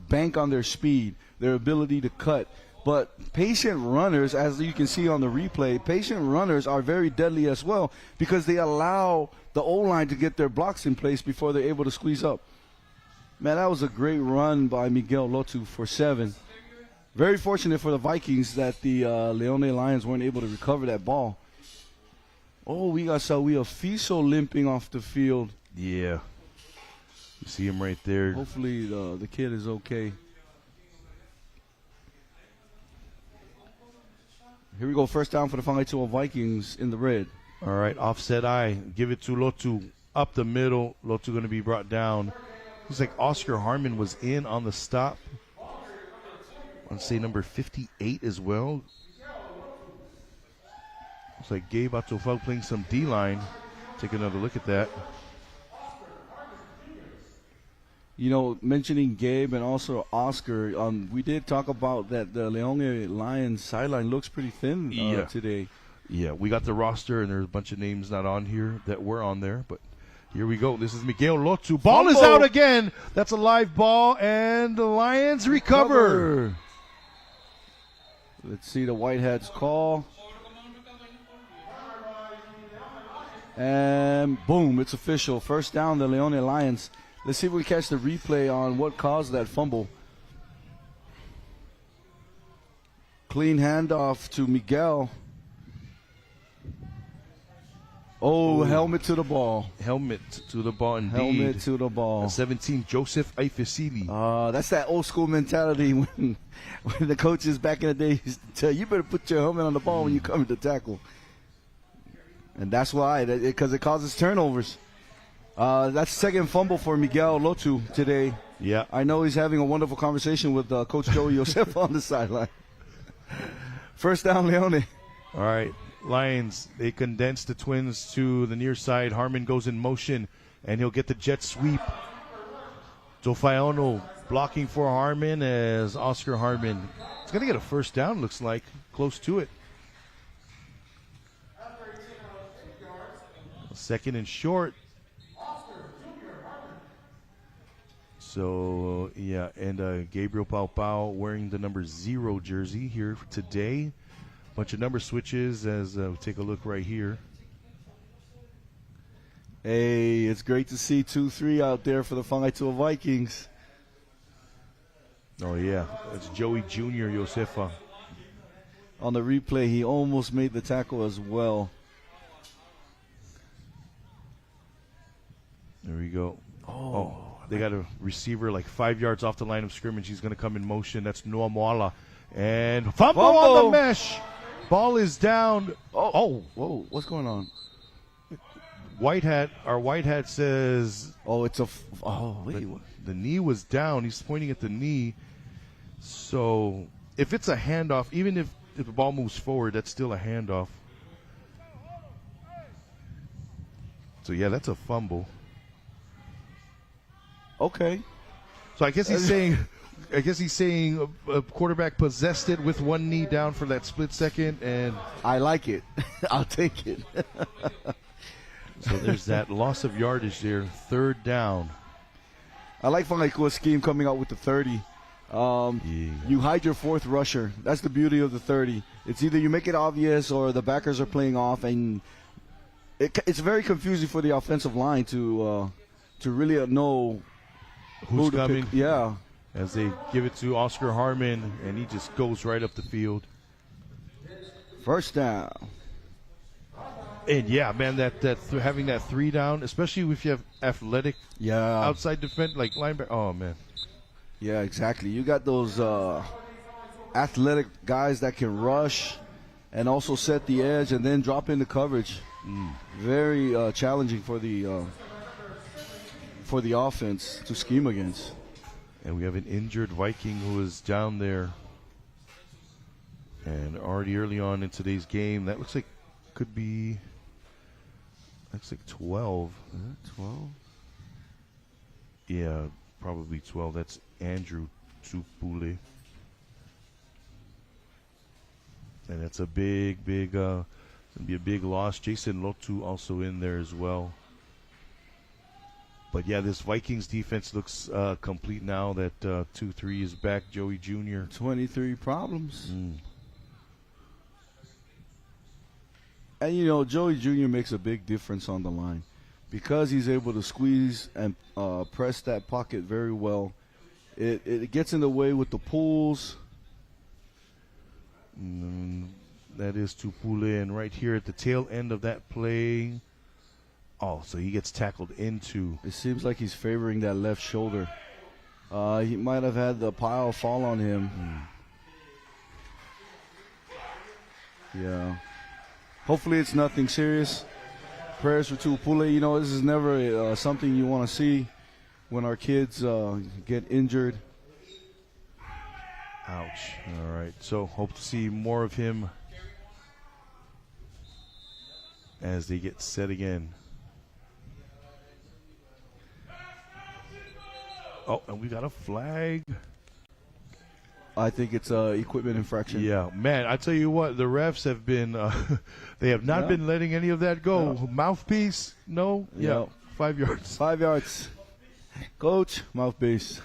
bank on their speed, their ability to cut. But patient runners, as you can see on the replay, patient runners are very deadly as well because they allow the O-line to get their blocks in place before they're able to squeeze up. Man, that was a great run by Miguel Lotu for 7. Very fortunate for the Vikings that the Leone Lions weren't able to recover that ball. Oh, we got Sawia Fiso limping off the field. Yeah. You see him right there. Hopefully the kid is okay. Here we go, first down for the Whangaitua Vikings in the red. All right, offset eye. Give it to Lotu. Up the middle. Lotu going to be brought down. Looks like Oscar Harmon was in on the stop. I want to say number 58 as well. Looks like Gabe Atofau playing some D-line. take another look at that. You know, mentioning Gabe and also Oscar, we did talk about that the Leone Lions sideline looks pretty thin today. Yeah, we got the roster, and there's a bunch of names not on here that were on there, but here we go. This is Miguel Lotu. Ball is out again. That's a live ball, and the Lions recover. Let's see the Whiteheads call. And boom, it's official. First down, the Leone Lions. Let's see if we catch the replay on what caused that fumble. Clean handoff to Miguel. Oh, helmet to the ball. Helmet to the ball, indeed. Helmet to the ball. 17, Joseph Aifesili. That's that old school mentality when the coaches back in the day used to tell you better put your helmet on the ball when you come to tackle. And that's why, because it causes turnovers. That's second fumble for Miguel Lotu today. Yeah. I know he's having a wonderful conversation with Coach Joey Joseph on the sideline. First down, Leone. All right. Lions, they condense the Twins to the near side. Harmon goes in motion, and he'll get the jet sweep. Tofaiano blocking for Harmon as Oscar Harmon. He's going to get a first down, looks like. Close to it. Second and short. So, yeah, and Gabriel Pau wearing the number 0 jersey here today. Bunch of number switches as we take a look right here. Hey, it's great to see 2-3 out there for the Whangaitoa Vikings. Oh, yeah, it's Joey Jr. Josefa. On the replay, he almost made the tackle as well. There we go. Oh, they got a receiver like 5 yards off the line of scrimmage. He's going to come in motion. That's Noah Moala. And fumble on the mesh. Ball is down. Whoa, what's going on? Our white hat says. Wait. The knee was down. He's pointing at the knee. So if it's a handoff, even if the ball moves forward, that's still a handoff. So yeah, that's a fumble. Okay. So I guess he's saying a quarterback possessed it with one knee down for that split second, and I like it. I'll take it. So there's that loss of yardage there. Third down. I like Whangaikoa's scheme coming out with the 30. You hide your fourth rusher. That's the beauty of the 30. It's either you make it obvious or the backers are playing off, and it's very confusing for the offensive line to really know who's coming. Pick. Yeah. As they give it to Oscar Harmon, and he just goes right up the field. First down. And yeah, man, having that 3 down, especially if you have athletic outside defense like linebacker. Oh man. Yeah, exactly. You got those athletic guys that can rush and also set the edge and then drop into coverage. Very challenging for the offense to scheme against. And we have an injured Viking who is down there. And already early on in today's game, that looks like could be, looks like 12. 12? Yeah, probably 12. That's Andrew Tupule. And that's a big, gonna be a big loss. Jason Lotu also in there as well. But yeah, this Vikings defense looks complete now that 2-3 is back. Joey Jr. 23 problems. And you know, Joey Jr. makes a big difference on the line because he's able to squeeze and press that pocket very well. It gets in the way with the pulls. That is Tupule, and right here at the tail end of that play. Oh, so he gets tackled into. It seems like he's favoring that left shoulder. He might have had the pile fall on him. Yeah. Hopefully it's nothing serious. Prayers for Tupule. You know, this is never something you want to see when our kids get injured. Ouch. All right. So hope to see more of him as they get set again. Oh, and we got a flag. I think it's equipment infraction. Yeah, man, I tell you what, the refs have been, they have not been letting any of that go. Mouthpiece, no? Yeah, 5 yards. 5 yards. Coach, mouthpiece.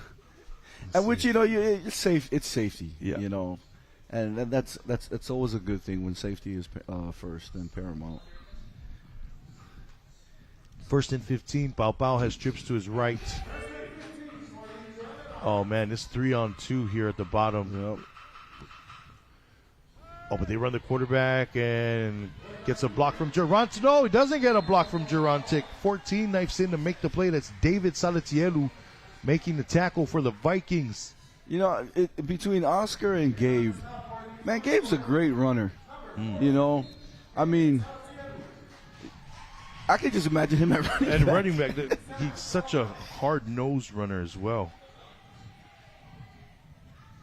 And which, it's safe. It's safety, And that's always a good thing when safety is first and paramount. 1st and 15, Pau Pau has trips to his right. Oh, man, it's 3-on-2 here at the bottom. Yep. Oh, but they run the quarterback and gets a block from Gerontic. No, he doesn't get a block from Gerontic. 14 knifes in to make the play. That's David Salatielu making the tackle for the Vikings. Between Oscar and Gabe, man, Gabe's a great runner. I mean, I could just imagine him at running back. And running back, he's such a hard-nosed runner as well.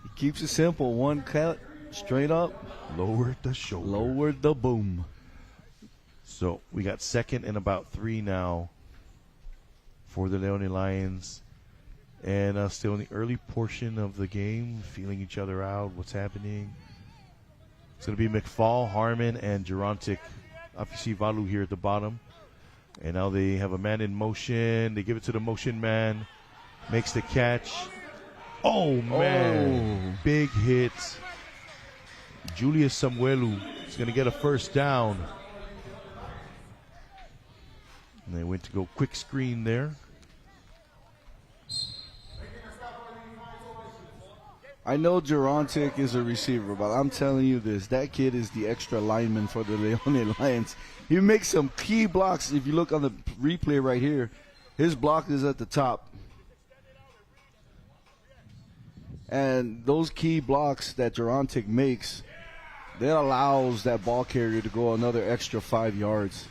He keeps it simple. One cut, straight up. Lower the shoulder. Lower the boom. So we got 2nd and about 3 now for the Leone Lions. And still in the early portion of the game, feeling each other out, what's happening. It's going to be McFall, Harmon, and Gerontic Afisivalu here at the bottom. And now they have a man in motion. They give it to the motion man. Makes the catch. Oh, man. Oh. Big hit. Julius Samuelu is going to get a first down. And they went to go quick screen there. I know Gerontic is a receiver, but I'm telling you this. That kid is the extra lineman for the Leone Lions. He makes some key blocks. If you look on the replay right here, his block is at the top. And those key blocks that Gerontic makes, that allows that ball carrier to go another extra 5 yards.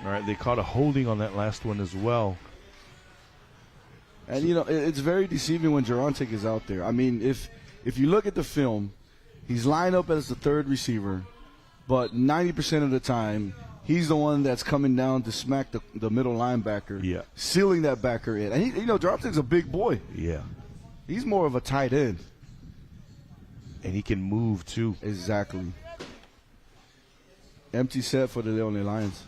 All right, they caught a holding on that last one as well. And, it's very deceiving when Gerontic is out there. I mean, if you look at the film, he's lined up as the third receiver, but 90% of the time, he's the one that's coming down to smack the middle linebacker, sealing that backer in. And, Gerontic's a big boy. Yeah. He's more of a tight end. And he can move, too. Exactly. Empty set for the Leone Lions.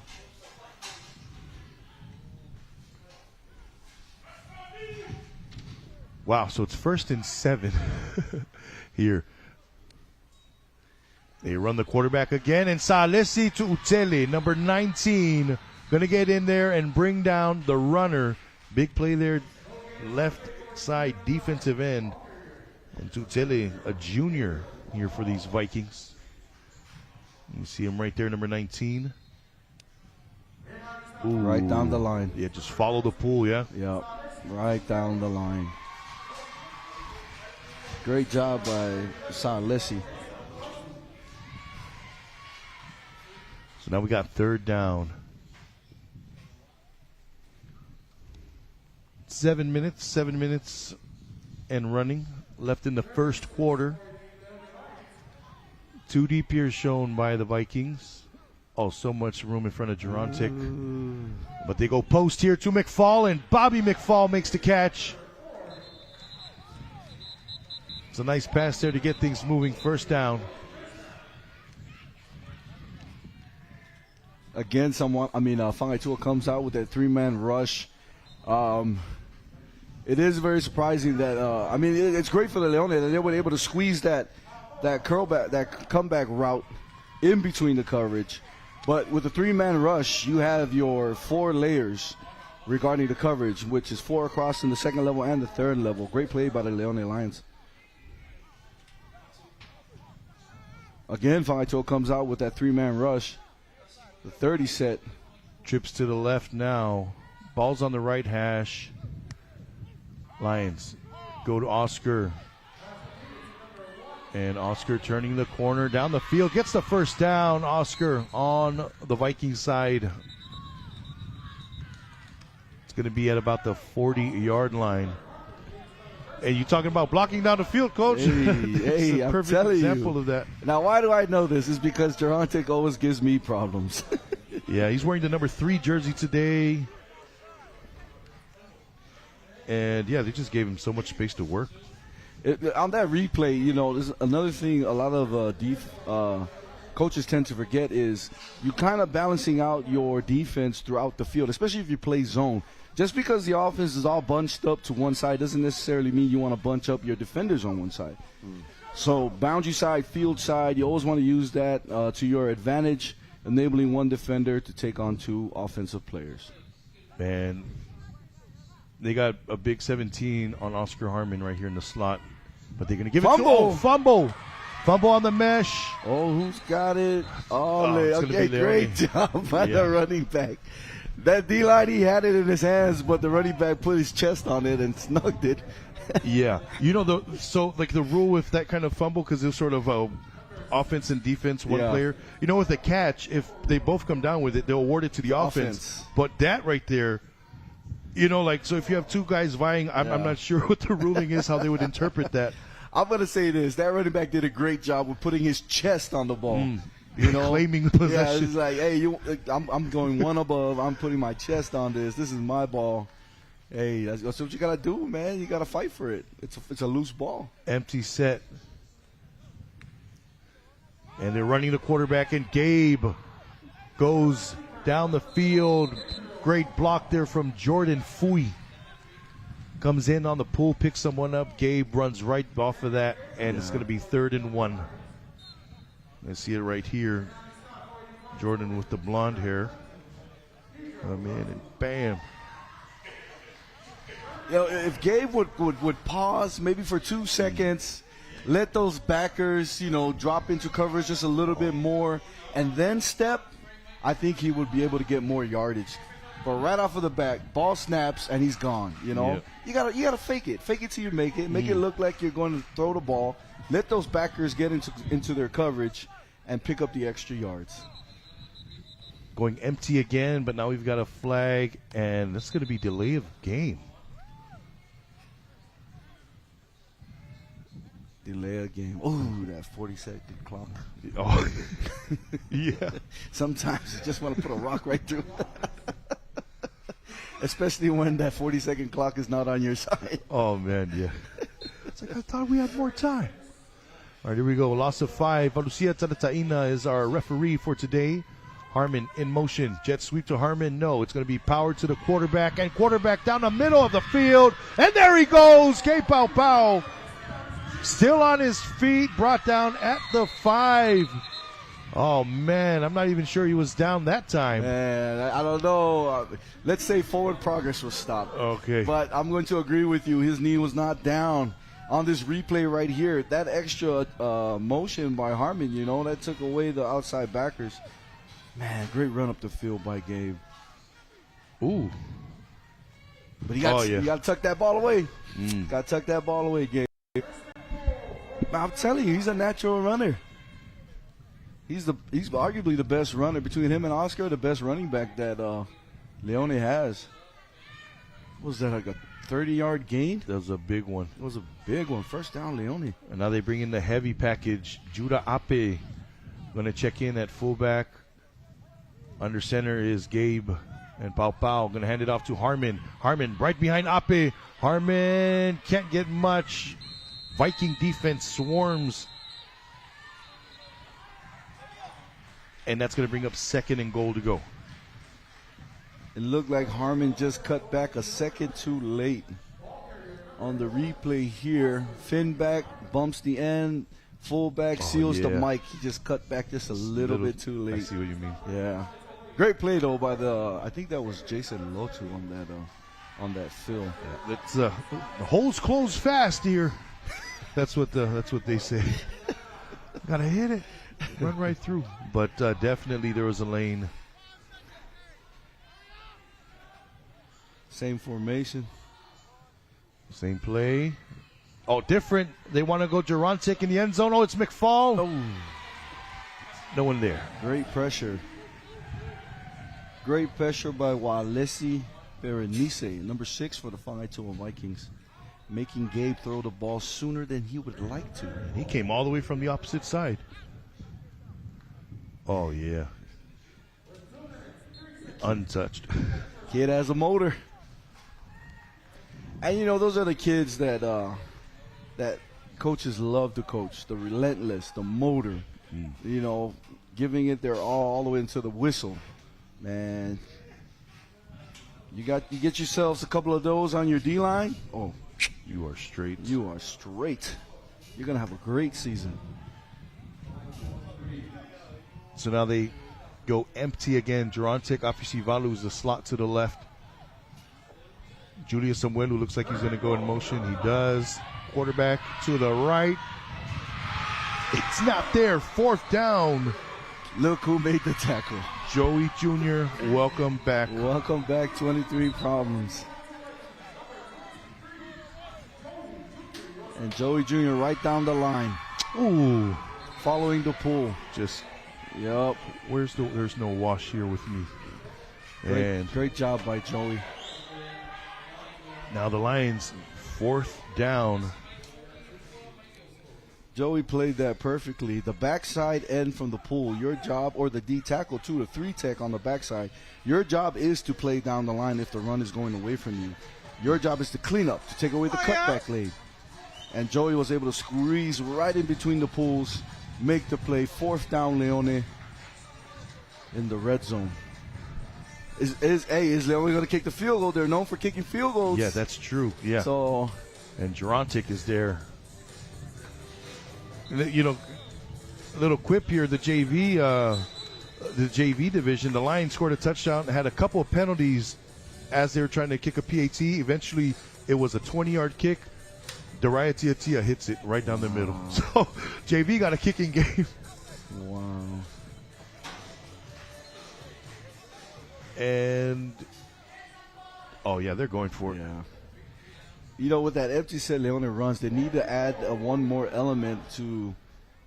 Wow, so it's 1st and 7 here. They run the quarterback again, and Salesi to Utele, number 19, going to get in there and bring down the runner. Big play there, left side defensive end. And Tutele, a junior here for these Vikings. You see him right there, number 19. Ooh. Right down the line. Yeah, just follow the pool, yeah? Yep, right down the line. Great job by Salesi. So now we got 3rd down. 7 minutes and running left in the first quarter. 2 deep here shown by the Vikings. Oh, so much room in front of Gerontic. But they go post here to McFall, and Bobby McFall makes the catch. It's a nice pass there to get things moving. 1st down. Again, Fangaitua comes out with that 3-man rush. It is very surprising that it's great for the Leone that they were able to squeeze that comeback route in between the coverage. But with the 3-man rush, you have your 4 layers regarding the coverage, which is 4 across in the 2nd level and the 3rd level. Great play by the Leone Lions. Again, Fangaitua comes out with that 3-man rush. The 30 set. Trips to the left now. Ball's on the right hash. Lions go to Oscar. And Oscar turning the corner down the field. Gets the 1st down. Oscar on the Viking side. It's going to be at about the 40-yard line. And you talking about blocking down the field, Coach? Hey, a I'm perfect telling example you. of that. Now, why do I know this? It's because Gerontic always gives me problems. Yeah, he's wearing the number 3 jersey today. And, yeah, they just gave him so much space to work. On that replay, you know, there's another thing a lot of coaches tend to forget is you kind of balancing out your defense throughout the field, especially if you play zone. Just because the offense is all bunched up to one side doesn't necessarily mean you want to bunch up your defenders on one side. So boundary side, field side, you always want to use that to your advantage, enabling one defender to take on two offensive players. Man, they got a big 17 on Oscar Harmon right here in the slot. But they're going to give it to fumble. Fumble on the mesh. Oh, who's got it? Okay, be great job by the running back. That D-line, he had it in his hands, but the running back put his chest on it and snugged it. Yeah. You know, the rule with that kind of fumble, because it was sort of offense and defense, one player. You know, with the catch, if they both come down with it, they'll award it to the offense. But that right there, you know, like, so if you have two guys vying, I'm not sure what the ruling is, how they would interpret that. I'm going to say this. That running back did a great job with putting his chest on the ball. You know, claiming the possession. Yeah, it's like, hey, I'm going one above. I'm putting my chest on this. This is my ball. Hey, that's what you got to do, man. You got to fight for it. It's a loose ball. Empty set. And they're running the quarterback, and Gabe goes down the field. Great block there from Jordan Fui. Comes in on the pull, picks someone up. Gabe runs right off of that, and it's going to be 3rd and 1. I see it right here. Jordan with the blonde hair. Come in and bam. You know, if Gabe would pause maybe for 2 seconds, let those backers, you know, drop into coverage just a little bit more, and then step, I think he would be able to get more yardage. But right off of the back, ball snaps and he's gone. You know, you gotta fake it till you make it. Make it look like you're going to throw the ball. Let those backers get into their coverage and pick up the extra yards. Going empty again, but now we've got a flag, and that's going to be delay of game. Delay a game. Ooh, that 40-second clock. Oh, yeah. Sometimes you just want to put a rock right through. Especially when that 40-second clock is not on your side. Oh, man, yeah. It's like, I thought we had more time. All right, here we go. Loss of 5. Valucia Tarataina is our referee for today. Harmon in motion. Jet sweep to Harmon. No, it's going to be power to the quarterback. And quarterback down the middle of the field. And there he goes. K Pau Pau. Still on his feet. Brought down at the 5. Oh, man, I'm not even sure he was down that time. Man, I don't know. Let's say forward progress was stopped. Okay. But I'm going to agree with you. His knee was not down. On this replay right here, that extra motion by Harmon, you know, that took away the outside backers. Man, great run up the field by Gabe. Ooh. But you got to tuck that ball away. Got to tuck that ball away, Gabe. I'm telling you, he's a natural runner. He's arguably the best runner. Between him and Oscar, the best running back that Leone has. What was that, like a 30-yard gain? That was a big one. It was a big one. First down, Leone. And now they bring in the heavy package. Judah Ape going to check in at fullback. Under center is Gabe. And Pau Pau going to hand it off to Harmon. Harmon right behind Ape. Harmon can't get much. Viking defense swarms. And that's going to bring up 2nd and goal to go. It looked like Harmon just cut back a second too late. On the replay here, fin back, bumps the end, fullback seals the mic. He just cut back just a little bit too late. I see what you mean. Yeah. Great play, though, by I think that was Jason Lotu on that fill. Yeah, that's, the holes close fast here. That's what they say. Gotta hit it. Run right through. But definitely there was a lane. Same formation. Same play. Oh, different. They want to go Gerontic in the end zone. Oh, it's McFall. Oh. No one there. Great pressure. Great pressure by Walesi Berenice, number 6 for the Whangaitoa Vikings. Making Gabe throw the ball sooner than he would like to. He came all the way from the opposite side. Oh, yeah. Untouched. Kid has a motor. And you know, those are the kids that that coaches love to coach. The relentless, the motor, you know, giving it their all the way into the whistle. Man, you get yourselves a couple of those on your D-line. Oh, You are straight. you are straight. You're gonna have a great season. So now they go empty again. Durantic Afisivalu is the slot to the left. Julius Samuelu looks like he's going to go in motion. He does. Quarterback to the right. It's not there. 4th down. Look who made the tackle. Joey Jr., welcome back. Welcome back, 23 problems. And Joey Jr. right down the line. Ooh. Following the pool. Just, Yup. there's no wash here with me. And Great job by Joey. now the Lions, 4th down. Joey played that perfectly. The backside end from the pool, your job, or the D tackle too, the 3 tech on the backside, your job is to play down the line if the run is going away from you. Your job is to clean up, to take away the cutback lane. And Joey was able to squeeze right in between the pools, make the play. 4th down, Leone in the red zone. Is Leone going to kick the field goal? They're known for kicking field goals. Yeah, that's true. Yeah. So, And Durantic is there. You know, a little quip here. The JV division, the Lions scored a touchdown, had a couple of penalties as they were trying to kick a PAT. Eventually, it was a 20-yard kick. Dariah Tiatia hits it right down the middle. So JV got a kicking game. wow. And, oh, yeah, they're going for it. Yeah. You know, with that empty set Leone runs, they need to add one more element to,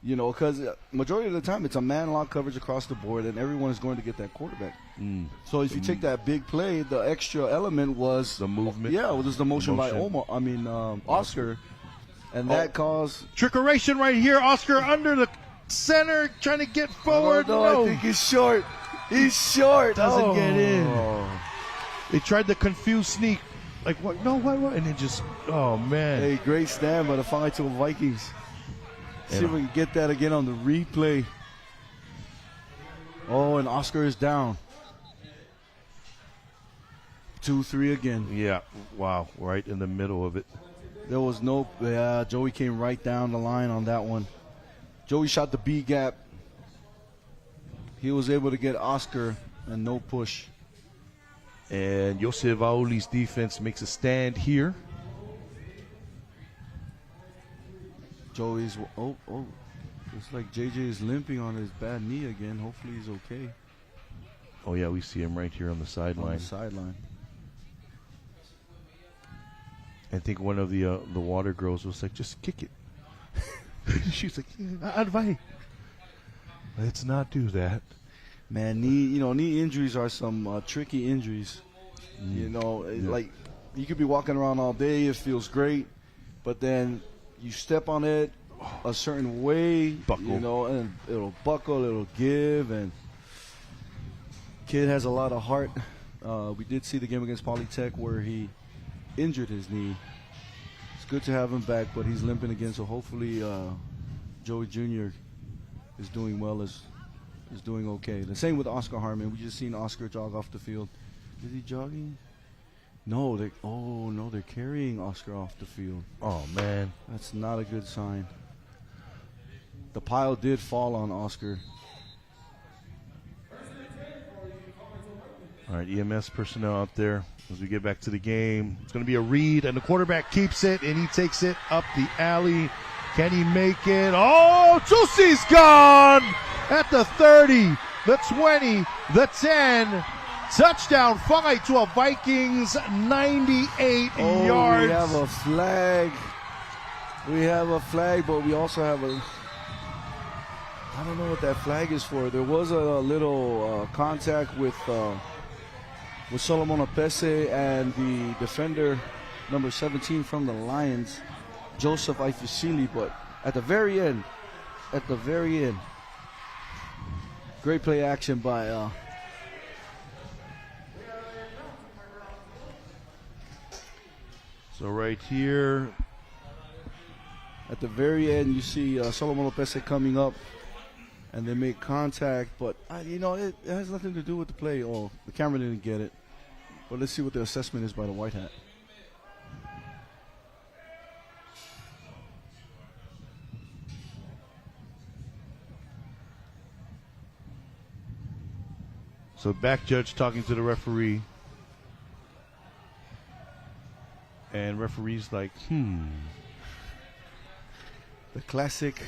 you know, because majority of the time it's a man-lock coverage across the board, and everyone is going to get that quarterback. So if you take that big play, the extra element was The movement. Yeah, it was the motion by Motion. Oscar, and that caused. Trickeration right here. Oscar under the center, trying to get forward. I think he's short. He's short. Doesn't get in. They tried the confused sneak. Like, what? No, what? And it just, oh, man. Hey, great stand by the Fighting Vikings. See if we can get that again on the replay. Oh, and Oscar is down. 2-3 again. Yeah, wow, right in the middle of it. There was no, Joey came right down the line on that one. Joey shot the B gap. He was able to get Oscar and no push. And Josef Auli's defense makes a stand here. Joey's, looks like JJ is limping on his bad knee again. Hopefully he's okay. Oh, yeah, we see him right here on the sideline. On the sideline. I think one of the water girls was like, just kick it. She's like, advise. Let's not do that. Man, knee injuries are some tricky injuries. You know, like you could be walking around all day, it feels great, but then you step on it a certain way, Buckle. you know, and it'll buckle, it'll give, and kid has a lot of heart. We did see the game against Polytech where he injured his knee. It's good to have him back, but he's limping again, so hopefully Joey Jr. is doing well, is doing okay. The same with Oscar Harmon. We just seen Oscar jog off the field. Is he jogging? No, they're carrying Oscar off the field. Oh, man. That's not a good sign. The pile did fall on Oscar. All right, EMS personnel out there as we get back to the game. It's going to be a read, and the quarterback keeps it, and he takes it up the alley. Can he make it? Oh, Tusi's gone at the 30, the 20, the 10. Touchdown, Whanga'itua Vikings, 98 yards. We have a flag. We have a flag, but we also have a... I don't know what that flag is for. There was a little contact with Solomon Apese and the defender, number 17 from the Lions, Joseph Ifisili, but at the very end, great play action by So So right here, at the very end, you see Solomon Lopez coming up, and they make contact. But it has nothing to do with the play. Oh, the camera didn't get it. But let's see what the assessment is by the white hat. so back judge talking to the referee. And referee's like, The classic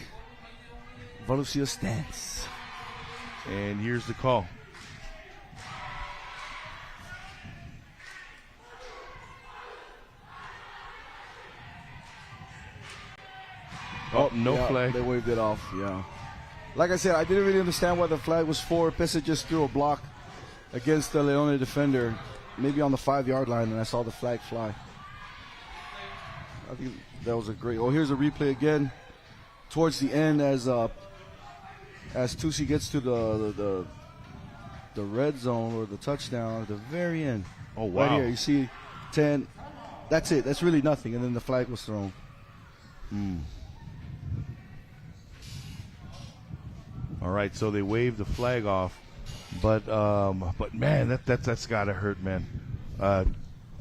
Valucia stance. And here's the call. Oh, no flag. They waved it off, yeah. Like I said, I didn't really understand what the flag was for. Pesa just threw a block against the Leone defender, maybe on the 5-yard line, and I saw the flag fly. I think that was a great. Oh, here's a replay again. Towards the end, as Tusi gets to the red zone or the touchdown at the very end. Oh, wow. Right here, you see 10. That's it. That's really nothing. And then the flag was thrown. All right, so they waved the flag off, but man, that's gotta hurt, man.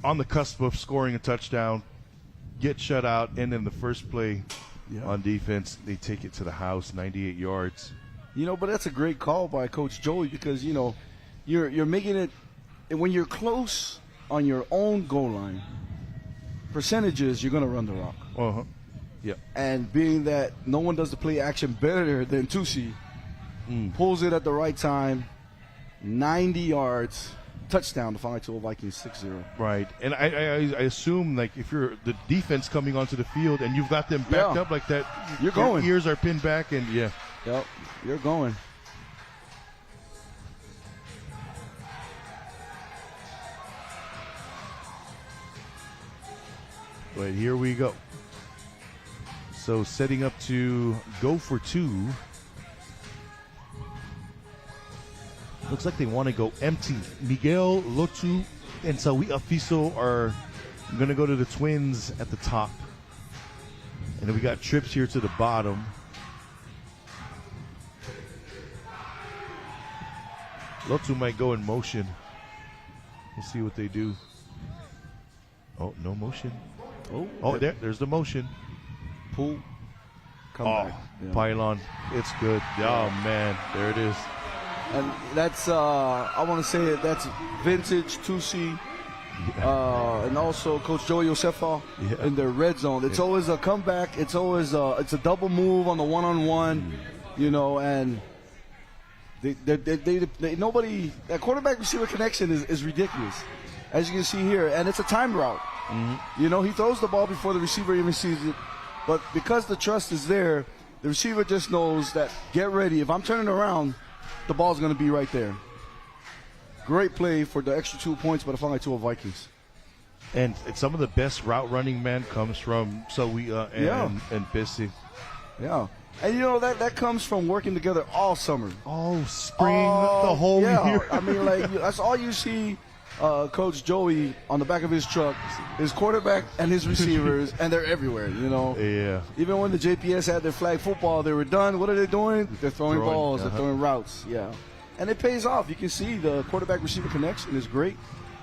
On the cusp of scoring a touchdown, get shut out, and then the first play on defense, they take it to the house, 98 yards. But that's a great call by Coach Joey because you're making it when you're close on your own goal line. Percentages, you're gonna run the rock. Yeah. And being that no one does the play action better than Tusi, pulls it at the right time, 90 yards, touchdown to find to a Vikings 6-0. Right, and I assume like if you're the defense coming onto the field and you've got them backed up like that, you're going. Your ears are pinned back, and Yep, you're going. But here we go. So setting up to go for two. Looks like they want to go empty. Miguel, Lotu, and Sawi Afiso are going to go to the Twins at the top. And then we got trips here to the bottom. Lotu might go in motion. We'll see what they do. Oh, no motion. Oh, there's the motion. Pull. Come back. Yeah. Pylon. It's good. Oh, man. There it is. And that's, I want to say that's vintage Tusi, and also Coach Joey Josefa in their red zone. It's always a comeback. It's always it's a double move on the one-on-one, and they nobody, that quarterback receiver connection is ridiculous, as you can see here, and it's a time route. He throws the ball before the receiver even sees it, but because the trust is there, the receiver just knows that, get ready. If I'm turning around, the ball's going to be right there. Great play for the extra 2 points by the Whangatua Vikings. And some of the best route running, man, comes from Sawia and Bessie. Yeah. And that comes from working together all summer. All spring, the whole year. I mean, that's all you see Coach Joey on the back of his truck, his quarterback and his receivers, and they're everywhere, Yeah. Even when the JPS had their flag football, they were done. What are they doing? They're throwing balls. They're throwing routes. Yeah. And it pays off. You can see the quarterback-receiver connection is great.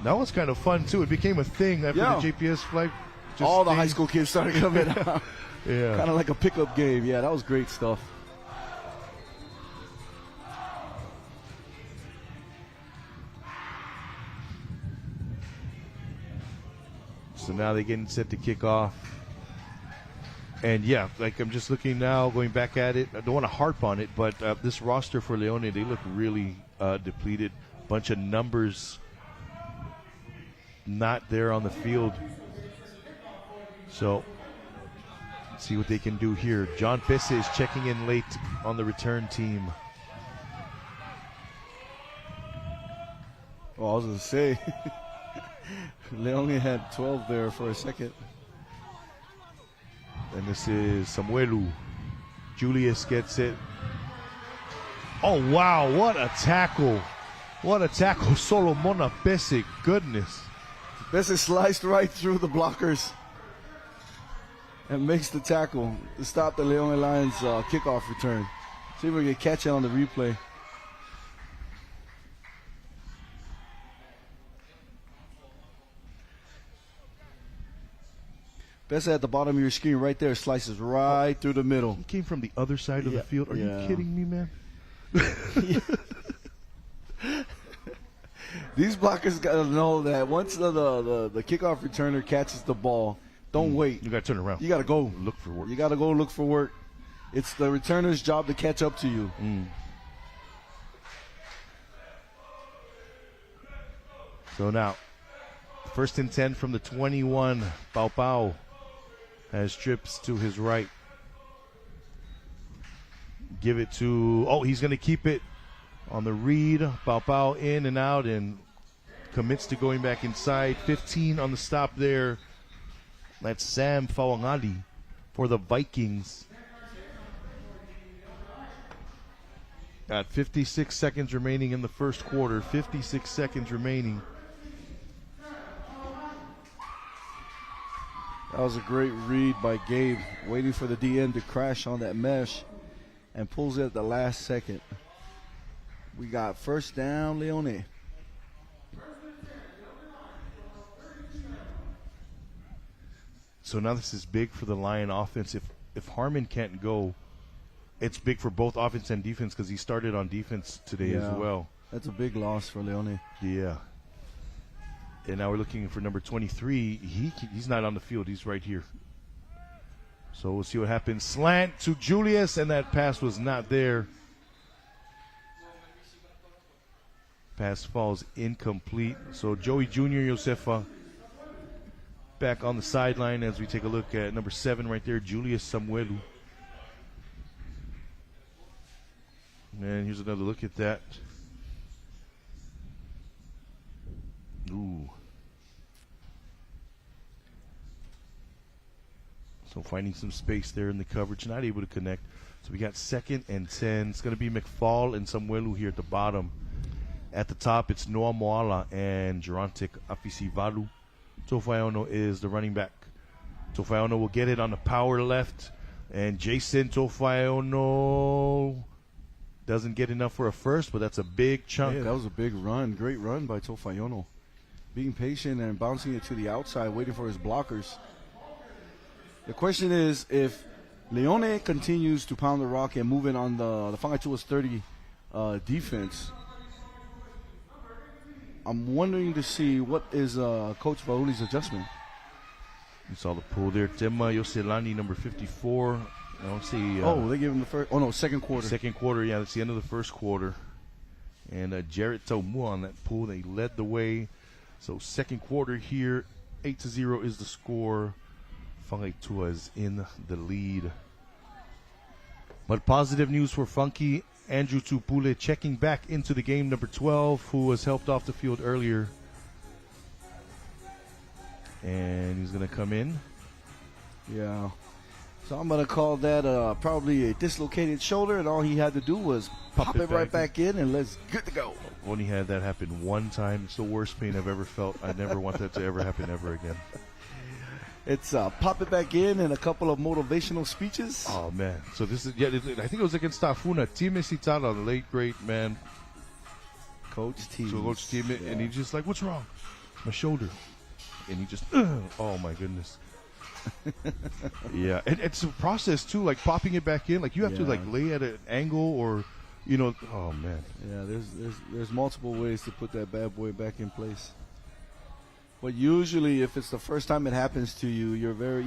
That was kind of fun, too. It became a thing after the JPS flag. All the high school kids started coming out. Yeah. Kind of like a pickup game. Yeah, that was great stuff. So now they're getting set to kick off. And I'm just looking now, going back at it. I don't want to harp on it, but this roster for Leone, they look really depleted. Bunch of numbers not there on the field. So let's see what they can do here. John Pese is checking in late on the return team. Well, I was going to say, Leone had 12 there for a second. And this is Samuelu. Julius gets it. Oh, wow, what a tackle. What a tackle, Solomon Pese. Goodness. Pese sliced right through the blockers. and makes the tackle to stop the Leone Lions kickoff return. See if we can catch it on the replay. Best at the bottom of your screen right there, slices right through the middle. He came from the other side of the field. Are you kidding me, man? These blockers got to know that once the kickoff returner catches the ball, don't wait. You got to turn around. You got to go. Look for work. You got to go look for work. It's the returner's job to catch up to you. So now, 1st and 10 from the 21. Pau Pau has trips to his right. Give it to, he's going to keep it on the read. Pau Pau in and out and commits to going back inside. 15 on the stop there. That's Sam Fawangali for the Vikings. Got 56 seconds remaining in the first quarter. 56 seconds remaining. That was a great read by Gabe, waiting for the DN to crash on that mesh and pulls it at the last second. We got first down, Leone. So now this is big for the Lion offense. If Harmon can't go, it's big for both offense and defense because he started on defense today as well. That's a big loss for Leone. Yeah. And now we're looking for number 23. He's not on the field. He's right here. So we'll see what happens. Slant to Julius, and that pass was not there. Pass falls incomplete. So Joey Jr. Josefa back on the sideline as we take a look at number 7 right there, Julius Samuelu. And here's another look at that. Ooh. So finding some space there in the coverage, not able to connect. So we got 2nd and 10. It's going to be McFall and Samuelu here at the bottom. At the top, it's Noah Moala and Gerontic Afisivalu. Tofaiono is the running back. Tofaiono will get it on the power left. And Jason Tofaiono doesn't get enough for a first, but that's a big chunk. Yeah, that was a big run. Great run by Tofaiono. Being patient and bouncing it to the outside, waiting for his blockers. The question is, if Leone continues to pound the rock and move it on the Fangatua's 30 defense, I'm wondering to see what is Coach Vauli's adjustment. You saw the pull there. Tema Yoselani, number 54. I don't see. They gave him the first. Second quarter. Second quarter, yeah, that's the end of the first quarter. And Jarrett Tomu on that pull. They led the way. So second quarter here, 8-0 is the score. Fangaitua is in the lead. But positive news for Funky. Andrew Tupule checking back into the game, number 12, who was helped off the field earlier. And he's going to come in. Yeah. So I'm going to call that probably a dislocated shoulder, and all he had to do was pop it right back in, and let's good to go. I've only had that happen one time. It's the worst pain I've ever felt. I never want that to ever happen ever again. It's pop it back in and a couple of motivational speeches. Oh, man. So this is, I think it was against Tafuna. Tim Isitala, the late, great man. Coach T. So Coach T, yeah. And he's just like, what's wrong? My shoulder. And he just, oh, my goodness. Yeah. And it's a process, too, like popping it back in. Like, you have to, like, lay at an angle or, oh, man. Yeah, there's multiple ways to put that bad boy back in place. But usually, if it's the first time it happens to you, you're very,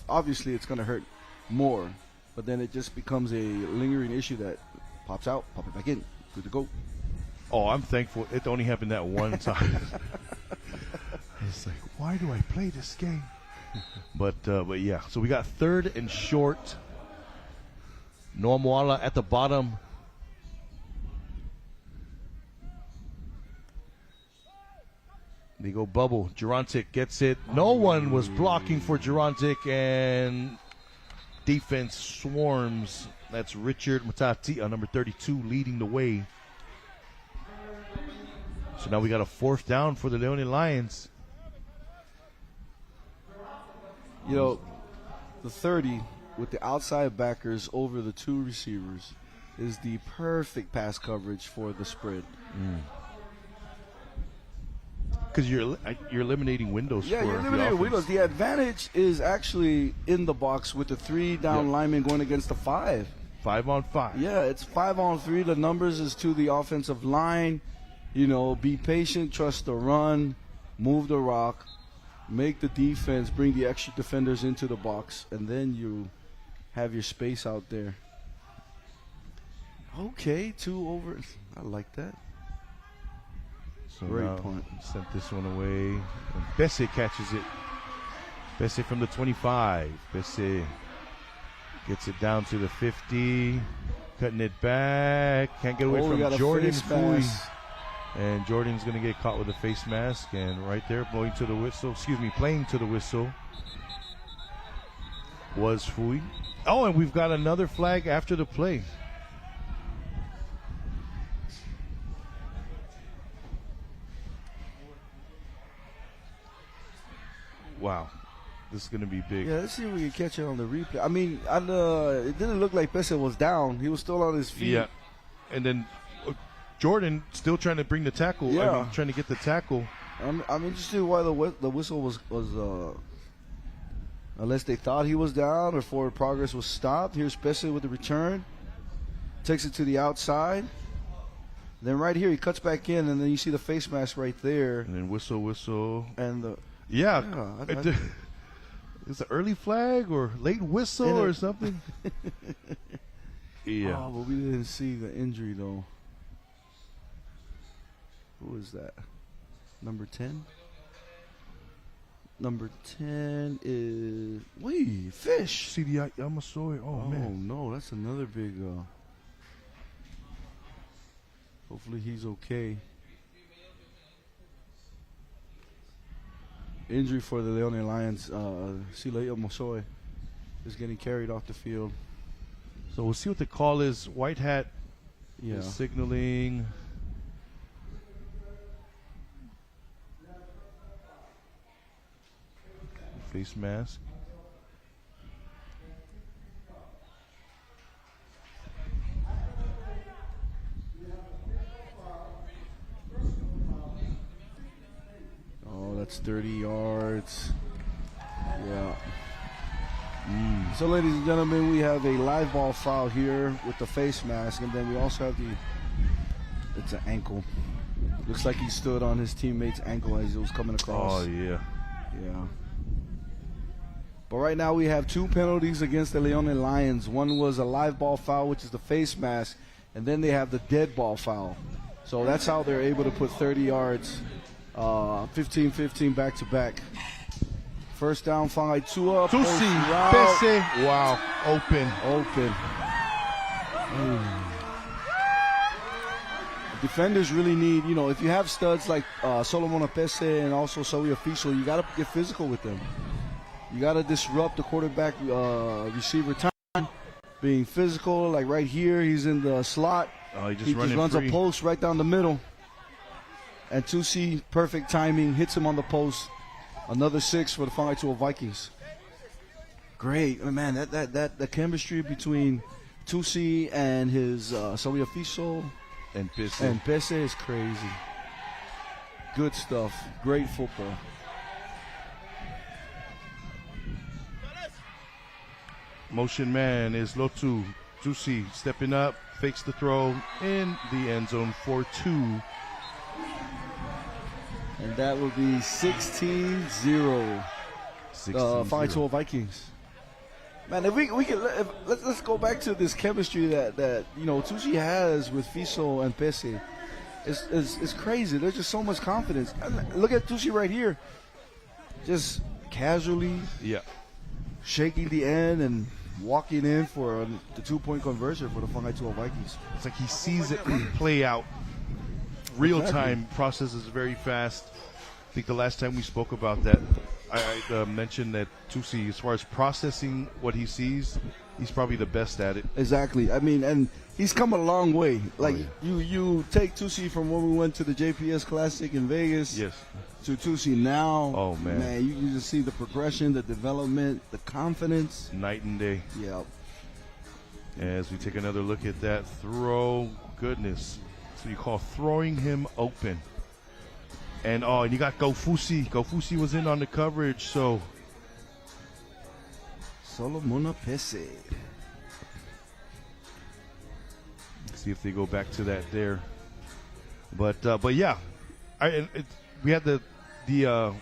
obviously it's going to hurt more. But then it just becomes a lingering issue that pops out, pop it back in, good to go. Oh, I'm thankful it only happened that one time. It's like, why do I play this game? But yeah, so we got 3rd and short. Noah Moala at the bottom. They go bubble. Gerontic gets it. No one was blocking for Gerontic, and defense swarms. That's Richard Matati, number 32, leading the way. So now we got a 4th down for the Leone Lions. the 30 with the outside backers over the 2 receivers is the perfect pass coverage for the spread. Because you're eliminating windows. Yeah, for you're the eliminating offense. windows. The advantage is actually in the box with the 3 down linemen going against the 5. 5-on-5. Yeah, it's 5-on-3. The numbers is to the offensive line. You know, be patient, trust the run, move the rock, make the defense, bring the extra defenders into the box, and then you have your space out there. Okay, 2 over. I like that. So Great now punt. Sent this one away. And Kvzk catches it. Kvzk from the 25. Kvzk gets it down to the 50. Cutting it back. Can't get away We got from a Jordan. face Fui. mask. And Jordan's going to get caught with a face mask. And right there, playing to the whistle was Fui. Oh, and we've got another flag after the play. Wow, this is going to be big. Yeah, let's see if we can catch it on the replay. I mean, it didn't look like Kvzk was down. He was still on his feet. Yeah, and then Jordan still trying to bring the tackle. Yeah. Trying to get the tackle. I'm interested why the whistle was unless they thought he was down or forward progress was stopped. Here's Kvzk with the return. Takes it to the outside. Then right here he cuts back in, and then you see the face mask right there. And then whistle. And the It's an early flag or late whistle or something. Yeah. Oh, but we didn't see the injury though. Who is that? Number 10? Number 10 is Fish. CDI Yamasoy. Oh man. No, that's another big hopefully he's okay. Injury for the Leone Lions. Sileo Mosoy is getting carried off the field. So we'll see what the call is. White hat Yeah. is signaling. Face mask. Oh, that's 30 yards. Yeah. So, ladies and gentlemen, we have a live ball foul here with the face mask, and then we also have it's an ankle. Looks like he stood on his teammate's ankle as it was coming across. Oh yeah. Yeah. But right now we have 2 penalties against the Leone Lions. One was a live ball foul, which is the face mask, and then they have the dead ball foul. So that's how they're able to put 30 yards, 15-15 back-to-back. First down, Fangaitua. Tusi, Kvzk. Wow, open. Defenders really need, if you have studs like Solomon Kvzk and also Sawi Official, you got to get physical with them. You got to disrupt the quarterback receiver time, being physical. Like right here, he's in the slot. Oh, he just runs free. a post right down the middle. And Tusi, perfect timing, hits him on the post. Another 6 for the Fangaitua Vikings. Great, man. That the chemistry between Tusi and his Sawi Official And Kvzk. Kvzk is crazy. Good stuff. Great football. Motion man is Lotu. Tusi stepping up, fakes the throw in the end zone for 2. And that will be 16-0. 16-0. Fangaitua Vikings. Man, if we can let's go back to this chemistry that Tusi has with Fiso and Kvzk. It's crazy. There's just so much confidence. Look at Tusi right here, just casually shaking the end and walking in for the 2-point conversion for the Fangaitua Vikings. It's like he sees it play out. Real time, processes very fast. I think the last time we spoke about that, I mentioned that Tusi, as far as processing what he sees, He's probably the best at it. Exactly. I mean, and he's come a long way. Like you take Tusi from when we went to the JPS Classic in Vegas. Yes. To Tusi now. Oh man. You can just see the progression, the development, the confidence. Night and day. Yeah. As we take another look at that throw, goodness. That's what you call throwing him open. And you got Gofusi. Gofusi was in on the coverage, so. Solomona Pese. See if they go back to that there. But yeah, we had the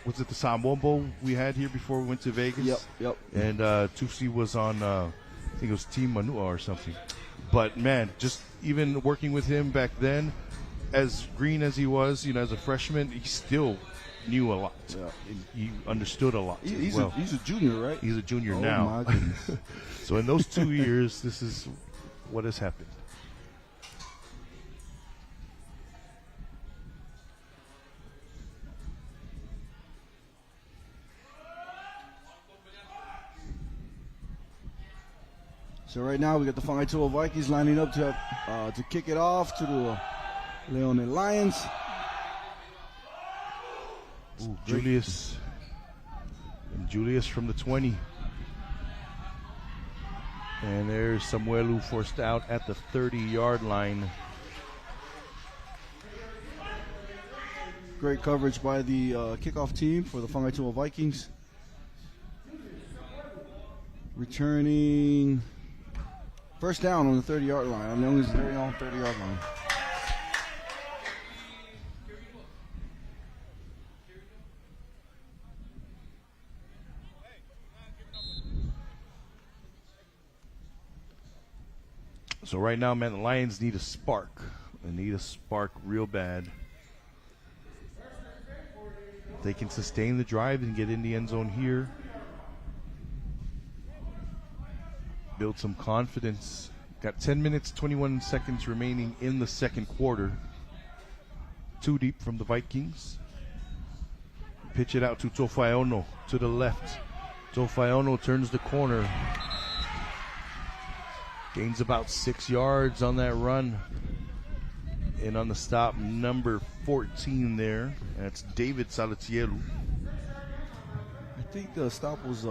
was it the Samoan Bowl we had here before we went to Vegas? Yep. And Tusi was on, I think it was Team Manua or something. But man, just even working with him back then, as green as he was, as a freshman, he still knew a lot. Yeah. He understood a lot. He's a junior, right? He's a junior now. My goodness. So in those 2 years, this is what has happened. So right now we got the Whangaitoa Vikings lining up to kick it off to the Leone Lions. Ooh, Julius from the 20. And there's Samuelu forced out at the 30-yard line. Great coverage by the kickoff team for the Whangaitoa Vikings. Returning first down on the 30-yard line. I know he's very on 30-yard line. So right now, man, the Lions need a spark. They need a spark real bad. If they can sustain the drive and get in the end zone here, build some confidence. Got 10 minutes, 21 seconds remaining in the second quarter. 2 deep from the Vikings. Pitch it out to Tofaiono to the left. Tofaiono turns the corner. Gains about 6 yards on that run. And on the stop, number 14 there. That's David Salatielu. I think the stop was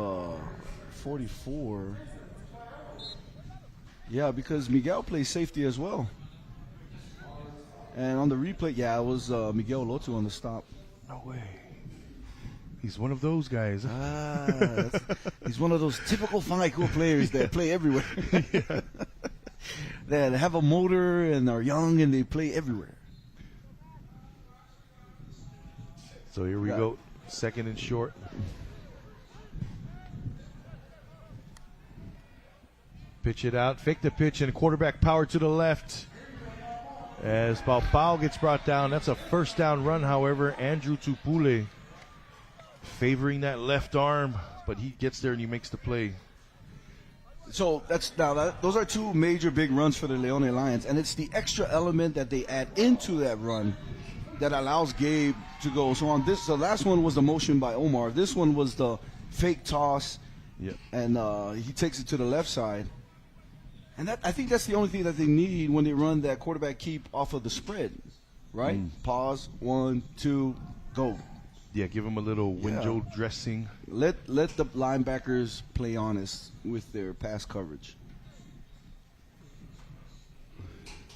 44. Yeah, because Miguel plays safety as well. And on the replay, it was Miguel Lotu on the stop. No way. He's one of those guys. He's one of those typical Whangaikoa players that play everywhere. That have a motor and are young and they play everywhere. So here we go. Second and short. Pitch it out. Fake the pitch and quarterback power to the left. As Paupau gets brought down. That's a first down run, however. Andrew Tupule favoring that left arm, but he gets there and he makes the play. So those are 2 major big runs for the Leone Lions, and it's the extra element that they add into that run that allows Gabe to go. So on this, the last one was the motion by Omar. This one was the fake toss, and he takes it to the left side. And I think that's the only thing that they need when they run that quarterback keep off of the spread, right? Pause, 1, 2, go. Yeah, give him a little window dressing. Let the linebackers play honest with their pass coverage.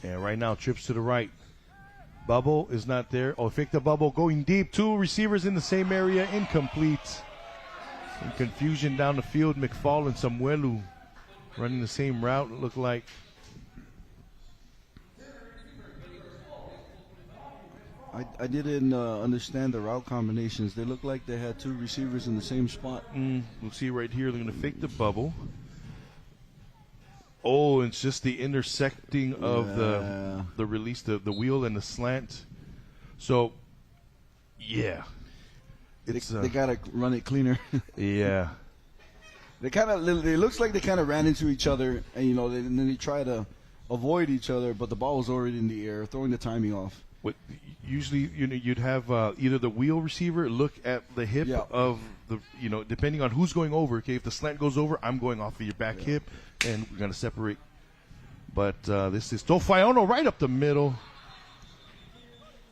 And right now, trips to the right. Bubble is not there. Fake the bubble going deep. 2 receivers in the same area, incomplete. Some confusion down the field. McFall and Samuelu running the same route, it looked like. I didn't understand the route combinations. They looked like they had 2 receivers in the same spot. We'll see right here. They're going to fake the bubble. Oh, it's just the intersecting of the release, the wheel and the slant. So, yeah. They got to run it cleaner. Yeah. It looks like they kind of ran into each other, and then they try to avoid each other, but the ball was already in the air, throwing the timing off. Usually, you'd have either the wheel receiver look at the hip of the, depending on who's going over. Okay, if the slant goes over, I'm going off of your back hip, and we're gonna separate. But this is Tofaiono right up the middle,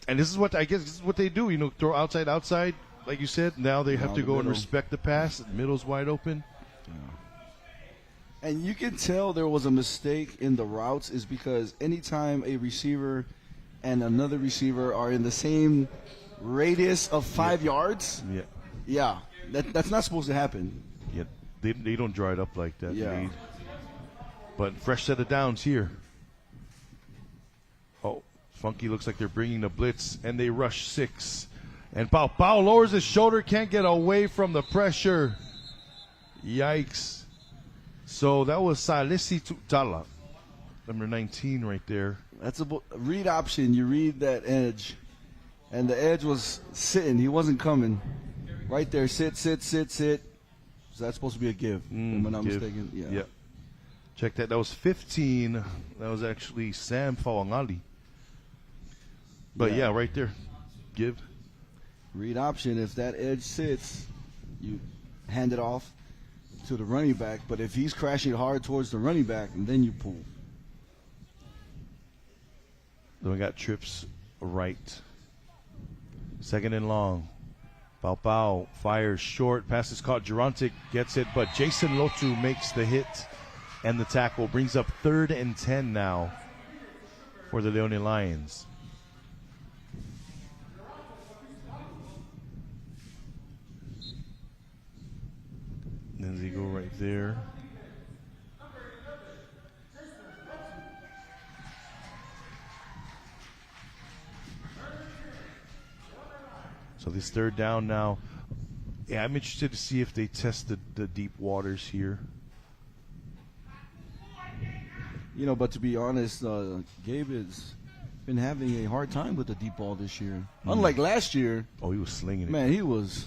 and this is what they do. Throw outside, like you said. Now they have to go and respect the pass. The middle's wide open. And you can tell there was a mistake in the routes is because anytime a receiver and another receiver are in the same radius of 5 yards, that's not supposed to happen. Yeah, they don't draw it up like that. Yeah. But fresh set of downs here. Oh, Funky looks like they're bringing the blitz, and they rush 6. And Pau lowers his shoulder, can't get away from the pressure. Yikes. So that was Salisi Tutala, number 19 right there. That's a read option. You read that edge. And the edge was sitting. He wasn't coming. Right there. Sit. So that's supposed to be a give. Am I not mistaken? Yeah. Check that. That was 15. That was actually Sam Fawangali. But right there. Give. Read option. If that edge sits, you hand it off to the running back. But if he's crashing hard towards the running back, then you pull. Then we got trips right. Second and long. Pau fires short. Pass is caught. Gerontic gets it, but Jason Lotu makes the hit and the tackle. Brings up 3rd and 10 now for the Leone Lions. Then they go right there. So this 3rd down now. Yeah, I'm interested to see if they test the deep waters here. But to be honest, Gabe has been having a hard time with the deep ball this year. Unlike last year. Oh, he was slinging it. Man, he was.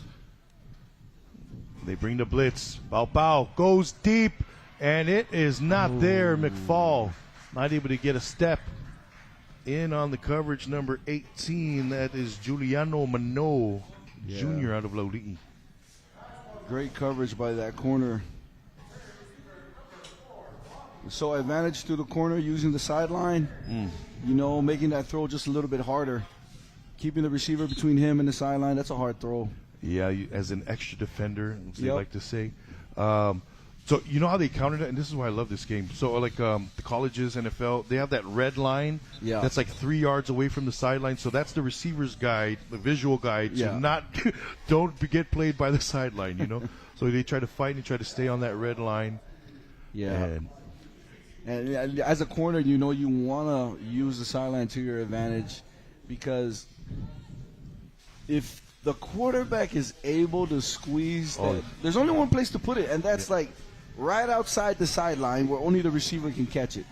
They bring the blitz. Pau goes deep, and it is not there. McFall not able to get a step in on the coverage. Number 18, that is Giuliano Mano Jr. out of Laulii. Great coverage by that corner. So advantage to the corner using the sideline, making that throw just a little bit harder. Keeping the receiver between him and the sideline, that's a hard throw. Yeah, as an extra defender, as they like to say. So you know how they counted it, and this is why I love this game. So like the colleges, NFL, they have that red line that's like 3 yards away from the sideline. So that's the receiver's guide, the visual guide, to don't get played by the sideline. So they try to fight and try to stay on that red line. Yeah. And as a corner, you want to use the sideline to your advantage, because if the quarterback is able to squeeze that, there's only one place to put it, and that's like right outside the sideline where only the receiver can catch it.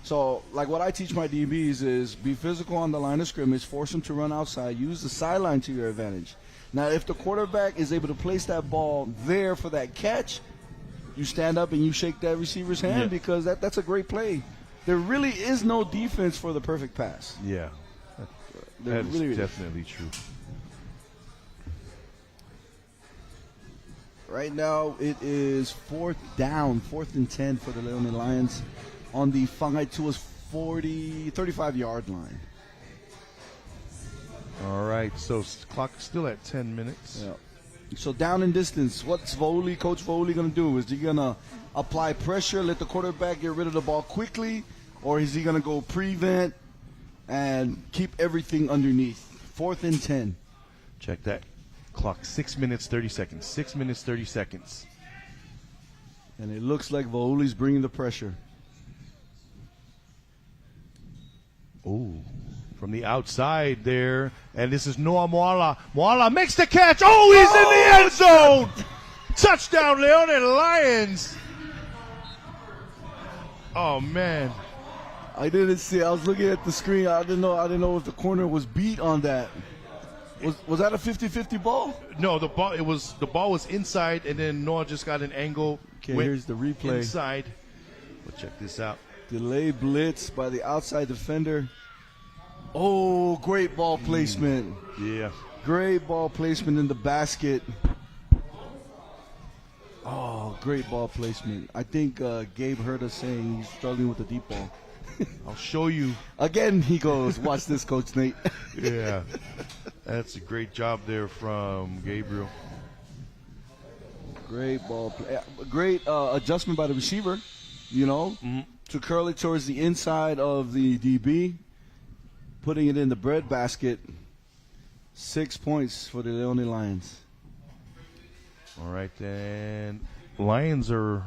So like what I teach my DBs is be physical on the line of scrimmage, force them to run outside, use the sideline to your advantage. Now if the quarterback is able to place that ball there for that catch, you stand up and you shake that receiver's hand, because that's a great play. There really is no defense for the perfect pass. Yeah, that is definitely true. Right now it is 4th down, 4th and 10 for the Leone Lions on the Whangaitua's 35-yard line. All right, so clock still at 10 minutes. Yeah. So down and distance, what's Coach Voli going to do? Is he going to apply pressure, let the quarterback get rid of the ball quickly, or is he going to go prevent and keep everything underneath? 4th and 10. Check that clock, 6 minutes, 30 seconds. 6 minutes, 30 seconds. And it looks like Voli's bringing the pressure. Oh, from the outside there, and this is Noah Moala. Moala makes the catch. Oh, he's in the end zone. Touchdown, Leone Lions. Oh man, I didn't see. I was looking at the screen. I didn't know if the corner was beat on that. Was that a 50-50 ball? No, the ball was inside, and then Noah just got an angle. Okay, here's the replay. Inside. We'll check this out. Delay blitz by the outside defender. Oh, great ball placement. Yeah. Great ball placement in the basket. Oh, great ball placement. I think Gabe heard us saying he's struggling with the deep ball. I'll show you. Again, he goes, watch this, Coach Nate. Yeah. That's a great job there from Gabriel. Great ball play. Great adjustment by the receiver, you know, to curl it towards the inside of the DB, putting it in the bread basket. 6 points for the Leone Lions. All right, and Lions are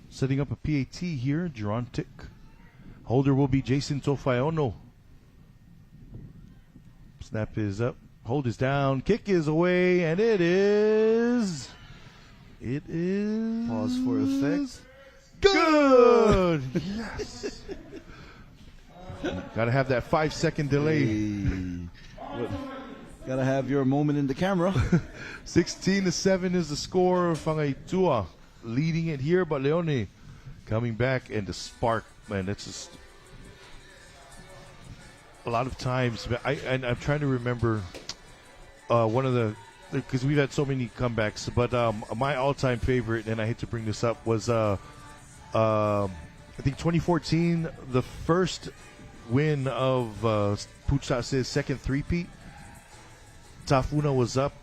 setting up a PAT here. Gerontic. Holder will be Jason Tofaiono. Snap is up. Hold is down. Kick is away, and it is. Pause for effect. Good. Yes. Gotta have that 5-second delay. Hey. Gotta have your moment in the camera. 16-7 is the score. Fangaitua leading it here, but Leone coming back, and the spark, man, that's just a lot of times. I'm trying to remember one of the, because we've had so many comebacks, but my all-time favorite, and I hate to bring this up, was I think 2014, the first win of Puchtase's second three-peat. Tafuna was up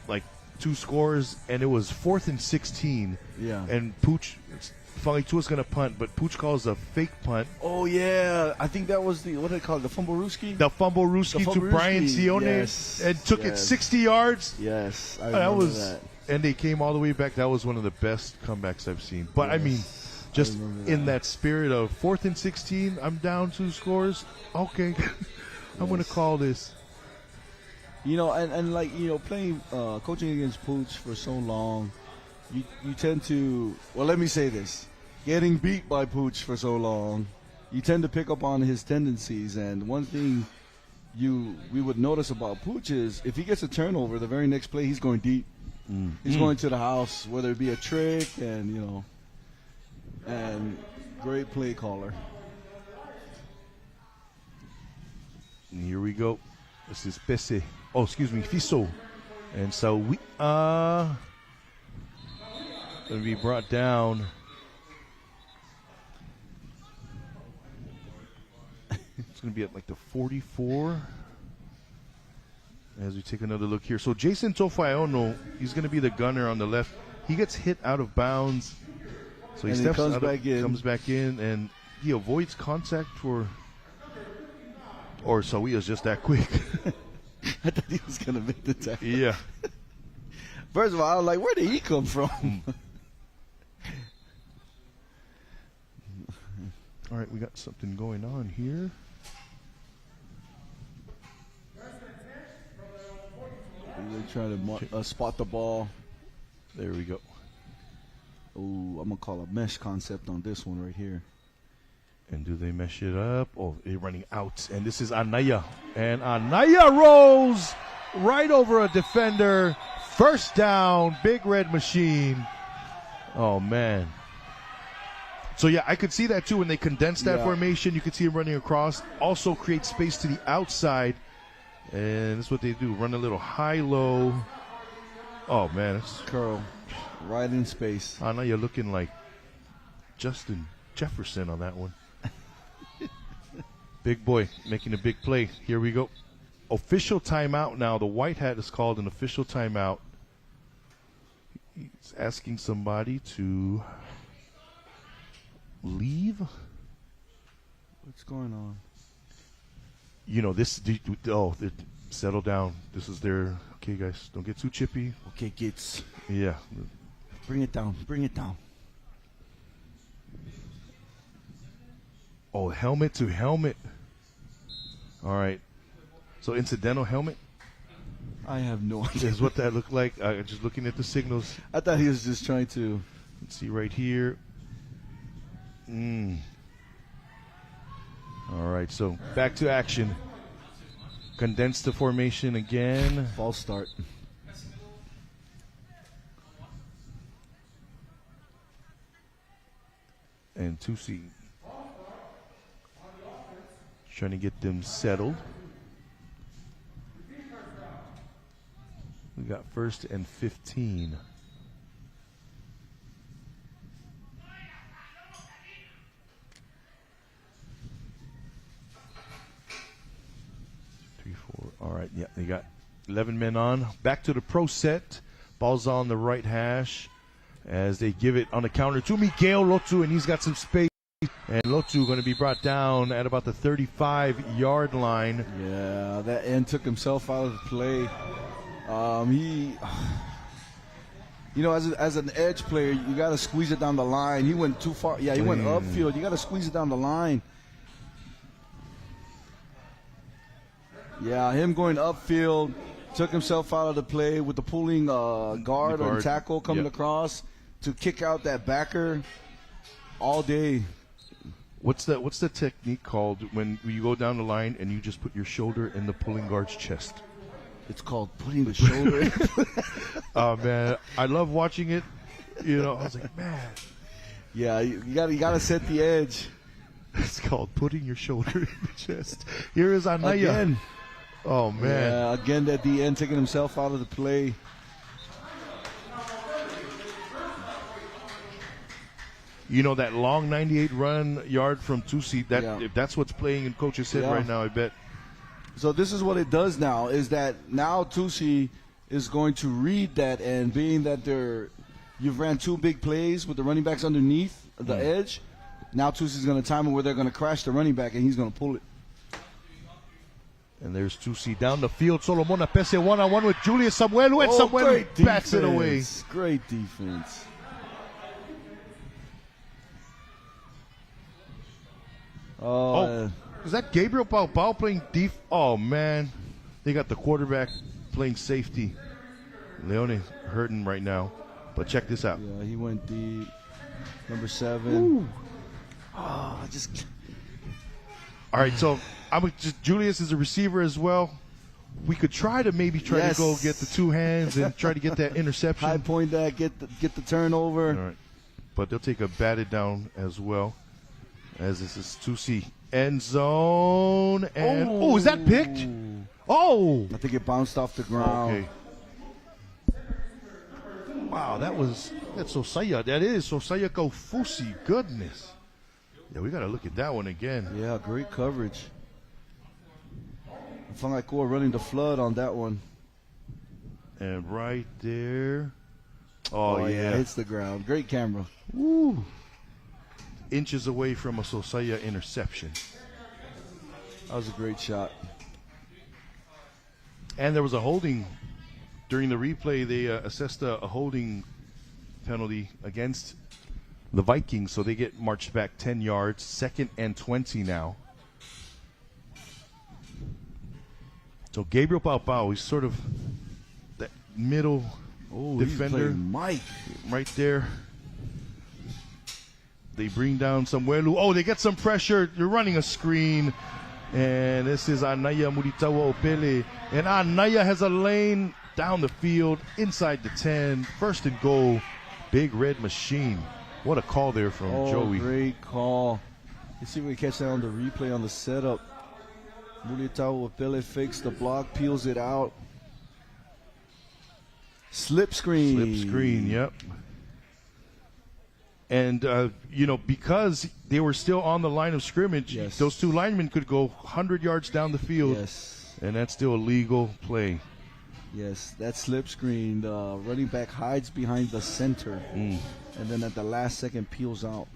like 2 scores, and it was 4th and 16. Yeah. And Fangitua's going to punt, but Pooch calls a fake punt. Oh, yeah. I think that was the, what do they call it, the fumble rooski? The fumble rooski to Brian Sione, yes, and took it 60 yards. Yes, I remember that. And they came all the way back. That was one of the best comebacks I've seen. But, I mean, just in that spirit of 4th and 16, I'm down 2 scores. Okay, I'm going to call this. You know, and like, you know, playing, coaching against Pooch for so long, you tend to, well, let me say this. Getting beat by Pooch for so long, you tend to pick up on his tendencies. And one thing we would notice about Pooch is if he gets a turnover, the very next play, he's going deep. He's going to the house, whether it be a trick and, you know, and great play caller. And here we go. This is Pese. Oh, excuse me, Fiso. And so we going to be brought down. It's going to be at like the 44. As we take another look here. So Jason Tofaiono, he's going to be the gunner on the left. He gets hit out of bounds. So he steps comes back in, and he avoids contact or Sawia's just that quick. I thought he was going to make the tackle. Yeah. First of all, I was like, where did he come from? All right, we got something going on here. They're trying to spot the ball. There we go. Ooh, I'm going to call a mesh concept on this one right here. And do they mesh it up? Oh, they're running out. And this is Anaya. And Anaya rolls right over a defender. First down, Big Red Machine. Oh, man. So, yeah, I could see that, too. When they condensed that formation, you could see him running across. Also create space to the outside. And that's what they do. Run a little high-low. Oh, man. It's curl right in space. Anaya looking like Justin Jefferson on that one. Big boy making a big play. Here we go. Official timeout now. The white hat is called an official timeout. He's asking somebody to leave. What's going on? You know, settle down. This is their, okay, guys, don't get too chippy. Okay, kids. Yeah. Bring it down. Bring it down. Oh, helmet to helmet. All right. So incidental helmet? I have no idea. Is what that looked like. Just looking at the signals. I thought he was just trying to. Let's see right here. All right, so back to action. Condense the formation again. False start. And Tusi Trying to get them settled. We got 1st and 15. All right, yeah, they got 11 men on. Back to the pro set. Ball's on the right hash as they give it on the counter to Miguel Lotu, and he's got some space. And Lotu going to be brought down at about the 35-yard line. Yeah, that end took himself out of the play. As an edge player, you got to squeeze it down the line. He went too far. Yeah, he went upfield. You got to squeeze it down the line. Yeah, him going upfield took himself out of the play with the pulling guard or tackle coming across to kick out that backer all day. What's the technique called when you go down the line and you just put your shoulder in the pulling guard's chest? It's called putting the shoulder in. Oh, man. I love watching it. I was like, man. Yeah, you gotta set the edge. It's called putting your shoulder in the chest. Here is Anaya. Again. Oh, man. Yeah, again at the end, taking himself out of the play. That long 98 run yard from Tusi, if that's what's playing in Coach's head right now, I bet. So this is what it does now, is that now Tusi is going to read that, and being that you've ran 2 big plays with the running backs underneath the edge, now Tusi's going to time it where they're going to crash the running back, and he's going to pull it. And there's Tusi down the field. Solomon Apese one-on-one with Julius Samuelu, and Samuelu bats it away. Great defense. Is that Gabriel Paopao playing deep? Oh, man. They got the quarterback playing safety. Leone hurting right now. But check this out. Yeah, he went deep. Number 7. All right, so Julius is a receiver as well. We could try to go get the 2 hands and try to get that interception. High point that, get the turnover. All right. But they'll take a batted down as well. As this is Tusi end zone. And is that picked? Oh! I think it bounced off the ground. Okay. Wow, that's Sosaya. That is Sosaya Kaufusi. Goodness. Yeah, we got to look at that one again. Yeah, great coverage. Fangaikua running the flood on that one. And right there. Oh, yeah. Hits the ground. Great camera. Woo. Inches away from a Sosaya interception. That was a great shot. And there was a holding. During the replay, they assessed a holding penalty against the Vikings, so they get marched back 10 yards. 2nd and 20 now. So Gabriel Paopao, he's sort of that middle defender. Mike. Right there. They bring down Samuelu. They get some pressure. You're running a screen. And this is Anaya Muritawa Opele. And Anaya has a lane down the field, inside the 10. 1st and goal. Big red machine. What a call there from Joey. Great call. You see if we catch that on the replay on the setup. Muritawa Opele fakes the block, peels it out. Slip screen. Yep. And, because they were still on the line of scrimmage, those 2 linemen could go 100 yards down the field. Yes. And that's still a legal play. Yes, that slip screen, the running back hides behind the center. And then at the last second peels out.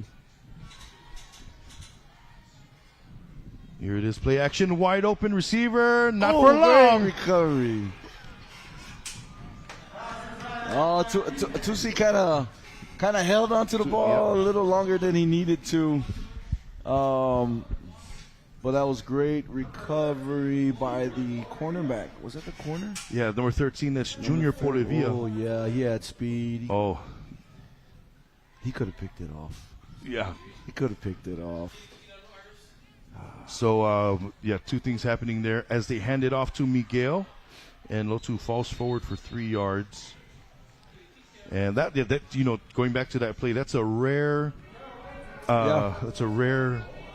Here it is, play action, wide open receiver, not for long. Recovery. Tusi kind of held onto the ball a little longer than he needed to. But that was great recovery by the cornerback. Was that the corner? Yeah, number 13, that's Junior Polivia. Oh, yeah, he had speed. He could have picked it off. Yeah. He could have picked it off. So, 2 things happening there. As they hand it off to Miguel, and Lotu falls forward for 3 yards. And that going back to that play, that's a rare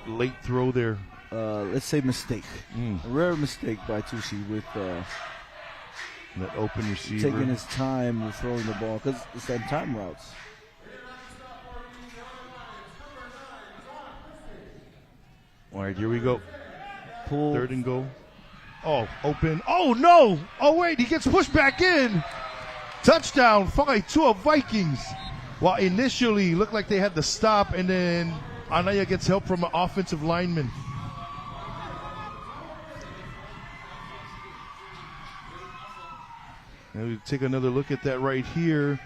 late throw there let's say, mistake. A rare mistake by Tusi with that open receiver. Taking his time with throwing the ball because it's that time routes. All right, here we go. Pull. 3rd and goal. Oh, open. Oh, no. Oh, wait, he gets pushed back in. Touchdown, 5-2 Vikings. Well, initially, looked like they had to stop, and then Anaya gets help from an offensive lineman. And we take another look at that right here.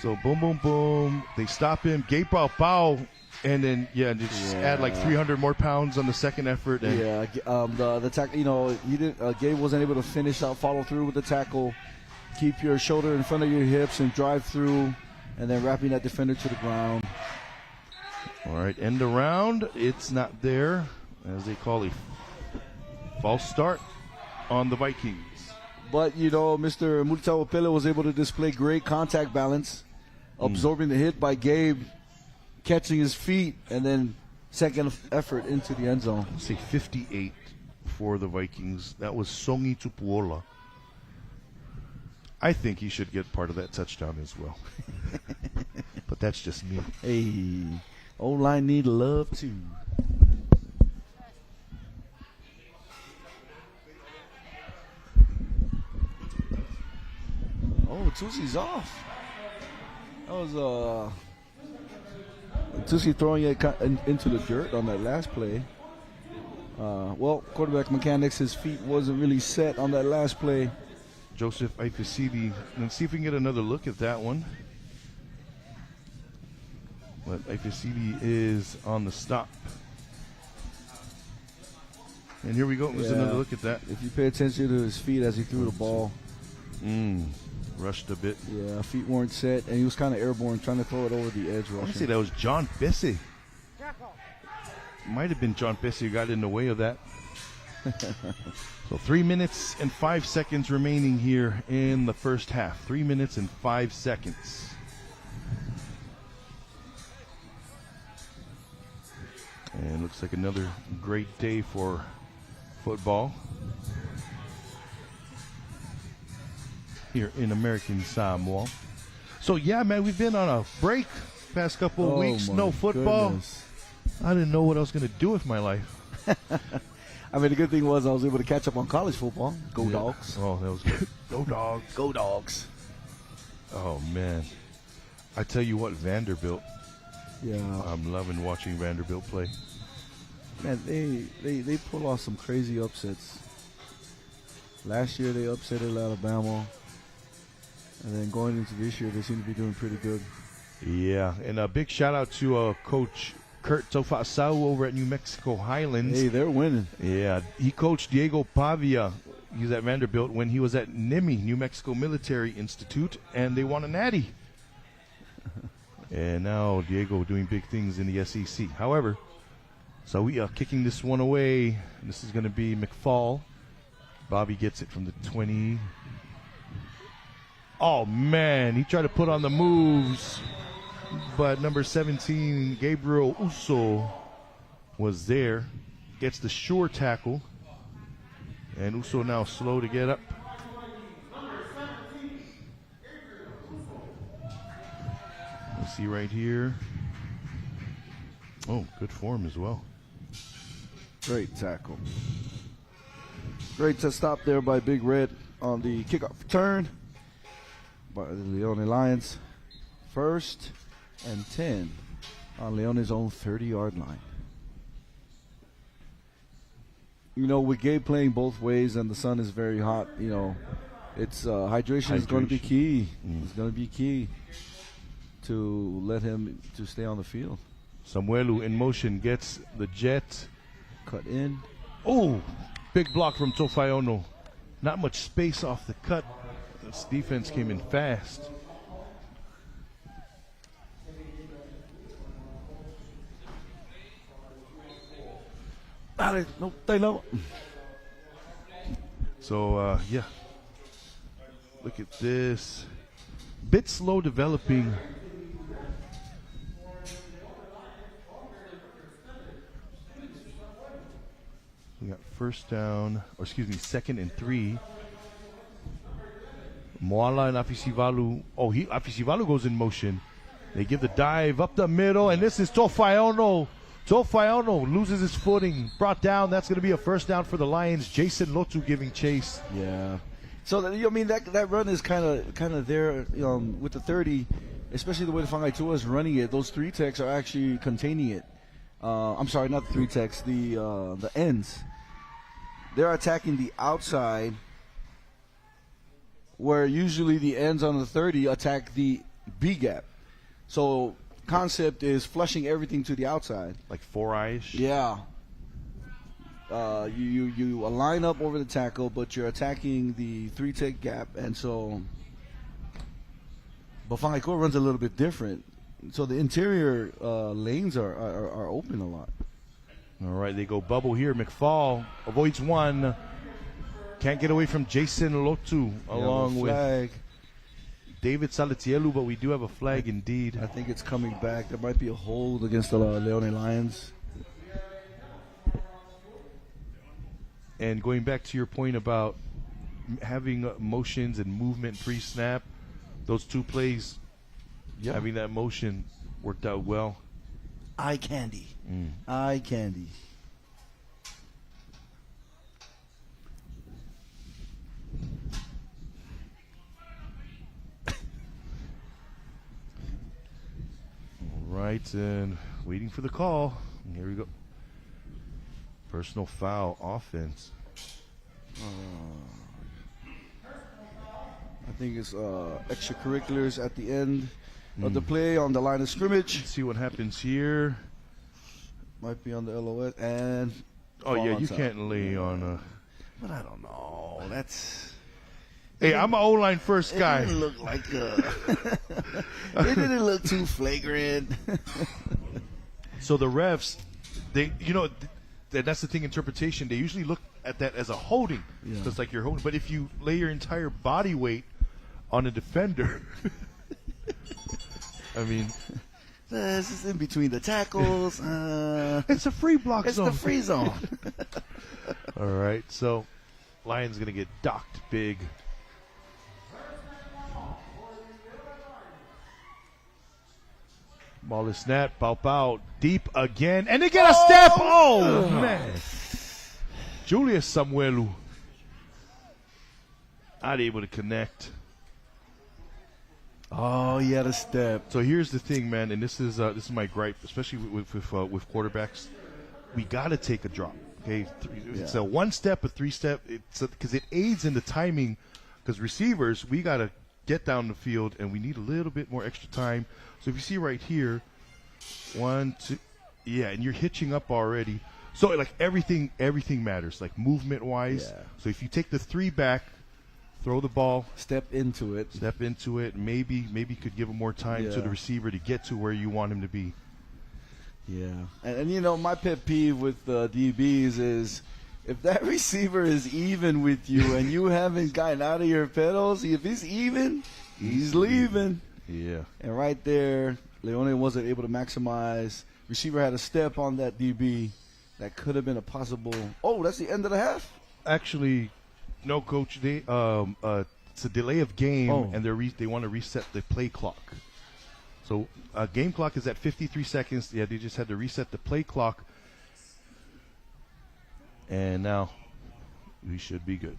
So, boom, boom, boom. They stop him. Gabe Bao. And then, just add like 300 more pounds on the second effort. And the tackle, he didn't. Gabe wasn't able to follow through with the tackle. Keep your shoulder in front of your hips and drive through, and then wrapping that defender to the ground. All right, end around. It's not there, as they call a false start on the Vikings. But, Mr. Murtawa Pele was able to display great contact balance, absorbing the hit by Gabe, catching his feet, and then second effort into the end zone. Let's say 58 for the Vikings. That was Songi Tupuola. I think he should get part of that touchdown as well. But that's just me. Hey, O-line need love too. Oh, Tusi's off. That was Tusi throwing it into the dirt on that last play. Quarterback mechanics, his feet wasn't really set on that last play. Joseph Ifesidi. Let's see if we can get another look at that one. But Ifesidi is on the stop. And here we go. There's another look at that. If you pay attention to his feet as he threw the ball. Rushed a bit. Yeah, feet weren't set, and he was kind of airborne, trying to throw it over the edge. I want to say that was John Bessie. Might have been John Bessie who got in the way of that. So 3 minutes and 5 seconds remaining here in the first half. 3 minutes and 5 seconds. And looks like another great day for football here in American Samoa. So yeah, man, we've been on a break past couple of weeks. No football. Goodness. I didn't know what I was going to do with my life. I mean, the good thing was I was able to catch up on college football. Go Dogs. Oh, that was good. Go Dogs. Go Dogs. Oh, man. I tell you what, Vanderbilt. Yeah. I'm loving watching Vanderbilt play. Man, they pull off some crazy upsets. Last year they upsetted Alabama. And then going into this year, they seem to be doing pretty good. Yeah, and a big shout out to Coach Kurt Tofasau over at New Mexico Highlands. Hey, they're winning. Yeah, he coached Diego Pavia. He's at Vanderbilt when he was at NIMI, New Mexico Military Institute, and they won a natty. And now Diego doing big things in the SEC. However, so we are kicking this one away. This is going to be McFall. Bobby gets it from the 20. Oh, man, he tried to put on the moves, but number 17, Gabriel Uso, was there. Gets the sure tackle, and Uso now slow to get up. We'll see right here. Oh, good form as well. Great tackle. Great to stop there by Big Red on the kickoff return by the Leone Lions. 1st and 10 on Leone's own 30-yard line. You know, with Gabe playing both ways and the sun is very hot, you know, it's hydration is going to be key. It's going to be key to let him to stay on the field. Samuelu in motion gets the jet. Cut in. Oh, big block from Tofaiono. Not much space off the cut. This defense came in fast. So, yeah. Look at this. Bit slow developing. We got first down, or excuse me, 2nd and 3. Moala and Afisivalu. Oh, Afisivalu goes in motion. They give the dive up the middle, and this is Tofaiono. Tofaiono loses his footing, brought down. That's going to be a first down for the Lions. Jason Lotu giving chase. Yeah. So that run is kind of there with the 30, especially the way the Whangaitua is running it. Those 3 techs are actually containing it. I'm sorry, not the 3 techs. The ends. They're attacking the outside, where usually the ends on the 30 attack the B gap. So concept is flushing everything to the outside. Like 4 eyes? Yeah. You line up over the tackle, but you're attacking the 3 tech gap, and so Whangaitua runs a little bit different. So the interior lanes are open a lot. All right, they go bubble here. McFall avoids one. Can't get away from Jason Lotu along with David Salatielu, but we do have a flag indeed. I think it's coming back. There might be a hold against the Leone Lions. And going back to your point about having motions and movement pre-snap, those 2 plays, having that motion worked out well. Eye candy. Eye candy. All right, and waiting for the call. Here we go. Personal foul offense. I think it's extracurriculars at the end of the play on the line of scrimmage. Let's see what happens here. Might be on the LOS and. Oh yeah, you can't lay on a. But I don't know. That's. Hey, I'm an O-line first guy. It didn't look like it didn't look too flagrant. So the refs, that's the thing. Interpretation. They usually look at that as a holding, just like you're holding. But if you lay your entire body weight on a defender, I mean. This is in between the tackles. It's a free block zone. It's the free zone. All right, so Lions going to get docked big. Ball is snapped. Pau deep again. And they get a step. Oh, man. Julius Samuelu not able to connect. Oh, he had a step. So here's the thing, man, and this is my gripe, especially with quarterbacks. We got to take a drop. Okay, it's a 1 step, a 3 step. It's because it aids in the timing. Because receivers, we got to get down the field, and we need a little bit more extra time. So if you see right here, 1, 2, and you're hitching up already. So like everything matters, like movement wise. Yeah. So if you take the 3 back. Throw the ball. Step into it. Maybe could give him more time to the receiver to get to where you want him to be. Yeah. And my pet peeve with DBs is if that receiver is even with you and you haven't gotten out of your pedals, if he's even, he's leaving. Yeah. And right there, Leone wasn't able to maximize. Receiver had a step on that DB. That could have been a possible. Oh, that's the end of the half? Actually, no, Coach. They it's a delay of game, and they want to reset the play clock. So game clock is at 53 seconds. Yeah, they just had to reset the play clock, and now we should be good.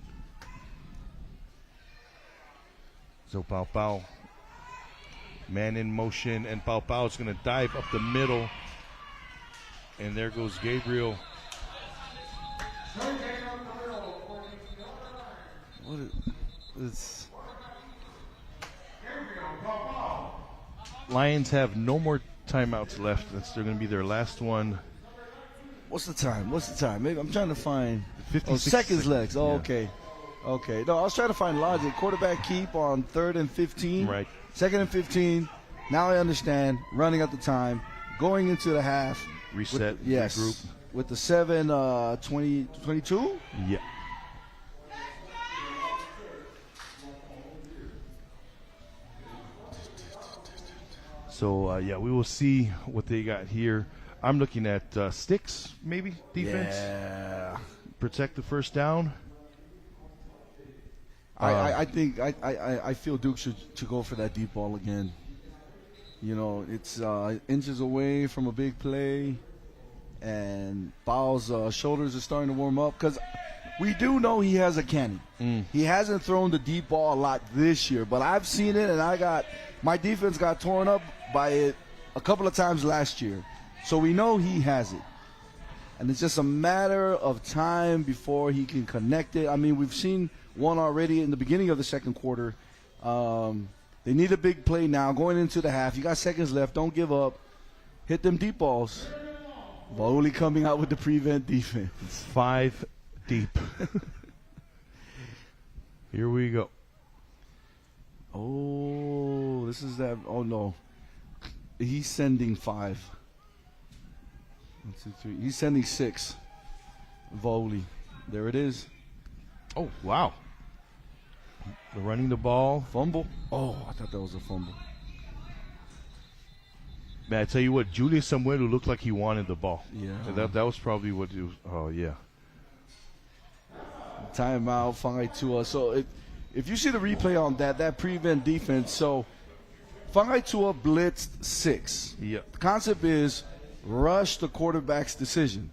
So Pau, man in motion, and Pau is going to dive up the middle, and there goes Gabriel. What is Lions have no more timeouts left. They're going to be their last one. What's the time? Maybe I'm trying to find 56 seconds left. Oh, yeah. Okay. No, I was trying to find logic. Quarterback keep on 3rd and 15. Right. 2nd and 15. Now I understand. Running at the time. Going into the half. Reset. Regroup. With the 7-22. Yeah. So, we will see what they got here. I'm looking at sticks, maybe, defense. Yeah. protect the first down. I think I feel Duke should go for that deep ball again. You know, it's inches away from a big play, and Bowles' shoulders are starting to warm up because we do know he has a cannon. He hasn't thrown the deep ball a lot this year, but I've seen it, and my defense got torn up by it a couple of times last year. So we know he has it. And it's just a matter of time before he can connect it. I mean, we've seen one already in the beginning of the second quarter. They need a big play now going into the half. You got seconds left. Don't give up. Hit them deep balls. Bowley coming out with the prevent defense. It's 5 deep. Here we go. Oh, this is that. Oh, no. He's sending 5. 1, 2, 3. He's sending 6. Bowley. There it is. Oh, wow. They're running the ball. Fumble. Oh, I thought that was a fumble. Man, I tell you what, Julius Samuelu looked like he wanted the ball. Yeah. That was probably what it was. Oh, yeah. Timeout, Fangaitua. So if you see the replay on that prevent defense, so Fangaitua blitzed 6. Yep. The concept is rush the quarterback's decision.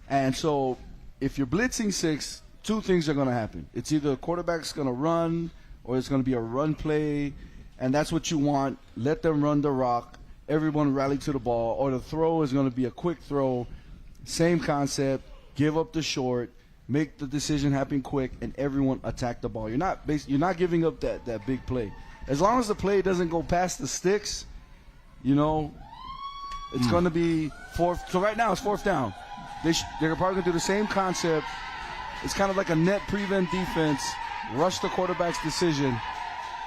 And so if you're blitzing 6, 2 things are going to happen. It's either the quarterback's going to run or it's going to be a run play, and that's what you want. Let them run the rock. Everyone rally to the ball. Or the throw is going to be a quick throw. Same concept. Give up the short. Make the decision happen quick, and everyone attack the ball. You're not giving up that big play. As long as the play doesn't go past the sticks, you know, it's going to be 4th. So right now it's 4th down. They're probably going to do the same concept. It's kind of like a net prevent defense. Rush the quarterback's decision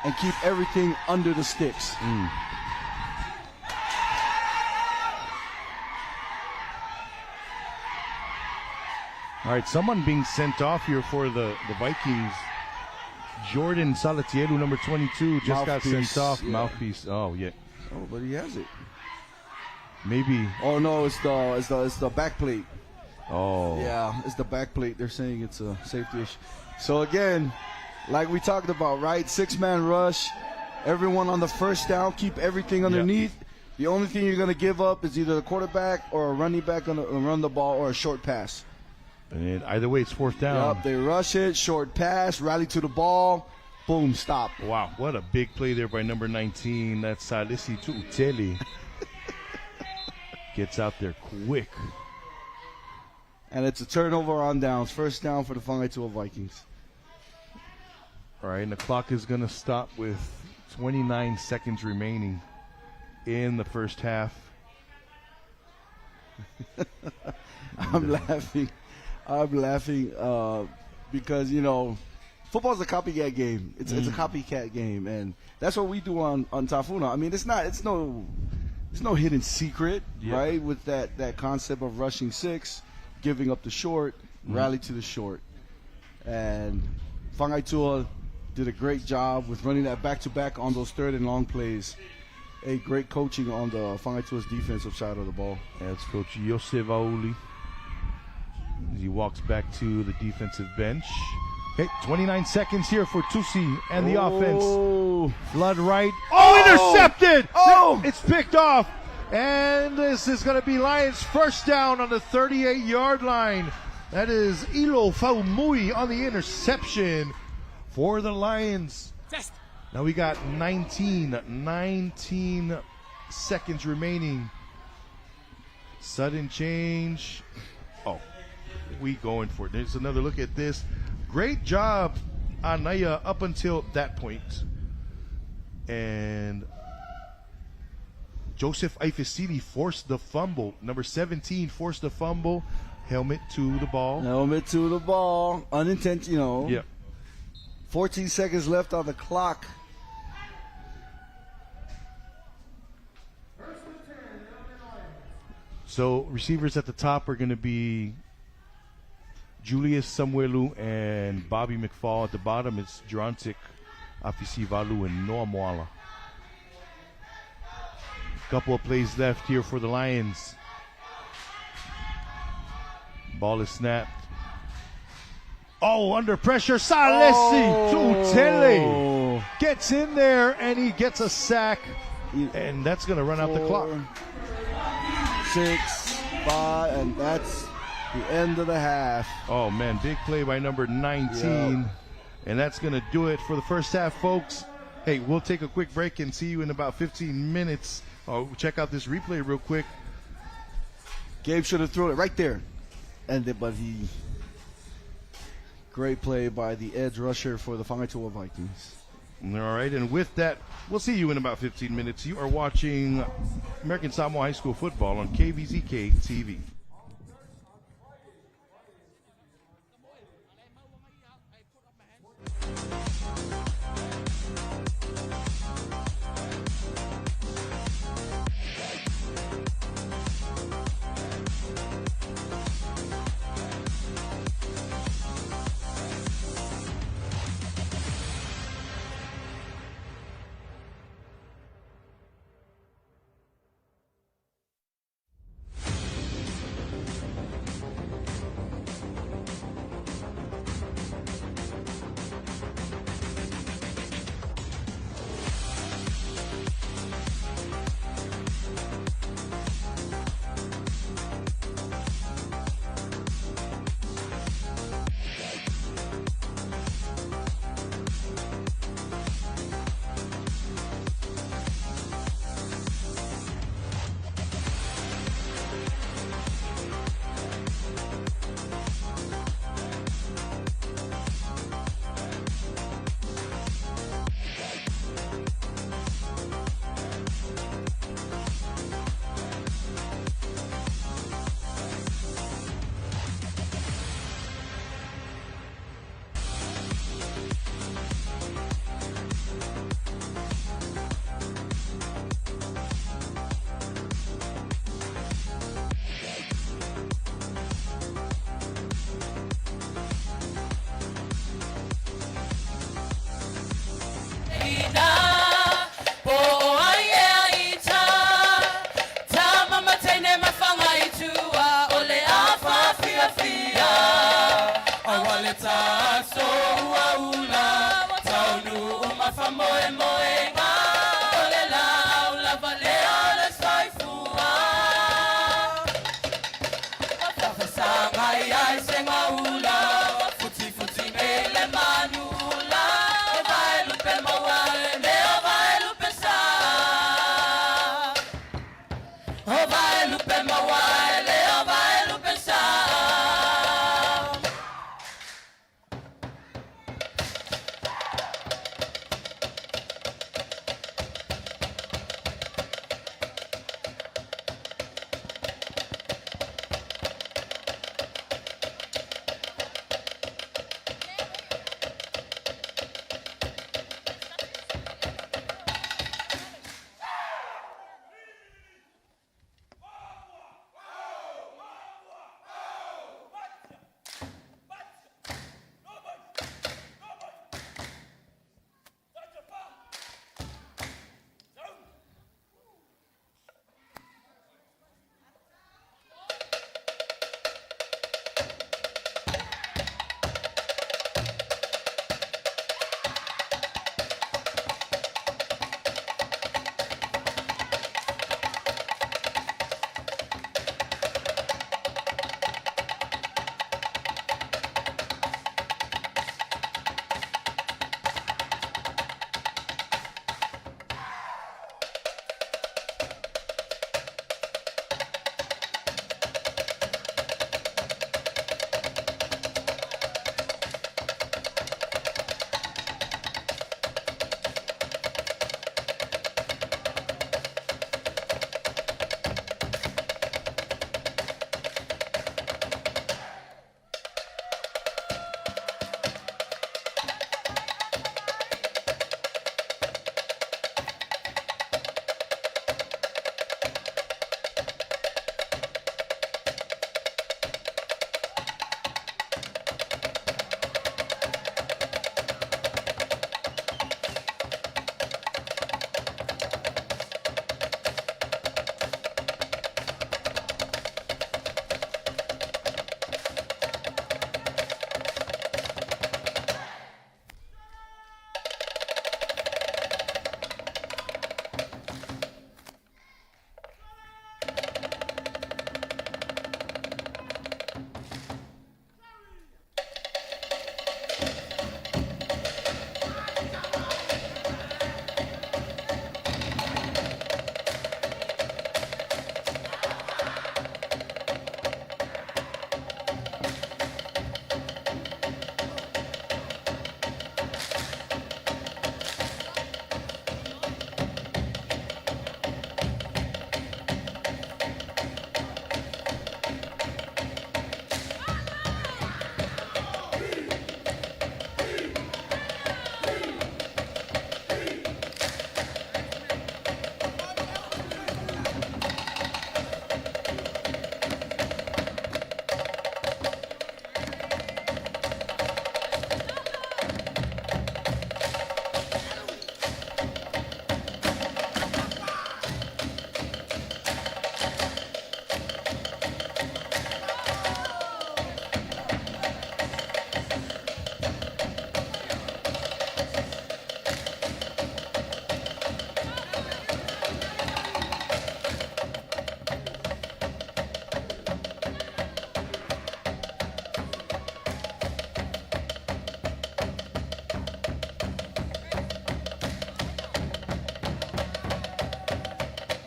and keep everything under the sticks. All right, someone being sent off here for the Vikings. Jordan Salatielu, number 22, just got sent off. Yeah. Mouthpiece. Oh, yeah. Oh, but he has it. Maybe. Oh no, it's the back plate. Oh. Yeah, it's the back plate. They're saying it's a safety issue. So again, like we talked about, right? 6-man rush. Everyone on the first down. Keep everything underneath. Yep. The only thing you're going to give up is either the quarterback or a running back going to run the ball or a short pass. And either way, it's 4th down. Yep, they rush it, short pass, rally to the ball, boom, stop. Wow, what a big play there by number 19. That's Salisi Tuuteli. Gets out there quick. And it's a turnover on downs. First down for the Fangaitua Vikings. All right, and the clock is going to stop with 29 seconds remaining in the first half. I'm laughing because, you know, football's a copycat game. It's a copycat game, and that's what we do on Tafuna. I mean, it's no hidden secret, right? With that concept of rushing 6, giving up the short, rally to the short. And Fangaitua did a great job with running that back-to-back on those 3rd and long plays. A great coaching on the Fangaitua's defensive side of the ball. That's Coach Yosef Auli. He walks back to the defensive bench. Okay, 29 seconds here for Tusi and the offense. Flood right. Oh, intercepted! Oh! It's picked off. And this is going to be Lions first down on the 38-yard line. That is Ilo Faumui on the interception for the Lions. Now we got 19 seconds remaining. Sudden change. Oh, we going for it. There's another look at this. Great job, Anaya, up until that point. And Joseph Aifesidi forced the fumble. Number 17 forced the fumble. Helmet to the ball. Helmet to the ball. Unintentional. Yep. 14 seconds left on the clock. So receivers at the top are going to be Julius Samuelu and Bobby McFall. At the bottom, it's Drantic, Afisivalu, and Noah Moala. Couple of plays left here for the Lions. Ball is snapped. Oh, under pressure, Salesi Tutele Oh. gets in there and he gets a sack, and that's going to run out the clock. 6, 5, and that's the end of the half. Oh man, big play by number 19, Yep. and that's going to do it for the first half, folks. Hey, we'll take a quick break and see you in about 15 minutes. Oh, check out this replay real quick. Gabe should have thrown it right there, but he. Great play by the edge rusher for the Whangatua Vikings. All right, and with that, we'll see you in about 15 minutes. You are watching American Samoa High School football on Kvzk TV.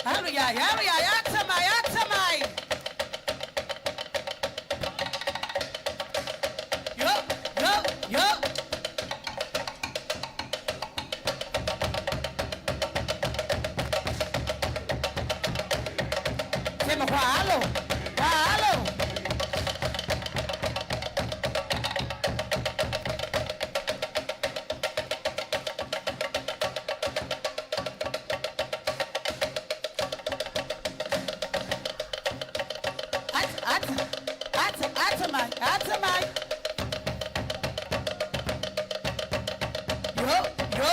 Hallelujah, hallelujah, atamai, atamai. Yo, yo, yo. Sema kwa halo, kwa halo. Atamai. Yo, yo.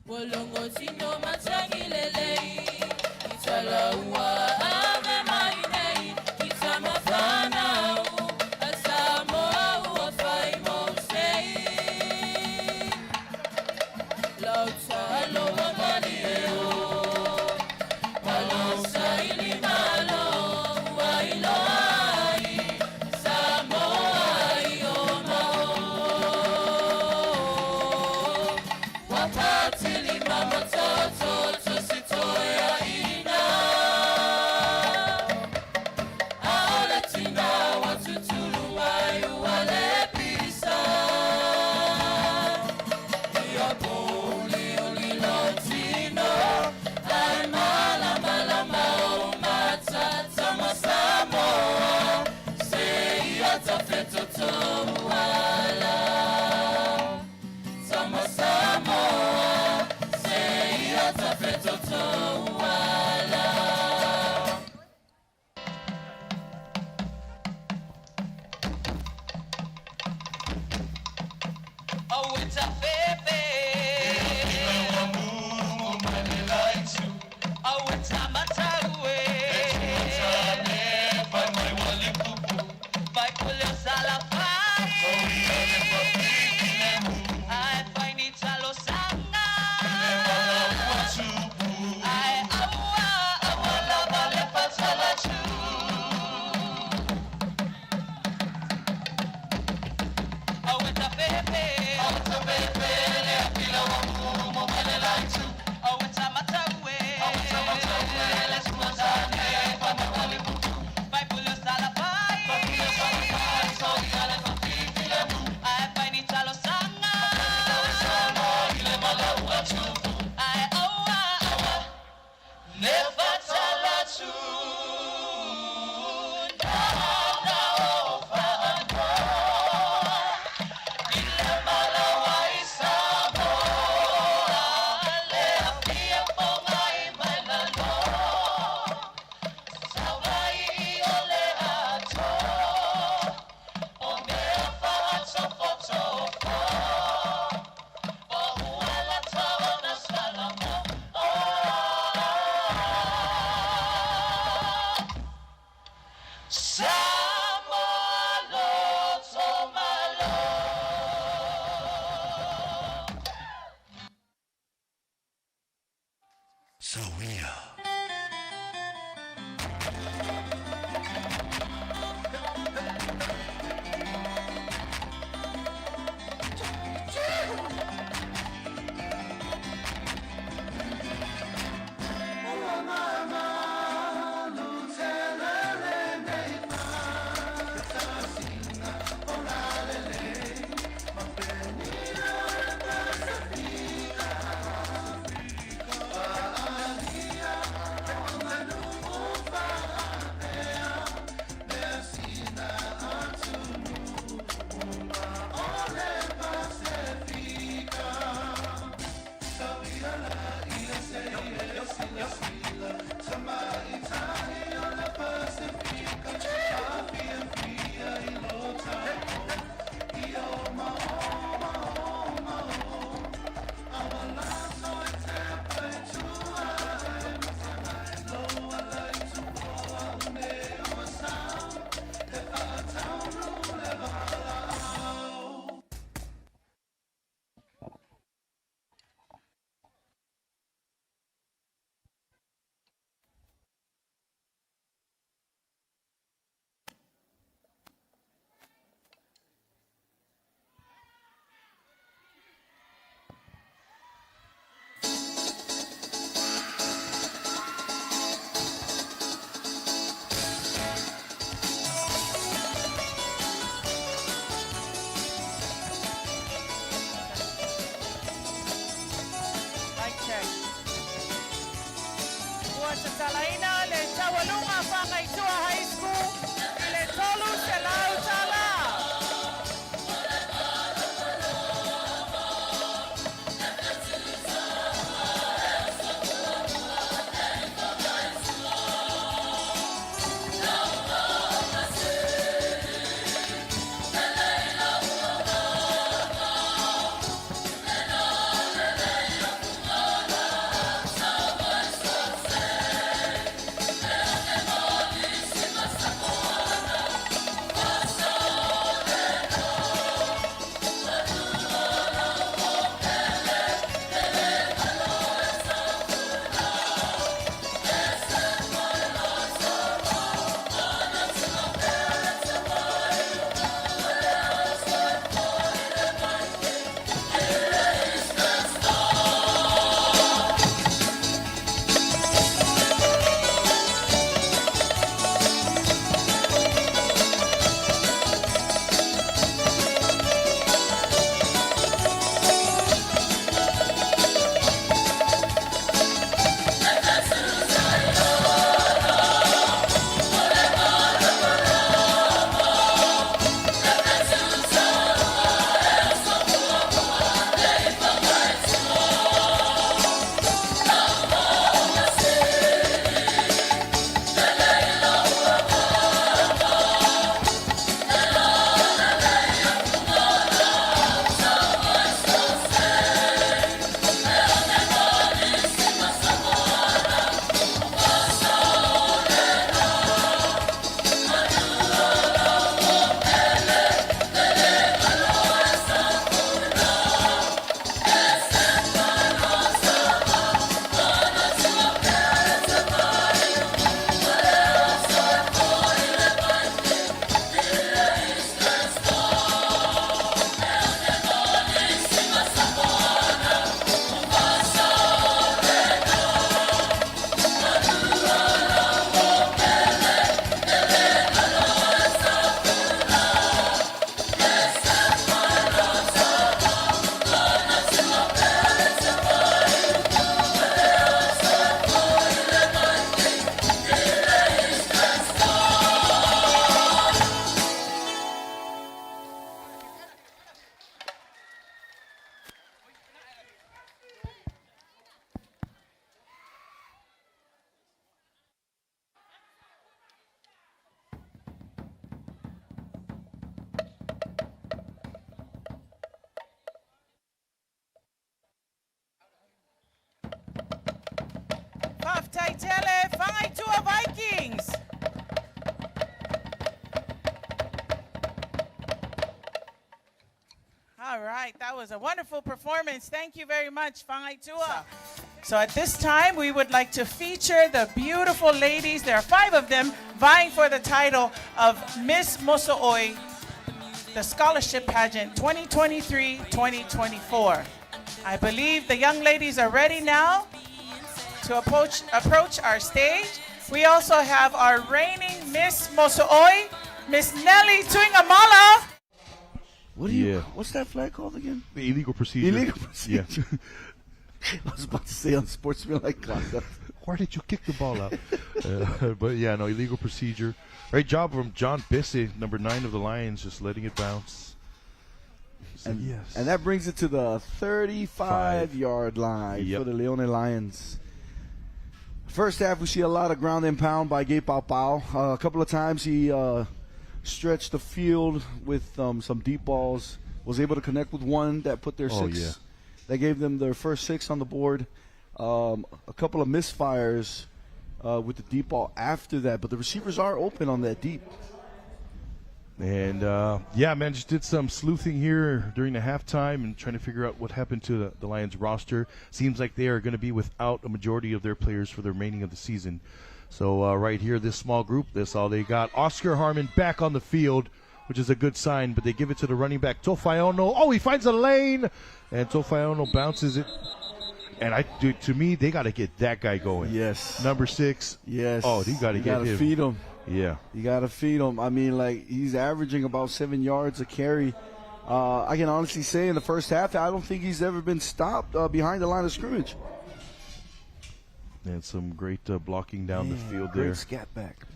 Bolongo sino matangilelei, itala uwa ame mainei, itama fana u, asamo uwa fai mosei. Lauta alo wa manieo, balonsa ili malo, wa ilo ai, samo ai o mao. Wapatili mama toto tositoya ina, aola tina watutulu wayu wale pisa. Yabuli ulilotino, ay malama o matata masamoa, se yatafeto to wala. Samoa, say yatafeto to wala. Oh, it's a baby. Oh, it's a matawe. Vai colher salafai. I find it salo sanga. I awa lava le pasala chu. Oh, it's a baby. Oh, it's a baby. Le akila wa mumu mele laitu. Oh, it's a matawe. Oh, it's a matawe. Talaina le Tawalunga Whangaitua High School. Le Tolu Se Lau Tala. Taitele Whangaitua Vikings. All right, that was a wonderful performance. Thank you very much, Whangaitua. So at this time, we would like to feature the beautiful ladies. There are 5 of them vying for the title of Miss Moso'oi, the scholarship pageant 2023-2024. I believe the young ladies are ready now to approach our stage. We also have our reigning Miss Moso'oi, Miss Nelly Tuingamala. What's that flag called again? The illegal procedure. Illegal procedure. Yeah. I was about to say unsportsmanlike conduct. Why did you kick the ball out? But yeah, no, illegal procedure. Great job from John Bissey, number 9 of the Lions, just letting it bounce. And, yes. and that brings it to the 35-yard line for the Leone Lions. First half, we see a lot of ground and pound by Gay Pau Pau. A couple of times he stretched the field with some deep balls. Was able to connect with one that put their 6. Yeah. That gave them their first 6 on the board. A couple of misfires with the deep ball after that, but the receivers are open on that deep. And, yeah, man, just did some sleuthing here during the halftime and trying to figure out what happened to the Lions roster. Seems like they are going to be without a majority of their players for the remaining of the season. So right here, this small group, that's all they got. Oscar Harmon back on the field, which is a good sign, but they give it to the running back, Tofaiono. Oh, he finds a lane, and Tofaiono bounces it. And to me, they got to get that guy going. Yes. Number 6. Yes. Oh, you got to get him. Feed him. Yeah. You got to feed him. I mean, like, he's averaging about 7 yards a carry. I can honestly say in the first half, I don't think he's ever been stopped behind the line of scrimmage. And some great blocking down the field great there. scat back.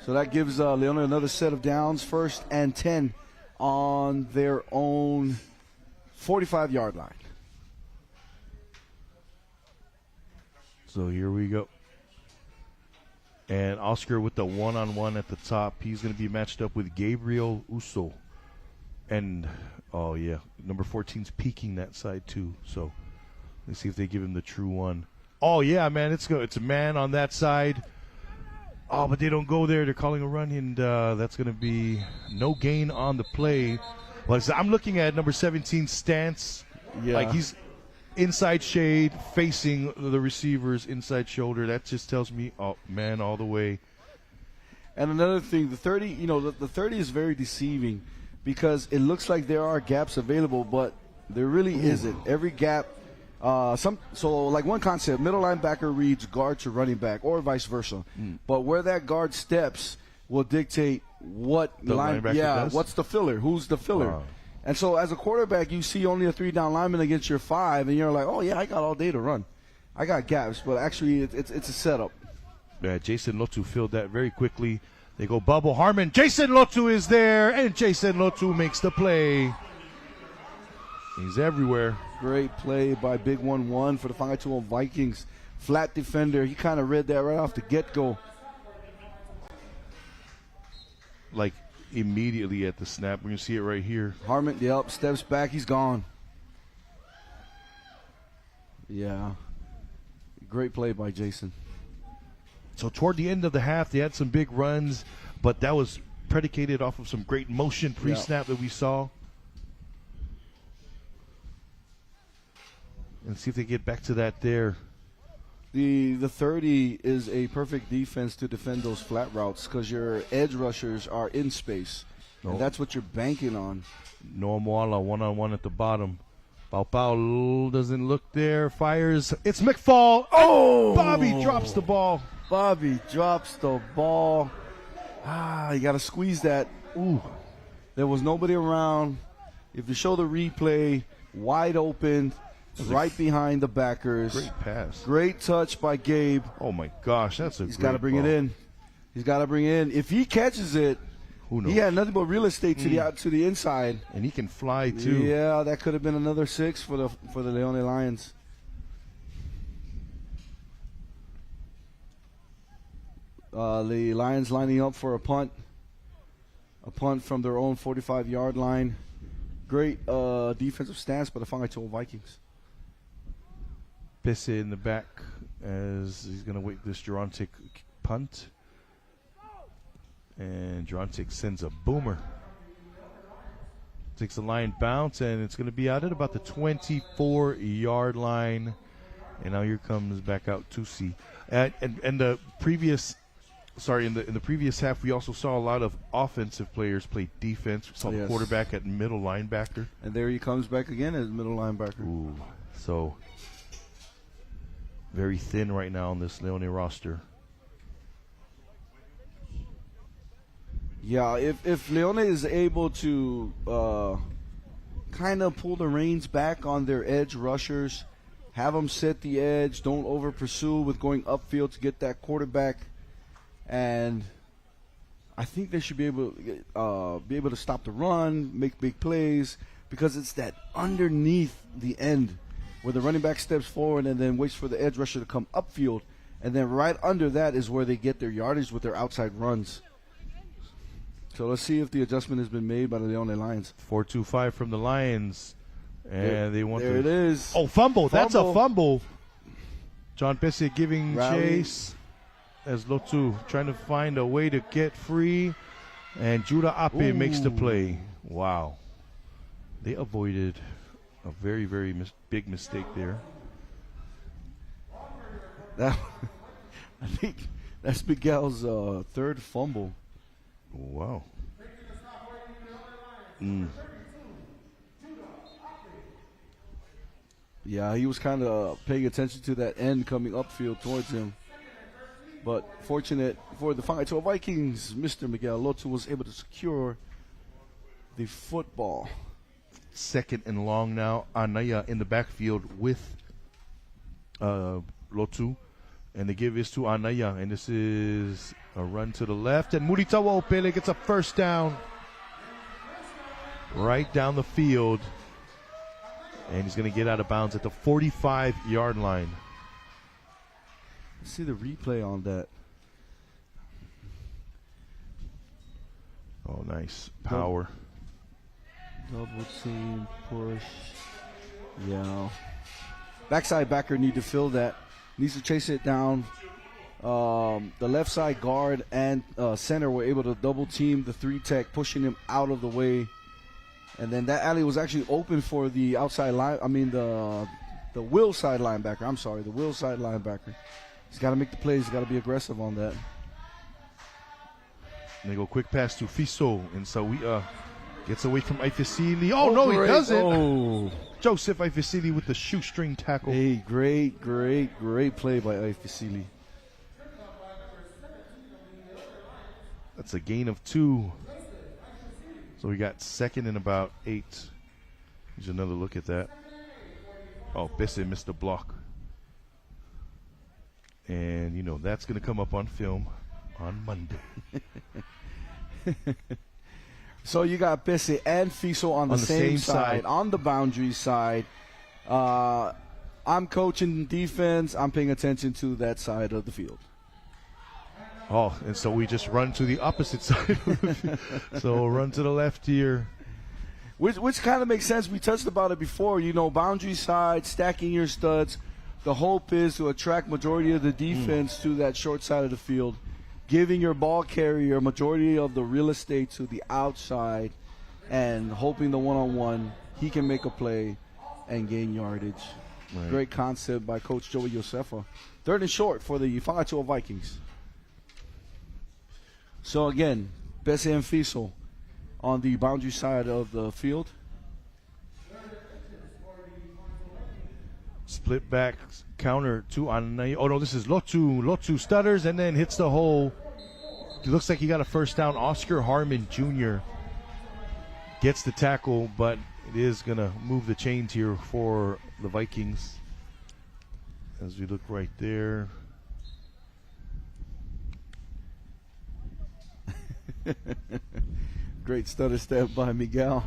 So that gives Leona another set of downs, 1st and 10 on their own 45-yard line. So here we go. And Oscar with the one-on-one at the top. He's going to be matched up with Gabriel Uso. And, oh, yeah, number 14's peeking that side, too. So let's see if they give him the true one. Oh, yeah, man, it's a man on that side. Oh, but they don't go there. They're calling a run, and that's going to be no gain on the play. Well, I'm looking at number 17's stance. Yeah. Like he's inside shade, facing the receiver's inside shoulder. That just tells me, oh, man, all the way. And another thing, the 30, the 30 is very deceiving because it looks like there are gaps available, but there really isn't. Every gap, so like one concept, middle linebacker reads guard to running back or vice versa. But where that guard steps will dictate what The linebacker does? what's the filler, who's the filler. Wow. And so as a quarterback, you see only a 3-down lineman against your 5, and you're like, oh, yeah, I got all day to run. I got gaps, but actually it's a setup. Yeah, Jason Lotu filled that very quickly. They go bubble Harmon. Jason Lotu is there, and Jason Lotu makes the play. He's everywhere. Great play by Big 1-1 for the Whangatua Vikings. Flat defender. He kind of read that right off the get-go. Like immediately at the snap. We're going to see it right here. Harmon, steps back. He's gone. Yeah. Great play by Jason. So toward the end of the half, they had some big runs, but that was predicated off of some great motion pre-snap that we saw. And see if they get back to that there. The 30 is a perfect defense to defend those flat routes because your edge rushers are in space. No. And that's what you're banking on. Noah Moala one-on-one at the bottom. Pau Pau doesn't look there. Fires. It's McFall. Oh! Bobby drops the ball. Bobby drops the ball. You got to squeeze that. Ooh. There was nobody around. If you show the replay, wide open, right behind the backers. Great pass. Great touch by Gabe. Oh, my gosh. That's a He's great got to bring ball. it in. He's got to bring it in. If he catches it, Who knows? he had nothing but real estate to the out to the inside. And he can fly, too. Yeah, that could have been another 6 for the Leone Lions. The Lions lining up for a punt. A punt from their own 45-yard line. Great defensive stance by the Whangatua Vikings. Pisse in the back as he's going to wait this Gerontic punt. And Gerontic sends a boomer. Takes a line bounce, and it's going to be out at about the 24-yard line. And now here comes back out Tusi. And the previous, in the previous half, we also saw a lot of offensive players play defense. We saw the quarterback at middle linebacker. And there he comes back again as middle linebacker. Ooh, so very thin right now on this Leone roster. Yeah, if Leone is able to kind of pull the reins back on their edge rushers, have them set the edge, don't over pursue with going upfield to get that quarterback, and I think they should be able to stop the run, make big plays, because it's that underneath the end where the running back steps forward and then waits for the edge rusher to come upfield, and then right under that is where they get their yardage with their outside runs. So let's see if the adjustment has been made by the Leone Lions. 4-2-5 from the Lions. And they want there it is. Oh, fumble. That's a fumble. John Pisse giving chase as Lotu trying to find a way to get free. And Judah Ape makes the play. Wow. They avoided a very, very big mistake there. I think that's Miguel's third fumble. Wow. Yeah, he was kind of paying attention to that end coming upfield towards him. But fortunate for the Whangatua Vikings, Mr. Miguel Lotu was able to secure the football. 2nd and long now. Anaya in the backfield with Lotu. And they give this to Anaya. And this is a run to the left. And Muritawa Opele gets a first down. Right down the field. And he's going to get out of bounds at the 45-yard line. Let's see the replay on that. Oh, nice. Power. Double team, push. Yeah. Backside backer need to fill that. Needs to chase it down. The left side guard and center were able to double team the 3-tech, pushing him out of the way. And then that alley was actually open for the outside line. I mean, the will side linebacker. I'm sorry, the will side linebacker. He's got to make the plays. He's got to be aggressive on that. And they go quick pass to Fiso. And Sawia gets away from Ifesili. Oh, no, he doesn't. Oh. Joseph Ifesili with the shoestring tackle. Hey, great play by Ifesili. That's a gain of 2. So we got second and about 8. Here's another look at that. Oh, Besse missed the block. And, you know, that's going to come up on film on Monday. So you got Besse and Fiso on the same side, on the boundary side. I'm coaching defense. I'm paying attention to that side of the field. Oh, and so we just run to the opposite side. So run to the left here. Which kind of makes sense. We touched about it before. You know, boundary side, stacking your studs. The hope is to attract majority of the defense to that short side of the field, giving your ball carrier majority of the real estate to the outside and hoping the one-on-one he can make a play and gain yardage. Right. Great concept by Coach Joey Josefa. 3rd and short for the Fangatoa Vikings. So again, Besse and Fiso on the boundary side of the field. Split back counter to Anaya. Oh, no, this is Lotu. Lotu stutters and then hits the hole. It looks like he got a first down. Oscar Harmon Jr. gets the tackle, but it is going to move the chains here for the Vikings. As we look right there. Great stutter step by Miguel.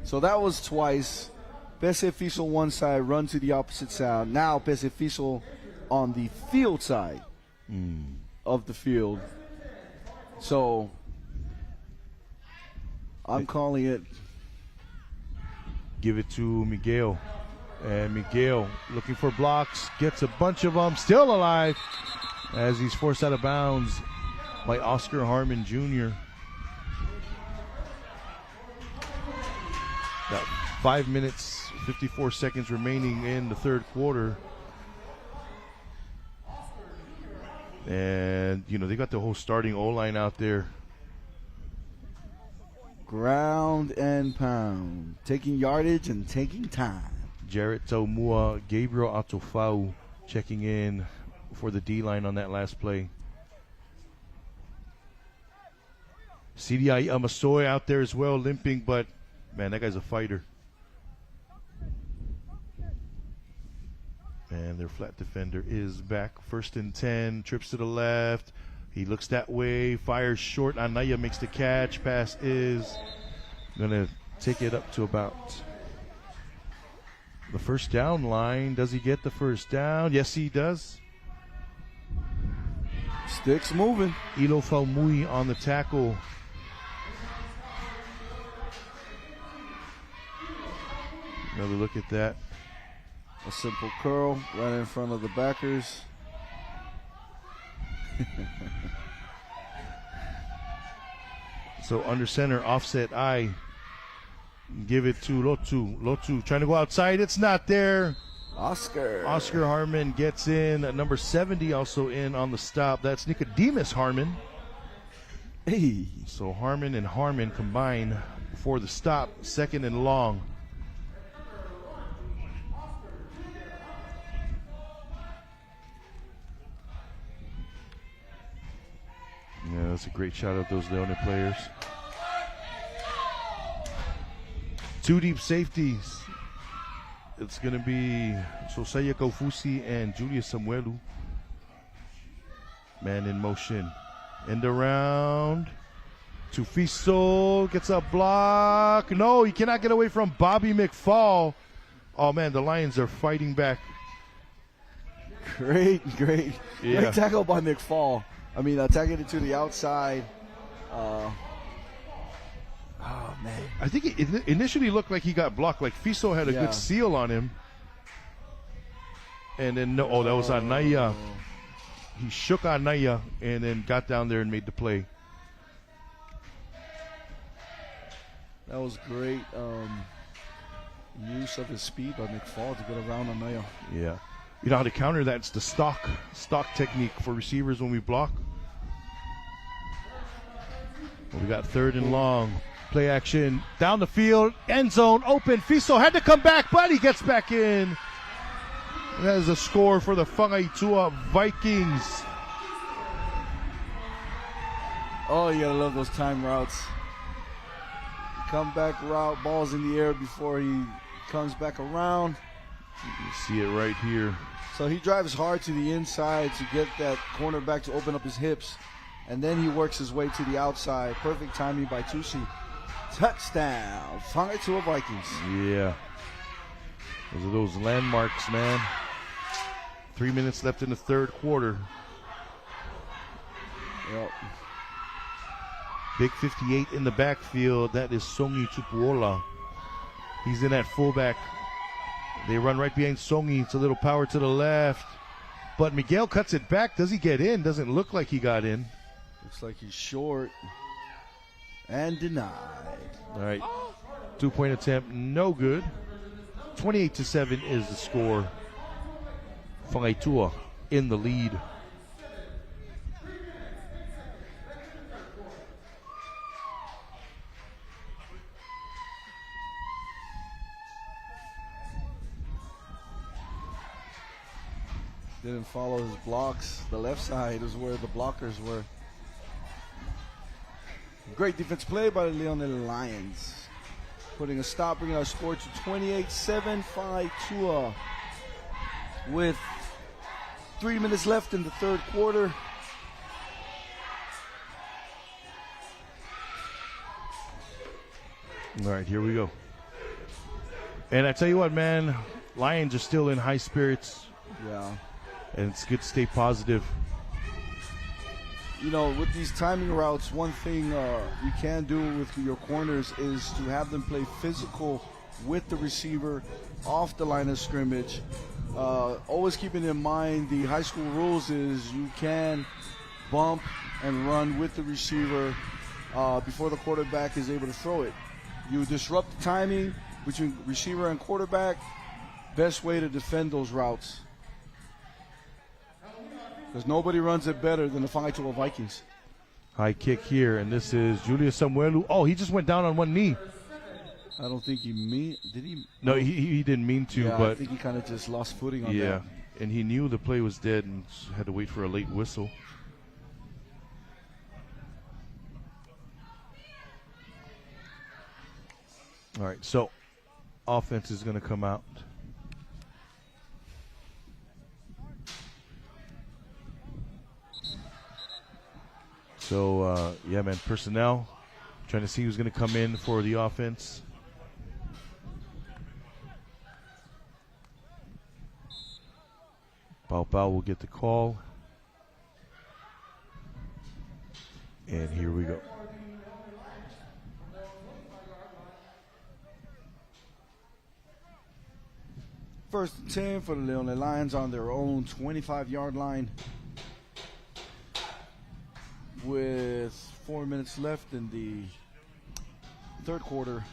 So that was twice. Besse Fiso one side, run to the opposite side. Now Besse Fiso on the field side of the field. So I'm calling it. Give it to Miguel. And Miguel looking for blocks. Gets a bunch of them. Still alive as he's forced out of bounds by Oscar Harmon Jr. Got 5 minutes, 54 seconds remaining in the 3rd quarter. And, you know, they got the whole starting O-line out there. Ground and pound. Taking yardage and taking time. Jarrett Taumua, Gabriel Atofau checking in for the D-line on that last play. CDI Amasoy out there as well, limping, but, man, that guy's a fighter. And their flat defender is back. 1st and 10, trips to the left. He looks that way, fires short. Anaya makes the catch. Pass is going to take it up to about the first down line. Does he get the first down? Yes, he does. Sticks moving. Ilo Faumui on the tackle. Another look at that. A simple curl right in front of the backers. So under center, offset I. Give it to Lotu. Lotu trying to go outside. It's not there. Oscar Harmon gets in. Number 70 also in on the stop. That's Nicodemus Harmon. Hey. So Harmon and Harmon combine for the stop. 2nd and long. Yeah, that's a great shot of those Leone players. 2 deep safeties. it's going to be Sosaya Kaufusi and Julia Samuelu. Man in motion. End around to Fiso. Gets a block. No, he cannot get away from Bobby McFall. Oh, man, the Lions are fighting back. Great Yeah. tackle by McFall. I mean, tagging it to the outside. Oh, man. I think it initially looked like he got blocked. Like Fiso had a Yeah. good seal on him. And then, that was Anaya. He shook Anaya and then got down there and made the play. That was great use of his speed by McFall to get around Anaya. Yeah. You know how to counter that? It's the stock technique for receivers when we block. Well, we got 3rd and long. Play action. Down the field. End zone. Open. Fiso had to come back, but he gets back in. And that is a score for the Whangaitua Vikings. Oh, you gotta love those time routes. Comeback route, ball's in the air before he comes back around. You see it right here. So he drives hard to the inside to get that cornerback to open up his hips. And then he works his way to the outside. Perfect timing by Tusi. Touchdown. Whangaitua Vikings. Yeah. Those are those landmarks, man. 3 minutes left in the 3rd quarter. Yep. Big 58 in the backfield. That is Songi Tupuola. He's in at fullback. They run right behind Songi. It's a little power to the left. But Miguel cuts it back. Does he get in? Doesn't look like he got in. Looks like he's short. And denied. All right. 2-point attempt. No good. 28-7 is the score. Whangaitua in the lead. Didn't follow his blocks. The left side is where the blockers were. Great defense play by the Leone Lions. Putting a stop, bringing our score to 28-7. Whangaitua with 3 minutes left in the 3rd quarter. All right, here we go. And I tell you what, man, Lions are still in high spirits. Yeah. And it's good to stay positive. You know, with these timing routes, one thing you can do with your corners is to have them play physical with the receiver off the line of scrimmage. Always keeping in mind the high school rules is you can bump and run with the receiver before the quarterback is able to throw it. You disrupt the timing between receiver and quarterback. Best way to defend those routes. Because nobody runs it better than the Whangaitua Vikings. High kick here, and this is Julius Samuelu. Oh, he just went down on one knee. I don't think he did he? No, he didn't mean to, Yeah, but I think he kind of just lost footing on yeah, that. and he knew the play was dead and had to wait for a late whistle. All right, so offense is going to come out. So, yeah, man, personnel, trying to see who's going to come in for the offense. Pau Pau will get the call. And here we go. First and 10 for the Leone Lions on their own 25-yard line. With 4 minutes left in the 3rd quarter.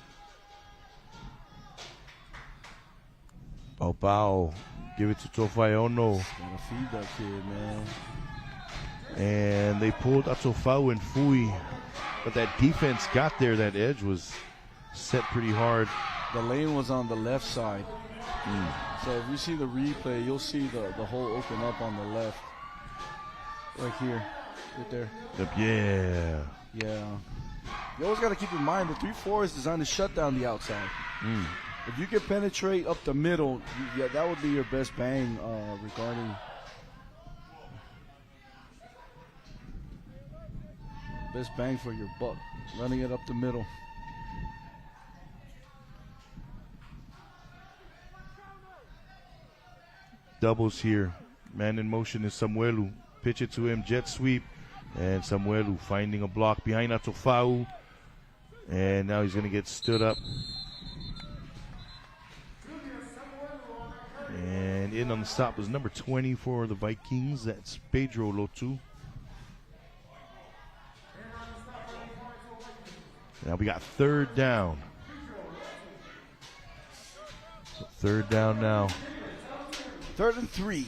Pau Pau, give it to Tofaiono. Gotta feed that kid, man. And they pulled Atofau and Fui. But that defense got there. That edge was set pretty hard. The lane was on the left side. So if you see the replay, you'll see the hole open up on the left. Right here. Right there. Yeah. Yeah. You always got to keep in mind the 3-4 is designed to shut down the outside. If you can penetrate up the middle, yeah, that would be your best bang regarding best bang for your buck, running it up the middle. Doubles here. Man in motion is Samuelu. Pitch it to him, jet sweep. And Samuelu finding a block behind Atofau. And now he's going to get stood up. And in on the stop was number 20 for the Vikings. That's Pedro Lotu. Now we got third down. So third down now. 3rd and 3.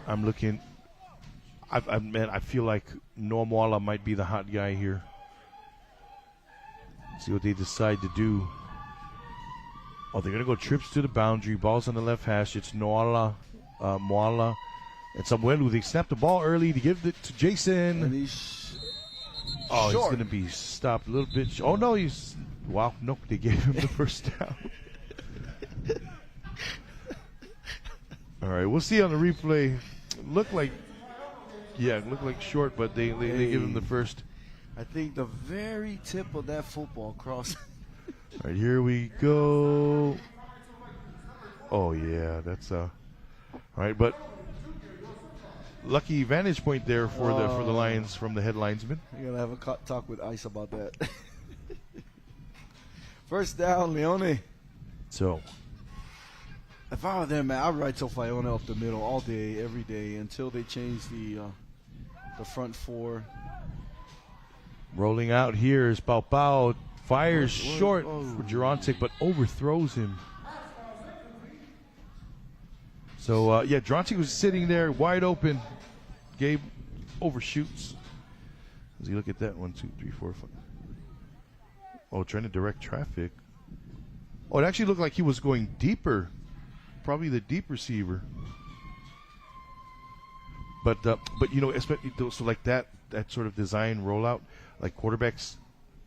I'm looking. I feel like Noamwala might be the hot guy here. See what they decide to do. Oh, they're going to go trips to the boundary. Ball's on the left hash. It's Moala, and Samuelu. They snap the ball early to give it to Jason. And he's he's going to be stopped a little bit. Oh, no, wow, no, they gave him the first down. All right, we'll see on the replay. Looked like short, but they give him the first. I think the very tip of that football crossed. All right, here we go. Oh yeah, that's all right, but lucky vantage point there for the Lions from the head linesman. You're gonna have a talk with Ice about that. First down, Leone. So, if I were there, man, I'd ride Tofaiona up the middle all day, every day until they change the front four. Rolling out here is Pau Pau. Fires short for Gerontic, but overthrows him. So, Gerontic was sitting there wide open. Gabe overshoots. As you look at that, 1, 2, 3, 4, 5. Oh, trying to direct traffic. Oh, it actually looked like he was going deeper. Probably the deep receiver. But you know, especially so like that sort of design rollout, like quarterbacks,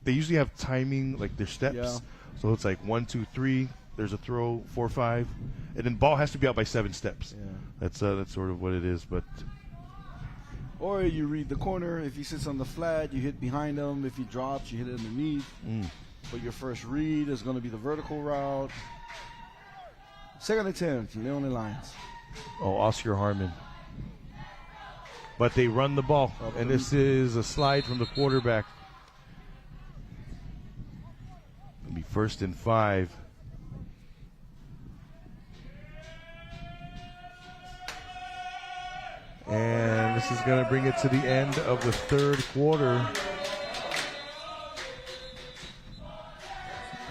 they usually have timing, like their steps. Yeah. So it's like 1, 2, 3. There's a throw, 4, 5, and then ball has to be out by 7 steps. Yeah. That's sort of what it is. But or you read the corner. If he sits on the flat, you hit behind him. If he drops, you hit it underneath. But your first read is going to be the vertical route. Second attempt, Leone Lions. Oh, Oscar Harmon. But they run the ball, and this is a slide from the quarterback. It'll be 1st and 5. And this is going to bring it to the end of the 3rd quarter.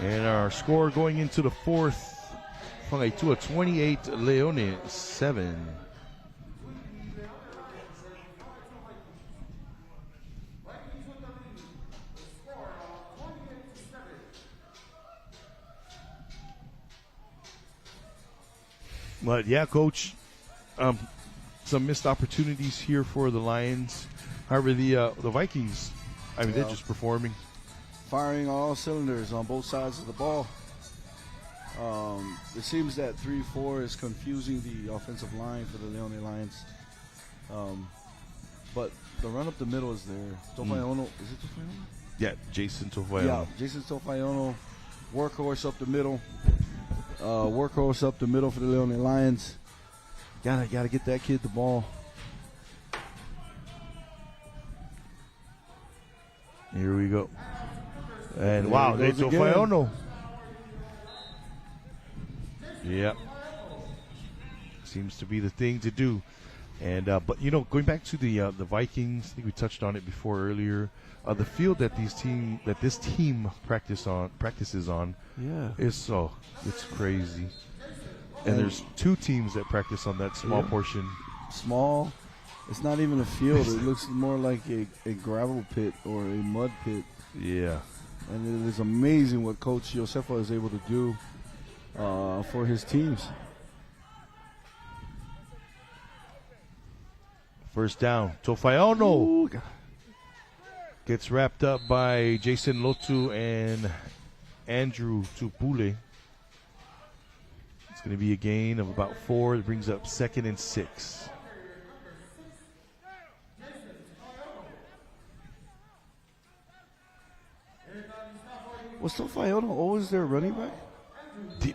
And our score going into the 4th, to a 28, Leone 7. But yeah, Coach, some missed opportunities here for the Lions. However, the Vikings, I mean, they're just performing. Firing all cylinders on both sides of the ball. It seems that 3-4 is confusing the offensive line for the Leone Lions. But the run up the middle is there. Tofaiona, is it Tofaiona? Yeah, Jason Tofaiona. Yeah, Jason Tofaiona, workhorse up the middle. Workhorse up the middle for the Leone Lions. Gotta get that kid the ball. Here we go. And wow, they Tofaiona. Yep. Seems to be the thing to do. And but you know, going back to the Vikings, I think we touched on it before earlier. The field that this team practices on, it's crazy. And there's 2 teams that practice on that small portion. Small. It's not even a field. It looks more like a gravel pit or a mud pit. Yeah. And it is amazing what Coach Josefa is able to do for his teams. First down. Tofaiona gets wrapped up by Jason Lotu and Andrew Tupule. It's going to be a gain of about 4. It brings up 2nd and 6. Was Tofayono always their running back?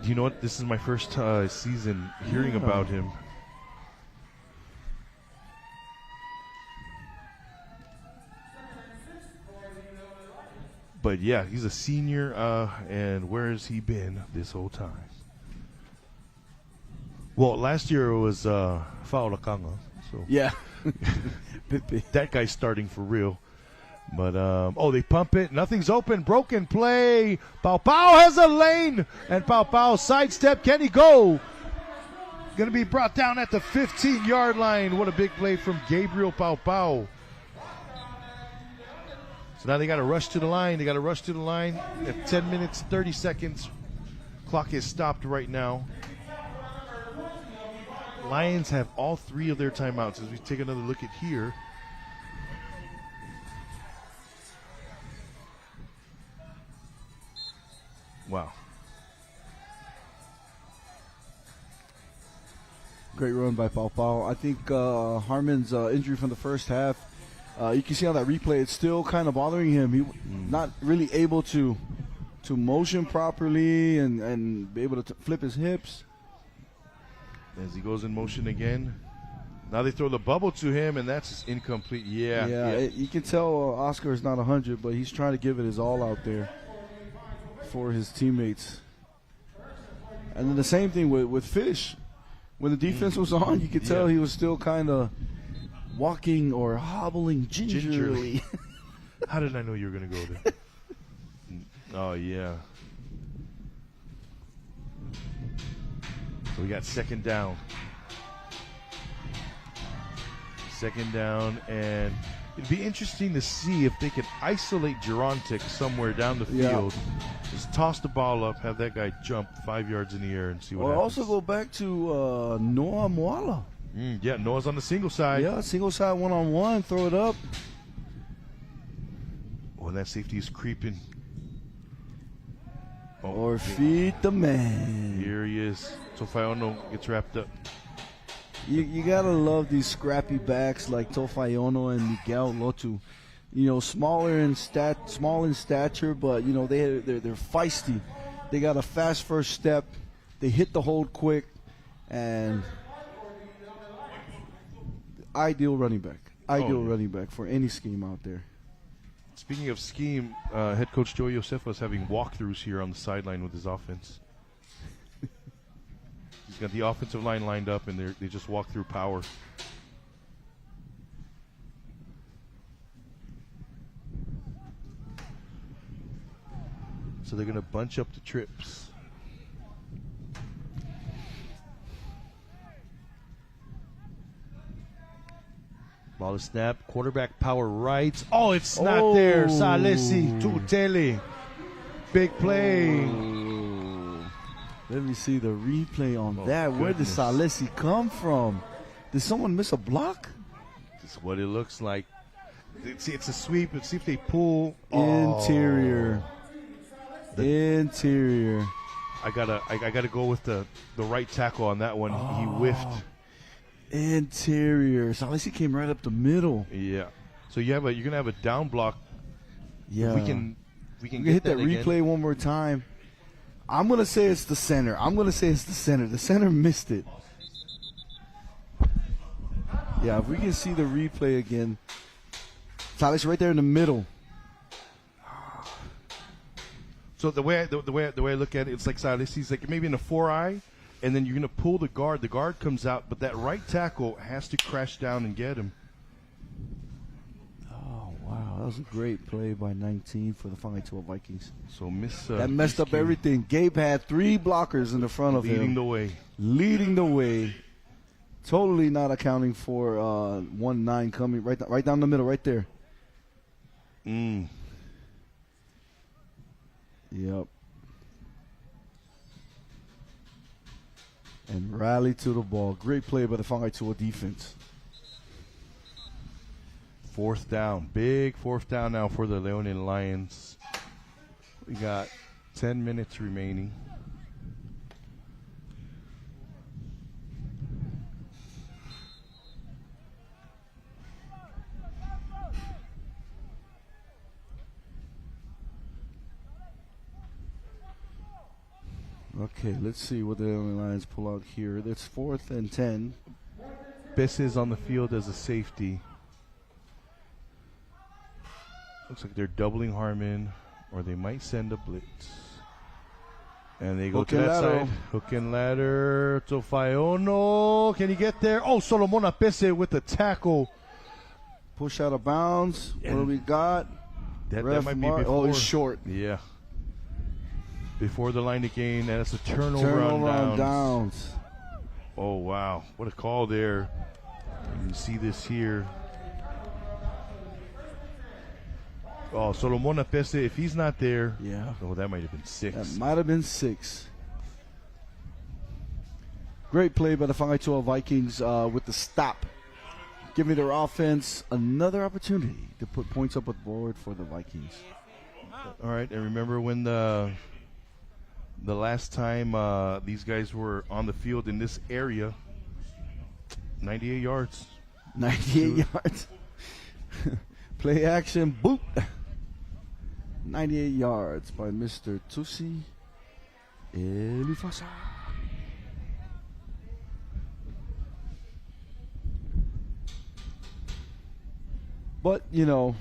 You know what? This is my first season hearing about him. But yeah, he's a senior, and where has he been this whole time? Well, last year it was Fa'olakanga. So Yeah. that guy's starting for real. But, they pump it. Nothing's open. Broken play. Pau Pau has a lane. And Pau Pau sidestep. Can he go? Going to be brought down at the 15-yard line. What a big play from Gabriel Pau Pau. So now they got to rush to the line. At 10 minutes, 30 seconds. Clock is stopped right now. Lions have all 3 of their timeouts. As we take another look at here. Wow. Great run by Pau Pau. I think Harmon's injury from the first half, you can see on that replay, it's still kind of bothering him. He not really able to motion properly and be able to flip his hips. As he goes in motion again. Now they throw the bubble to him, and that's incomplete. You can tell Oscar is not 100, but he's trying to give it his all out there for his teammates. And then the same thing with Fish. When the defense was on, you could tell he was still kind of walking or hobbling gingerly. How did I know you were going to go there? Oh, yeah. So we got 2nd down. 2nd down, and it'd be interesting to see if they could isolate Gerontic somewhere down the field. Just toss the ball up, have that guy jump 5 yards in the air and see what happens. Also go back to Noah Moala. Noah's on the single side. Yeah, single side one-on-one, throw it up. Oh, and that safety is creeping. Oh, or feed the man. Here he is. Tofayono gets wrapped up. You gotta love these scrappy backs like Tofayono and Miguel Lotu. Small in stature, but they're feisty. They got a fast first step. They hit the hold quick, and ideal running back. Running back for any scheme out there. Speaking of scheme, head coach Joey Josefa is having walkthroughs here on the sideline with his offense. He's got the offensive line lined up, and they just walk through power. So they're going to bunch up the trips. Ball is snapped. Quarterback power right. Oh, it's not there. Salesi, Tutele. Big play. Let me see the replay on that. Goodness. Where did Salesi come from? Did someone miss a block? This is what it looks like. See, it's a sweep. Let's see if they pull. Interior. Interior. I gotta go with the right tackle on that one. He whiffed. Interior. Salesi came right up the middle. Yeah. So you're gonna have a down block. Yeah. We can hit that replay one more time. I'm gonna say it's the center. The center missed it. Yeah, if we can see the replay again. Salesi right there in the middle. So the way I look at it, it's like Salesi's like maybe in a 4-eye, and then you're gonna pull the guard. The guard comes out, but that right tackle has to crash down and get him. Oh wow, that was a great play by 19 for the Whangaitoa Vikings. So that messed up everything. Gabe had 3 blockers in the front of him, leading the way. Totally not accounting for 1-9 coming right down the middle, right there. Yep. And rally to the ball. Great play by the Whangaitoa defense. 4th down. Big 4th down now for the Leone Lions. We got 10 minutes remaining. Okay, let's see what the Lions pull out here. That's 4th and 10. Biss is on the field as a safety. Looks like they're doubling Harmon, or they might send a blitz. And they go Hook to and that ladder. side. Hook and ladder to Faiono. Can he get there? Oh, Solomon Apese with the tackle. Push out of bounds. What do we got? That Ref might be mark. before. Oh, he's short. Yeah. Before the line to gain, and it's a turnover, Turnover on on downs. downs. Oh, wow. What a call there. You can see this here. Oh, Solomon Apese, if he's not there. Yeah. Oh, that might have been 6. That might have been 6. Great play by the Fangaitua Vikings with the stop. Giving their offense another opportunity to put points up on the board for the Vikings. All right, and remember when the last time these guys were on the field in this area, 98 yards. 98 yards. Play action, boot. 98 yards by Mr. Tusi Elifasa. But, you know,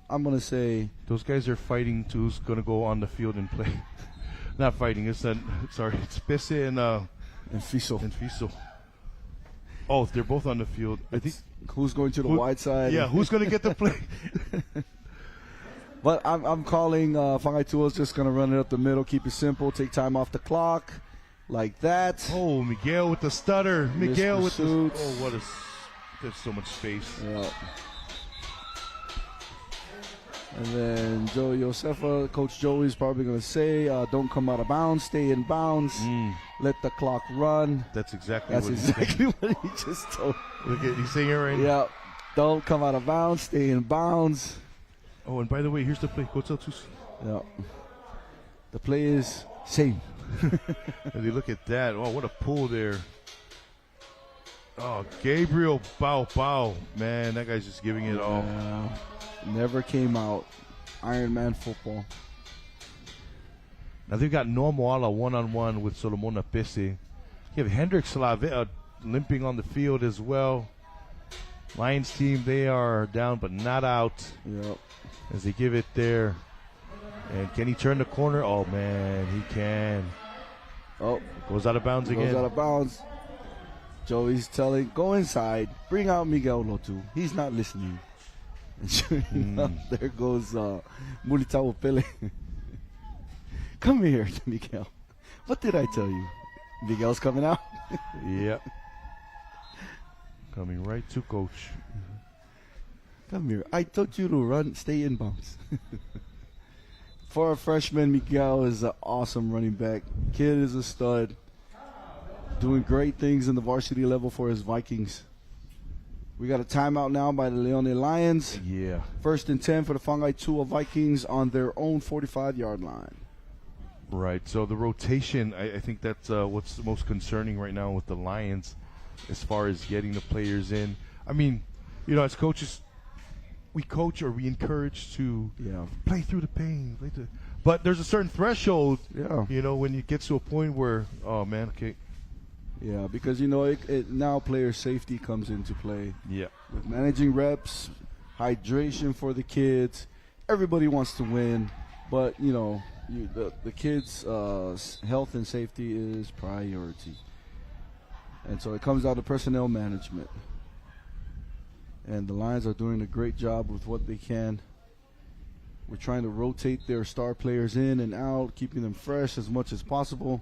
I'm going to say... Those guys are fighting to who's going to go on the field and play. Not fighting, it's Pisse and Fiso. And Fiso. Oh, they're both on the field. I think who's going to the wide side? Yeah, who's going to get the play? But I'm calling Fangaitua is just going to run it up the middle, keep it simple, take time off the clock, like that. Oh, Miguel with the stutter. Miguel with the... pursuits. Oh, what a... There's so much space. Yeah. And then Joey Josefa, Coach Joey's probably going to say, don't come out of bounds, stay in bounds, let the clock run. That's exactly That's what exactly what he just told. Look at, he's saying it right now. Yeah, don't come out of bounds, stay in bounds. Oh, and by the way, here's the play. Go tell Tusi. Yeah. The play is same. And you look at that. Oh, what a pull there. Oh, Gabriel Bao. Man, that guy's just giving it all. Never came out. Iron Man football. Now they've got Normoala one-on-one with Solomon Apese. You have Hendrik Slave limping on the field as well. Lions team, they are down but not out. Yep. As they give it there. And can he turn the corner? Oh, man, he can. Oh. Goes out of bounds again. Goes out of bounds. Joey's telling, go inside. Bring out Miguel Lotu. He's not listening. And sure enough, there goes Mulitao Pele. Come here, Miguel. What did I tell you? Miguel's coming out? Yep. Coming right to coach. Come here. I told you to run, stay in bounds. For a freshman, Miguel is an awesome running back. Kid is a stud. Doing great things in the varsity level for his Vikings. We got a timeout now by the Leone Lions. Yeah. 1st and 10 for the Fangaitua Vikings on their own 45-yard line. Right. So the rotation, I think that's what's the most concerning right now with the Lions as far as getting the players in. I mean, you know, as coaches, we coach or we encourage to play through the pain. But there's a certain threshold, you know, when it gets to a point where, oh, man, okay. Yeah, because, you know, now player safety comes into play. Yeah. With managing reps, hydration for the kids. Everybody wants to win, but, you know, the kids' health and safety is priority. And so it comes out of personnel management. And the Lions are doing a great job with what they can. We're trying to rotate their star players in and out, keeping them fresh as much as possible.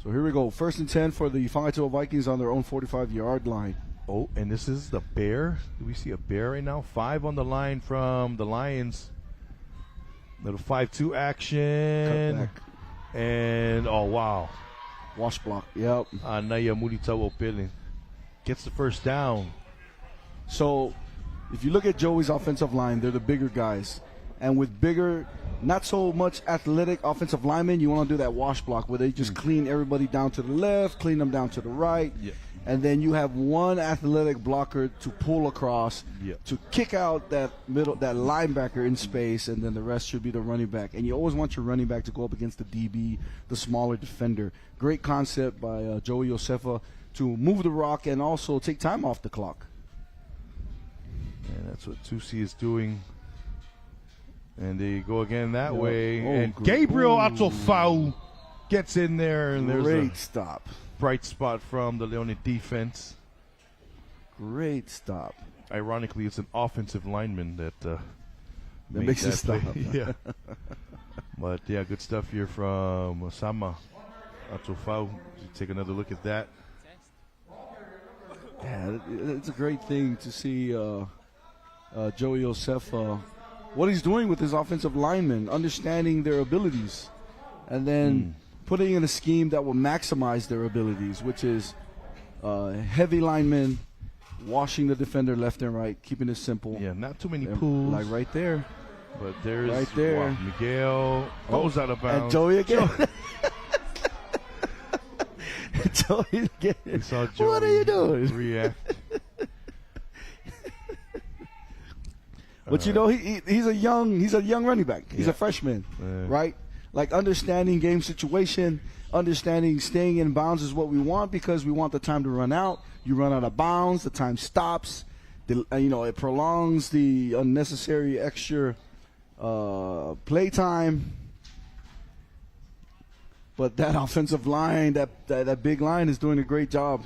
So here we go. 1st and 10 for the Fangaitua Vikings on their own 45-yard line. Oh, and this is the bear. Do we see a bear right now? 5 on the line from the Lions. Little 5-2 action. Cut back. And, oh, wow. Wash block. Yep. Anaya Mulitao Pele gets the first down. So if you look at Joey's offensive line, they're the bigger guys. And with bigger, not so much athletic offensive linemen, you want to do that wash block where they just clean everybody down to the left, clean them down to the right. Yeah. And then you have one athletic blocker to pull across, to kick out that linebacker in space, and then the rest should be the running back. And you always want your running back to go up against the DB, the smaller defender. Great concept by Joey Josefa to move the rock and also take time off the clock. And that's what Tusi is doing. And they go again that way. Oh, and good. Gabriel Atofau gets in there, and there's Great a stop. bright spot from the Leone defense. Great stop. Ironically, it's an offensive lineman that made makes it that play. stop. Yeah. But, yeah, good stuff here from Osama Atofau. Take another look at that. Yeah, it's a great thing to see Joey Josefa, what he's doing with his offensive linemen, understanding their abilities, and then putting in a scheme that will maximize their abilities, which is heavy linemen, washing the defender left and right, keeping it simple. Yeah, not too many pools. Like right there. But there's Right there. Wow, Miguel goes out of bounds. And Joey again. Joey again. We saw Joey What are you doing? react. But you know, he's a young running back. He's a freshman, right? Like understanding game situation, understanding staying in bounds is what we want because we want the time to run out. You run out of bounds, the time stops. It prolongs the unnecessary extra play time. But that offensive line, that big line is doing a great job.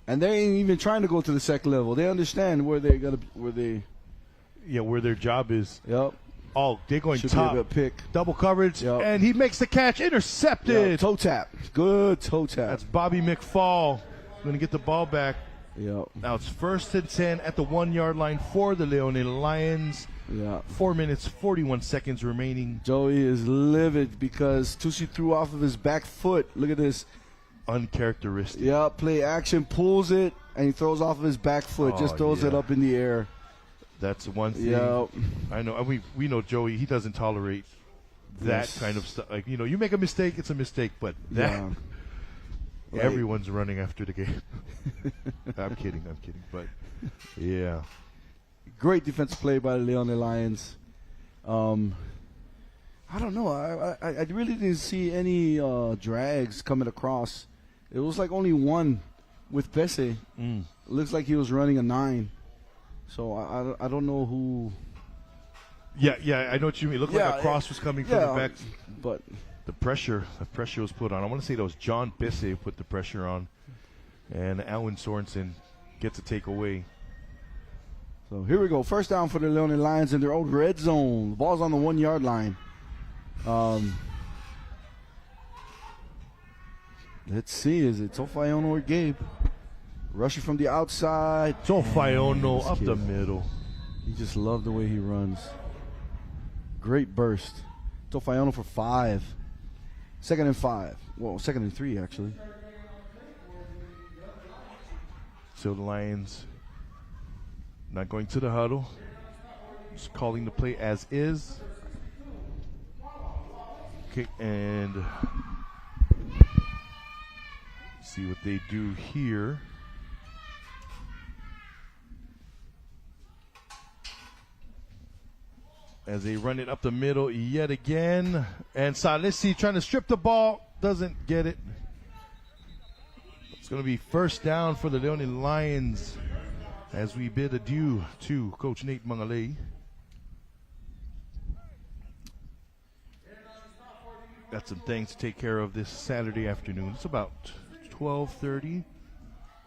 And they ain't even trying to go to the second level. They understand where they gotta where their job is. Yep. Oh, they're going Should top. be a pick. Double coverage, Yep. and he makes the catch. Intercepted. Yep. Toe tap. Good toe tap. That's Bobby McFall. Going to get the ball back. Yep. Now it's 1st and 10 at the 1 yard line for the Leone Lions. Yeah. 4 minutes, 41 seconds remaining. Joey is livid because Tusi threw off of his back foot. Look at this. Uncharacteristic. Yeah, play action, pulls it, and he throws off of his back foot. Just throws it up in the air. That's one thing. Yep. I know. We know Joey. He doesn't tolerate that kind of stuff. Like, you make a mistake, it's a mistake. But that, everyone's running after the game. I'm kidding. But yeah, great defensive play by the Leone Lions. I don't know. I really didn't see any drags coming across. It was like only one with Kvzk. It looks like he was running a 9. So I don't know who. Yeah, I know what you mean. It looked like a cross was coming from the back. But the pressure was put on. I want to say that was John Kvzk who put the pressure on. And Alwyn Sorensen gets a takeaway. So here we go. First down for the Leone Lions in their own red zone. The ball's on the 1 yard line. Let's see. Is it Tofayono or Gabe? Rusher from the outside. Tofayono up the middle. You just love the way he runs. Great burst. Tofayono for 5. 2nd and 5. Well, 2nd and 3, actually. So the Lions not going to the huddle. Just calling the play as is. Okay, and see what they do here. As they run it up the middle yet again. And Salisi trying to strip the ball. Doesn't get it. It's going to be first down for the Leone Lions as we bid adieu to Coach Nate Mangalei. Got some things to take care of this Saturday afternoon. It's about 12:30,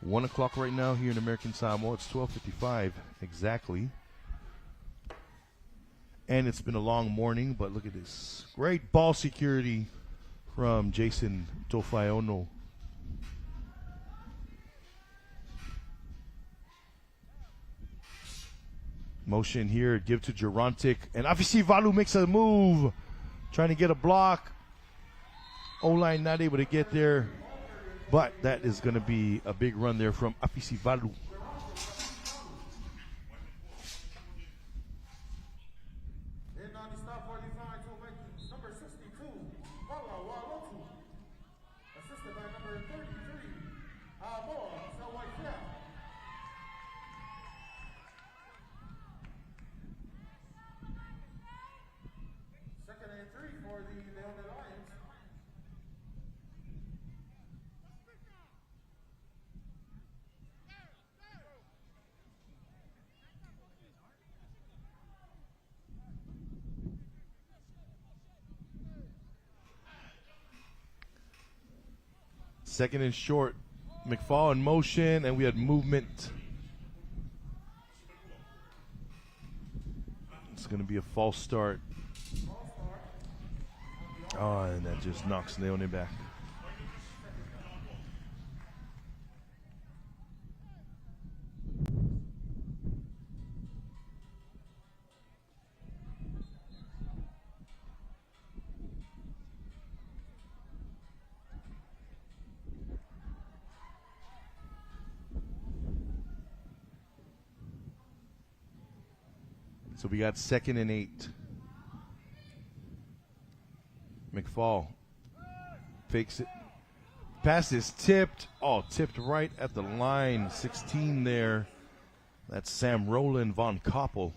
1 o'clock right now here in American Samoa. It's 12:55 exactly. And it's been a long morning, but look at this. Great ball security from Jason Tofayono. Motion here, give to Gerontic. And obviously Valu makes a move, trying to get a block. O-line not able to get there, but that is going to be a big run there from Afisi Valu. second and short. McFall in motion, and we had movement. It's going to be a false start. Oh, and that just knocks Leone back. So we got 2nd and 8. McFall fakes it. Pass is tipped. Oh, tipped right at the line. 16 there. That's Sam Roland von Koppel.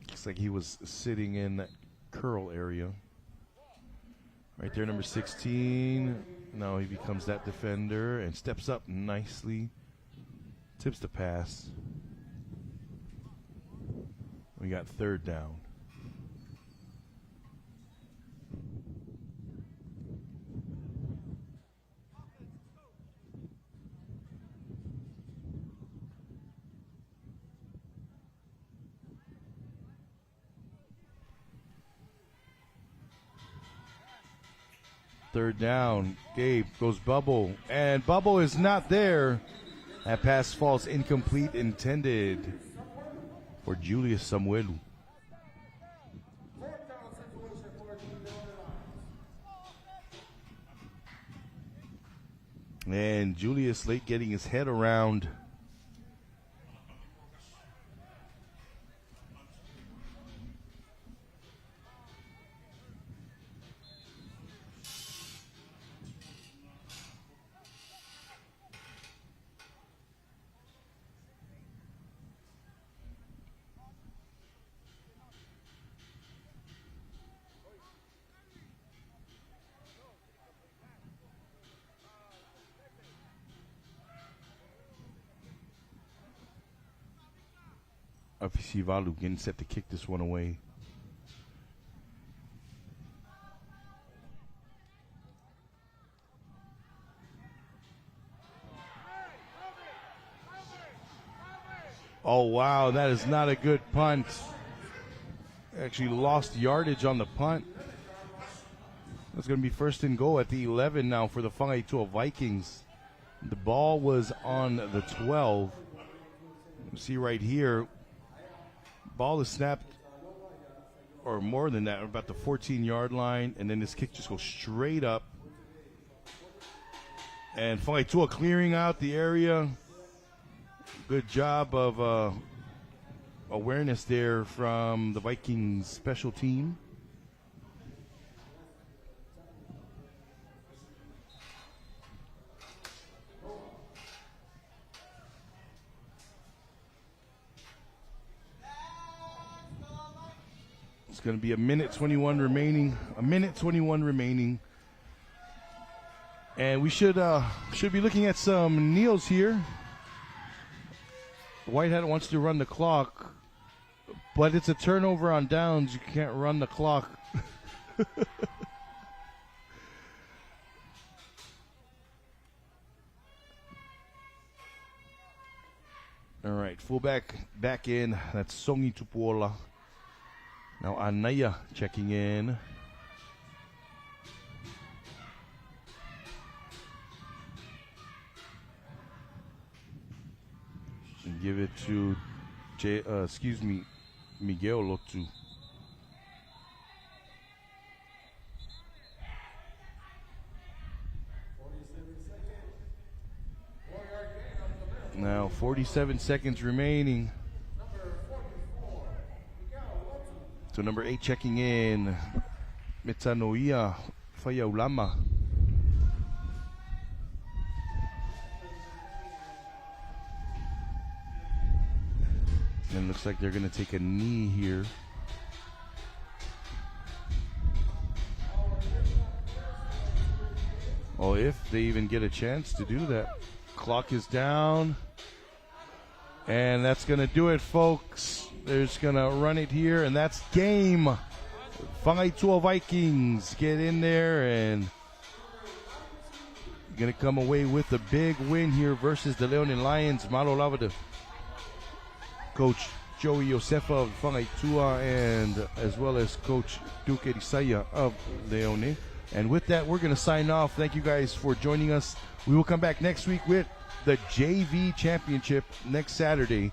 Looks like he was sitting in that curl area. Right there, number 16. Now he becomes that defender and steps up nicely. Tips the pass. We got 3rd down. Third down. Gabe goes Bubble, and Bubble is not there. That pass falls incomplete, intended for Julius Samuelu. And Julius late getting his head around. Sivalu getting set to kick this one away. Oh, wow, that is not a good punt. Actually lost yardage on the punt. That's going to be 1st and goal at the 11 now for the Whangaitoa Vikings. The ball was on the 12. You see right here, ball is snapped, or more than that, about the 14-yard line, and then this kick just goes straight up. And Whangaitoa clearing out the area. Good job of awareness there from the Vikings special team. It's going to be a minute 21 remaining. And we should be looking at some kneels here. Whitehead wants to run the clock, but it's a turnover on downs. You can't run the clock. All right, fullback back in. That's Songi Tupuola. Now Anaya checking in. And give it to Miguel Lotu. Now 47 seconds remaining. So number 8 checking in, Metanoia Fayaulama. And it looks like they're going to take a knee here. Oh, if they even get a chance to do that. Clock is down. And that's going to do it, folks. They're just going to run it here, and that's game. Whangaitua Vikings get in there and going to come away with a big win here versus the Leonin Lions. Malo lava to Coach Joey Josefa of Whangaitua and as well as Coach Duke Erisaya of Leone. And with that, we're going to sign off. Thank you guys for joining us. We will come back next week with the JV Championship next Saturday.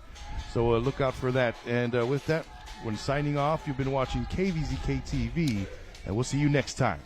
So look out for that. And with that, when signing off, you've been watching KVZK TV, and we'll see you next time.